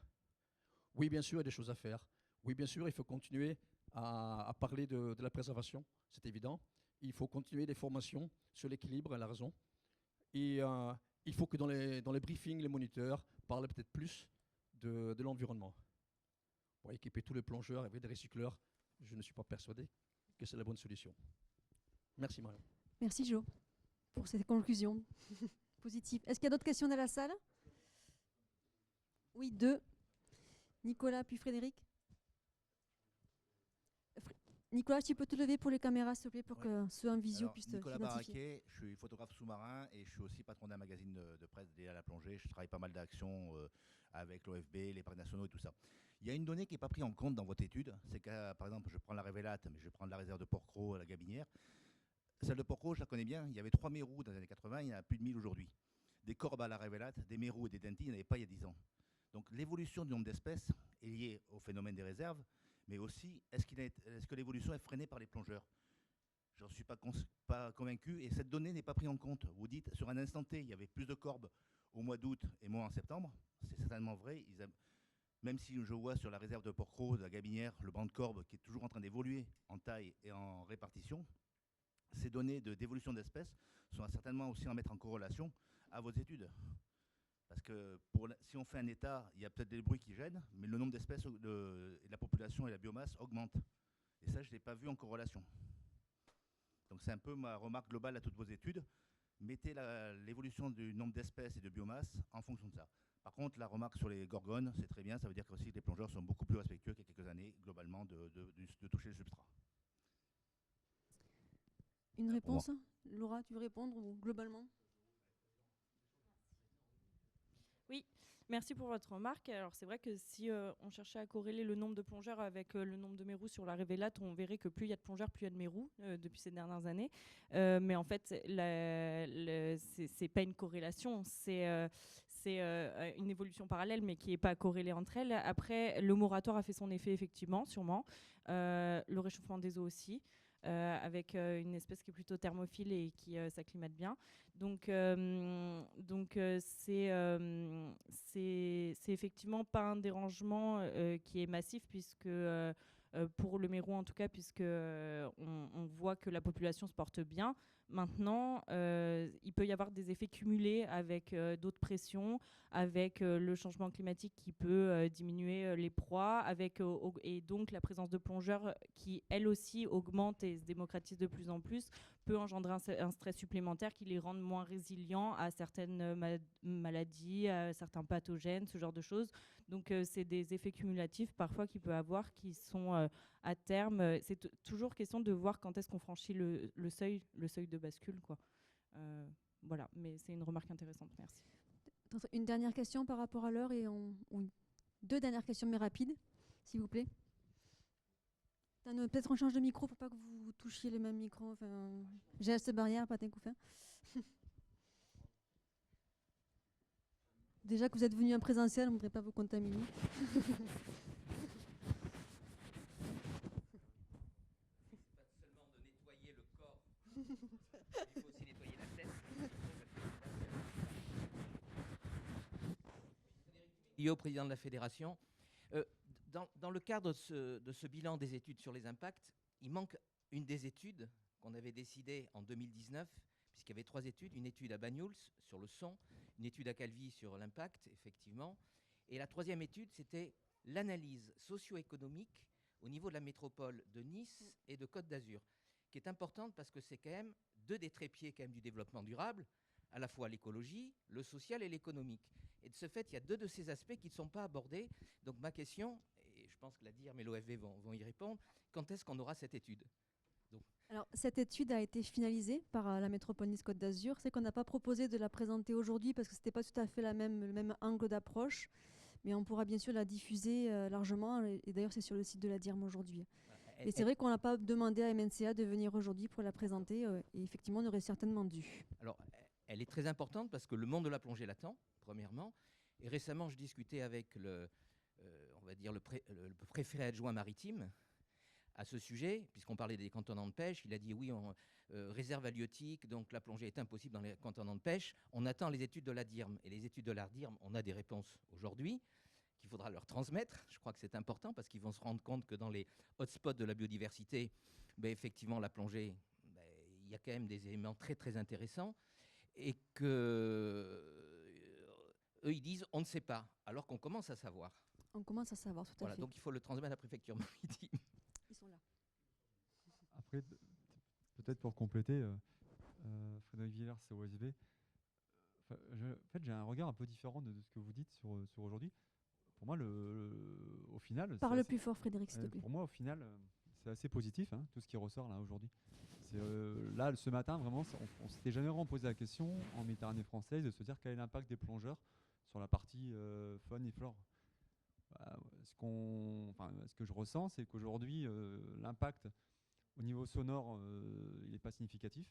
Oui, bien sûr, il y a des choses à faire. Oui, bien sûr, il faut continuer à parler de la préservation, c'est évident. Il faut continuer des formations sur l'équilibre et la raison. Et il faut que dans les briefings, les moniteurs parlent peut-être plus de l'environnement. Pour équiper tous les plongeurs avec des recycleurs, je ne suis pas persuadé que c'est la bonne solution. Merci, Marion. Merci, Jo, pour cette conclusion positive. Est-ce qu'il y a d'autres questions dans la salle? Oui, 2. Nicolas, puis Frédéric. Nicolas, tu peux te lever pour les caméras, s'il te plaît, pour que ceux en visio puissent Nicolas t'identifier. Barraquet, je suis photographe sous-marin et je suis aussi patron d'un magazine de presse dédié à la plongée. Je travaille pas mal d'actions avec l'OFB, les parcs nationaux et tout ça. Il y a une donnée qui n'est pas prise en compte dans votre étude, c'est que, par exemple, je prends la Révélate, mais je vais prendre la réserve de Port-Cros à la Gabinière. Celle de Port-Cros, je la connais bien, il y avait 3 mérous dans les années 80, il y en a plus de 1000 aujourd'hui. Des corbes à la Révélate, des mérous et des dentis, il n'y en avait pas il y a 10 ans. Donc l'évolution du nombre d'espèces est liée au phénomène des réserves, mais aussi, est-ce que l'évolution est freinée par les plongeurs? Je n'en suis pas convaincu, et cette donnée n'est pas prise en compte. Vous dites, sur un instant T, il y avait plus de corbes au mois d'août et moins en septembre. C'est certainement vrai. Même si je vois sur la réserve de Port-Cros, de la Gabinière, le banc de corbes qui est toujours en train d'évoluer en taille et en répartition, ces données d'évolution d'espèces sont certainement aussi à mettre en corrélation à vos études. Parce que si on fait un état, il y a peut-être des bruits qui gênent, mais le nombre d'espèces, la population et la biomasse augmentent. Et ça, je ne l'ai pas vu en corrélation. Donc c'est un peu ma remarque globale à toutes vos études. Mettez l'évolution du nombre d'espèces et de biomasse en fonction de ça. Par contre, la remarque sur les gorgones, c'est très bien. Ça veut dire aussi que les plongeurs sont beaucoup plus respectueux qu'il y a quelques années, globalement, de toucher le substrat. Une réponse? Laura, tu veux répondre ou globalement? Oui, merci pour votre remarque. Alors c'est vrai que si on cherchait à corréler le nombre de plongeurs avec le nombre de mérous sur la Révélate, on verrait que plus il y a de plongeurs, plus il y a de mérous depuis ces dernières années. Mais en fait, c'est pas une corrélation, c'est une évolution parallèle, mais qui n'est pas corrélée entre elles. Après, le moratoire a fait son effet, effectivement, sûrement. Le réchauffement des eaux aussi. Avec une espèce qui est plutôt thermophile et qui s'acclimate bien. Donc c'est effectivement pas un dérangement qui est massif, puisque pour le mérou en tout cas, puisque on voit que la population se porte bien. Maintenant, il peut y avoir des effets cumulés avec d'autres pressions, avec le changement climatique qui peut diminuer les proies, et donc la présence de plongeurs qui, elle aussi, augmente et se démocratise de plus en plus, peut engendrer un stress supplémentaire qui les rend moins résilients à certaines maladies, à certains pathogènes, ce genre de choses. Donc c'est des effets cumulatifs parfois qu'il peut avoir qui sont à terme. C'est toujours question de voir quand est-ce qu'on franchit le seuil de bascule, quoi. Voilà, mais c'est une remarque intéressante. Merci. Une dernière question par rapport à l'heure et deux dernières questions mais rapides, s'il vous plaît. Peut-être on change de micro pour pas que vous touchiez les mêmes micros. Enfin, geste barrière, pas d'un coup fin. Déjà que vous êtes venu en présentiel, on ne voudrait pas vous contaminer. Président de la fédération. Dans le cadre de ce bilan des études sur les impacts, il manque une des études qu'on avait décidé en 2019, puisqu'il y avait 3 études, une étude à Banyuls sur le son, une étude à Calvi sur l'impact, effectivement, et la 3e étude, c'était l'analyse socio-économique au niveau de la métropole de Nice et de Côte d'Azur, qui est importante parce que c'est quand même 2 des trépieds quand même du développement durable, à la fois l'écologie, le social et l'économique. Et de ce fait, il y a 2 de ces aspects qui ne sont pas abordés. Donc ma question, et je pense que la DIRM et l'OFV vont y répondre, quand est-ce qu'on aura cette étude? Alors, cette étude a été finalisée par la métropole Nice-Côte d'Azur. C'est qu'on n'a pas proposé de la présenter aujourd'hui parce que ce n'était pas tout à fait le même angle d'approche. Mais on pourra bien sûr la diffuser largement. Et d'ailleurs, c'est sur le site de la DIRM aujourd'hui. Et c'est vrai qu'on n'a pas demandé à MNCA de venir aujourd'hui pour la présenter. Et effectivement, on aurait certainement dû. Alors, elle est très importante parce que le monde de la plongée l'attend, premièrement. Et récemment, je discutais avec on va dire le préfet adjoint maritime à ce sujet, puisqu'on parlait des cantonnements de pêche. Il a dit oui, réserve halieutique, donc la plongée est impossible dans les cantonnements de pêche. On attend les études de la DIRM. Et les études de la DIRM, on a des réponses aujourd'hui qu'il faudra leur transmettre. Je crois que c'est important parce qu'ils vont se rendre compte que dans les hotspots de la biodiversité, effectivement, la plongée, il y a quand même des éléments très très intéressants. Et que eux, ils disent on ne sait pas, alors qu'on commence à savoir. On commence à savoir, tout à fait. Donc il faut le transmettre à la préfecture maritime. Ils sont là. Après, peut-être pour compléter, Frédéric Villers, c'est OSB. En fait, j'ai un regard un peu différent de ce que vous dites sur aujourd'hui. Pour moi, au final... Parle plus fort, Frédéric, s'il te plaît. Pour moi, au final, c'est assez positif, hein, tout ce qui ressort là aujourd'hui. Là, ce matin, vraiment, on ne s'était jamais vraiment posé la question en Méditerranée française de se dire quel est l'impact des plongeurs sur la partie faune et flore. Ce que je ressens, c'est qu'aujourd'hui, l'impact au niveau sonore, il n'est pas significatif.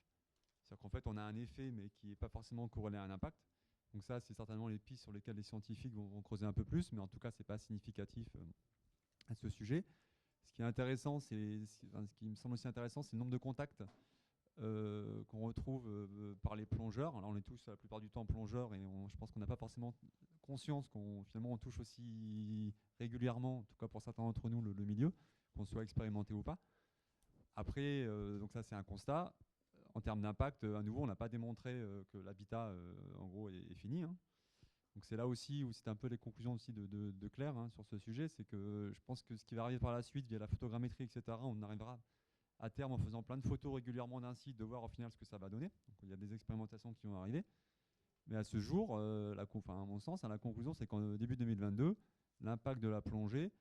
C'est-à-dire qu'en fait, on a un effet, mais qui n'est pas forcément corrélé à un impact. Donc ça, c'est certainement les pistes sur lesquelles les scientifiques vont creuser un peu plus, mais en tout cas, ce n'est pas significatif à ce sujet. Ce qui est intéressant, ce qui me semble aussi intéressant, c'est le nombre de contacts qu'on retrouve par les plongeurs. Alors, on est tous la plupart du temps plongeurs et je pense qu'on n'a pas forcément conscience qu'on finalement on touche aussi régulièrement, en tout cas pour certains d'entre nous, le milieu, qu'on soit expérimenté ou pas. Après, donc ça c'est un constat. En termes d'impact, à nouveau, on n'a pas démontré que l'habitat, en gros, est fini. Hein. Donc c'est là aussi où c'est un peu les conclusions aussi de Claire hein, sur ce sujet, c'est que je pense que ce qui va arriver par la suite via la photogrammétrie, etc., on arrivera à terme en faisant plein de photos régulièrement d'un site de voir au final ce que ça va donner. Donc il y a des expérimentations qui vont arriver. Mais à ce jour, à mon sens, la conclusion, c'est qu'en début 2022, l'impact de la plongée,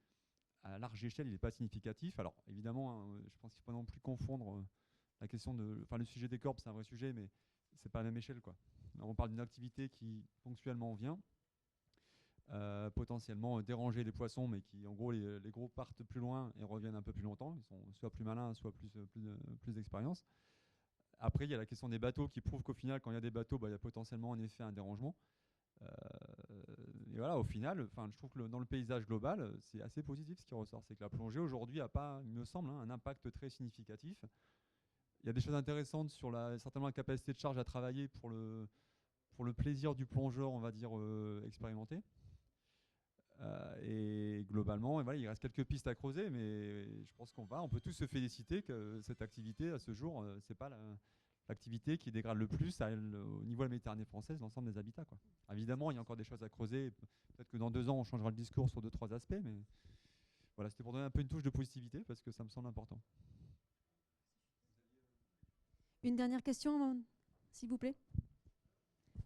à large échelle, il n'est pas significatif. Alors évidemment, hein, je pense qu'il ne faut pas non plus confondre la question de... Enfin, le sujet des corps, c'est un vrai sujet, mais ce n'est pas à la même échelle, quoi. On parle d'une activité qui ponctuellement vient, potentiellement déranger les poissons, mais qui, en gros, les gros partent plus loin et reviennent un peu plus longtemps. Ils sont soit plus malins, soit plus d'expérience. Après, il y a la question des bateaux qui prouve qu'au final, quand il y a des bateaux, il y a potentiellement en effet un dérangement. Et voilà, au final, je trouve que dans le paysage global, c'est assez positif ce qui ressort. C'est que la plongée aujourd'hui n'a pas, il me semble, un impact très significatif. Il y a des choses intéressantes sur certainement la capacité de charge à travailler pour le plaisir du plongeur, on va dire, expérimenté. Et globalement, voilà, il reste quelques pistes à creuser, mais je pense on peut tous se féliciter que cette activité, à ce jour, c'est pas l'activité qui dégrade le plus au niveau de la Méditerranée française, l'ensemble des habitats, quoi. Évidemment, il y a encore des choses à creuser. Peut-être que dans 2 ans, on changera le discours sur 2-3 aspects, mais voilà, c'était pour donner un peu une touche de positivité parce que ça me semble important. Une dernière question, s'il vous plaît.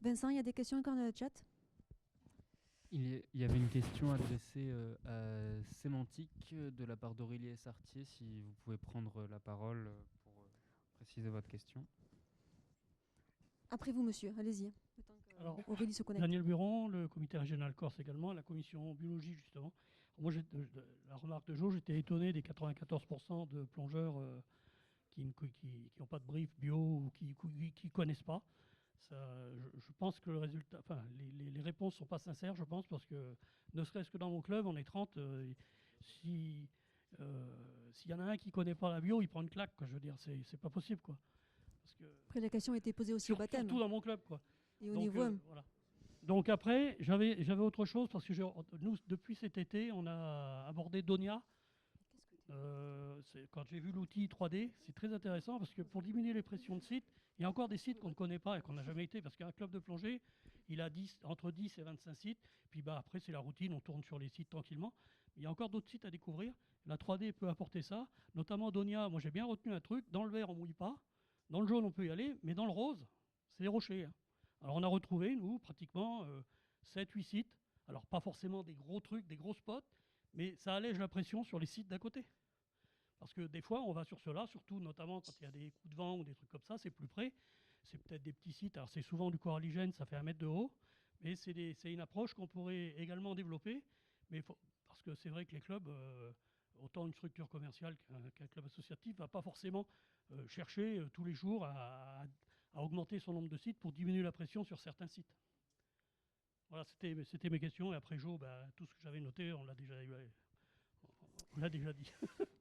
Vincent, il y a des questions encore dans le chat? Il y avait une question adressée à Sémantique de la part d'Aurélie Sartier, si vous pouvez prendre la parole pour préciser votre question. Après vous, monsieur, allez-y. Alors, Aurélie se connecte. Daniel Buron, le comité régional Corse également, la commission biologie justement. Moi, la remarque de Jo, j'étais étonné des 94% de plongeurs qui n'ont pas de brief bio ou qui ne connaissent pas. je pense que le résultat, enfin, les réponses ne sont pas sincères, je pense, parce que ne serait-ce que dans mon club, on est 30. S'il y en a un qui ne connaît pas la bio, il prend une claque, quoi. Je veux dire, c'est pas possible, quoi. Parce que Après, la question a été posée aussi au baptême. surtout dans mon club, quoi. Et au Donc, niveau voilà. Donc après, j'avais autre chose, parce que nous, depuis cet été, on a abordé Donia. Quand j'ai vu l'outil 3D, c'est très intéressant, parce que pour diminuer les pressions de sites, il y a encore des sites qu'on ne connaît pas et qu'on n'a jamais été, parce qu'un club de plongée, il a entre 10 et 25 sites, puis après c'est la routine, on tourne sur les sites tranquillement. Il y a encore d'autres sites à découvrir. La 3D peut apporter ça, notamment Donia. Moi j'ai bien retenu un truc, dans le vert on ne mouille pas, dans le jaune on peut y aller, mais dans le rose, c'est les rochers. Hein. Alors on a retrouvé, nous, pratiquement 7-8 sites, alors pas forcément des gros trucs, des gros spots, mais ça allège la pression sur les sites d'à côté. Parce que des fois, on va sur cela, surtout notamment quand il y a des coups de vent ou des trucs comme ça, c'est plus près. C'est peut-être des petits sites. Alors, c'est souvent du coralligène, ça fait 1 mètre de haut. Mais c'est une approche qu'on pourrait également développer. Mais parce que c'est vrai que les clubs, autant une structure commerciale qu'un club associatif, ne va pas forcément chercher tous les jours à augmenter son nombre de sites pour diminuer la pression sur certains sites. Voilà, c'était mes questions. Et après, Jo, tout ce que j'avais noté, on l'a déjà dit.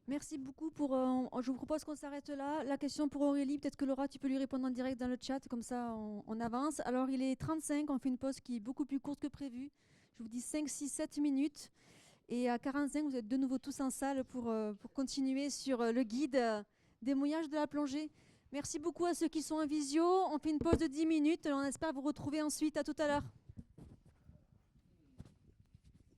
Merci beaucoup. Je vous propose qu'on s'arrête là. La question pour Aurélie, peut-être que Laura, tu peux lui répondre en direct dans le chat, comme ça on avance. Alors il est 35, on fait une pause qui est beaucoup plus courte que prévu. Je vous dis 5, 6, 7 minutes. Et à 45, vous êtes de nouveau tous en salle pour continuer sur le guide des mouillages de la plongée. Merci beaucoup à ceux qui sont en visio. On fait une pause de 10 minutes. On espère vous retrouver ensuite. À tout à l'heure.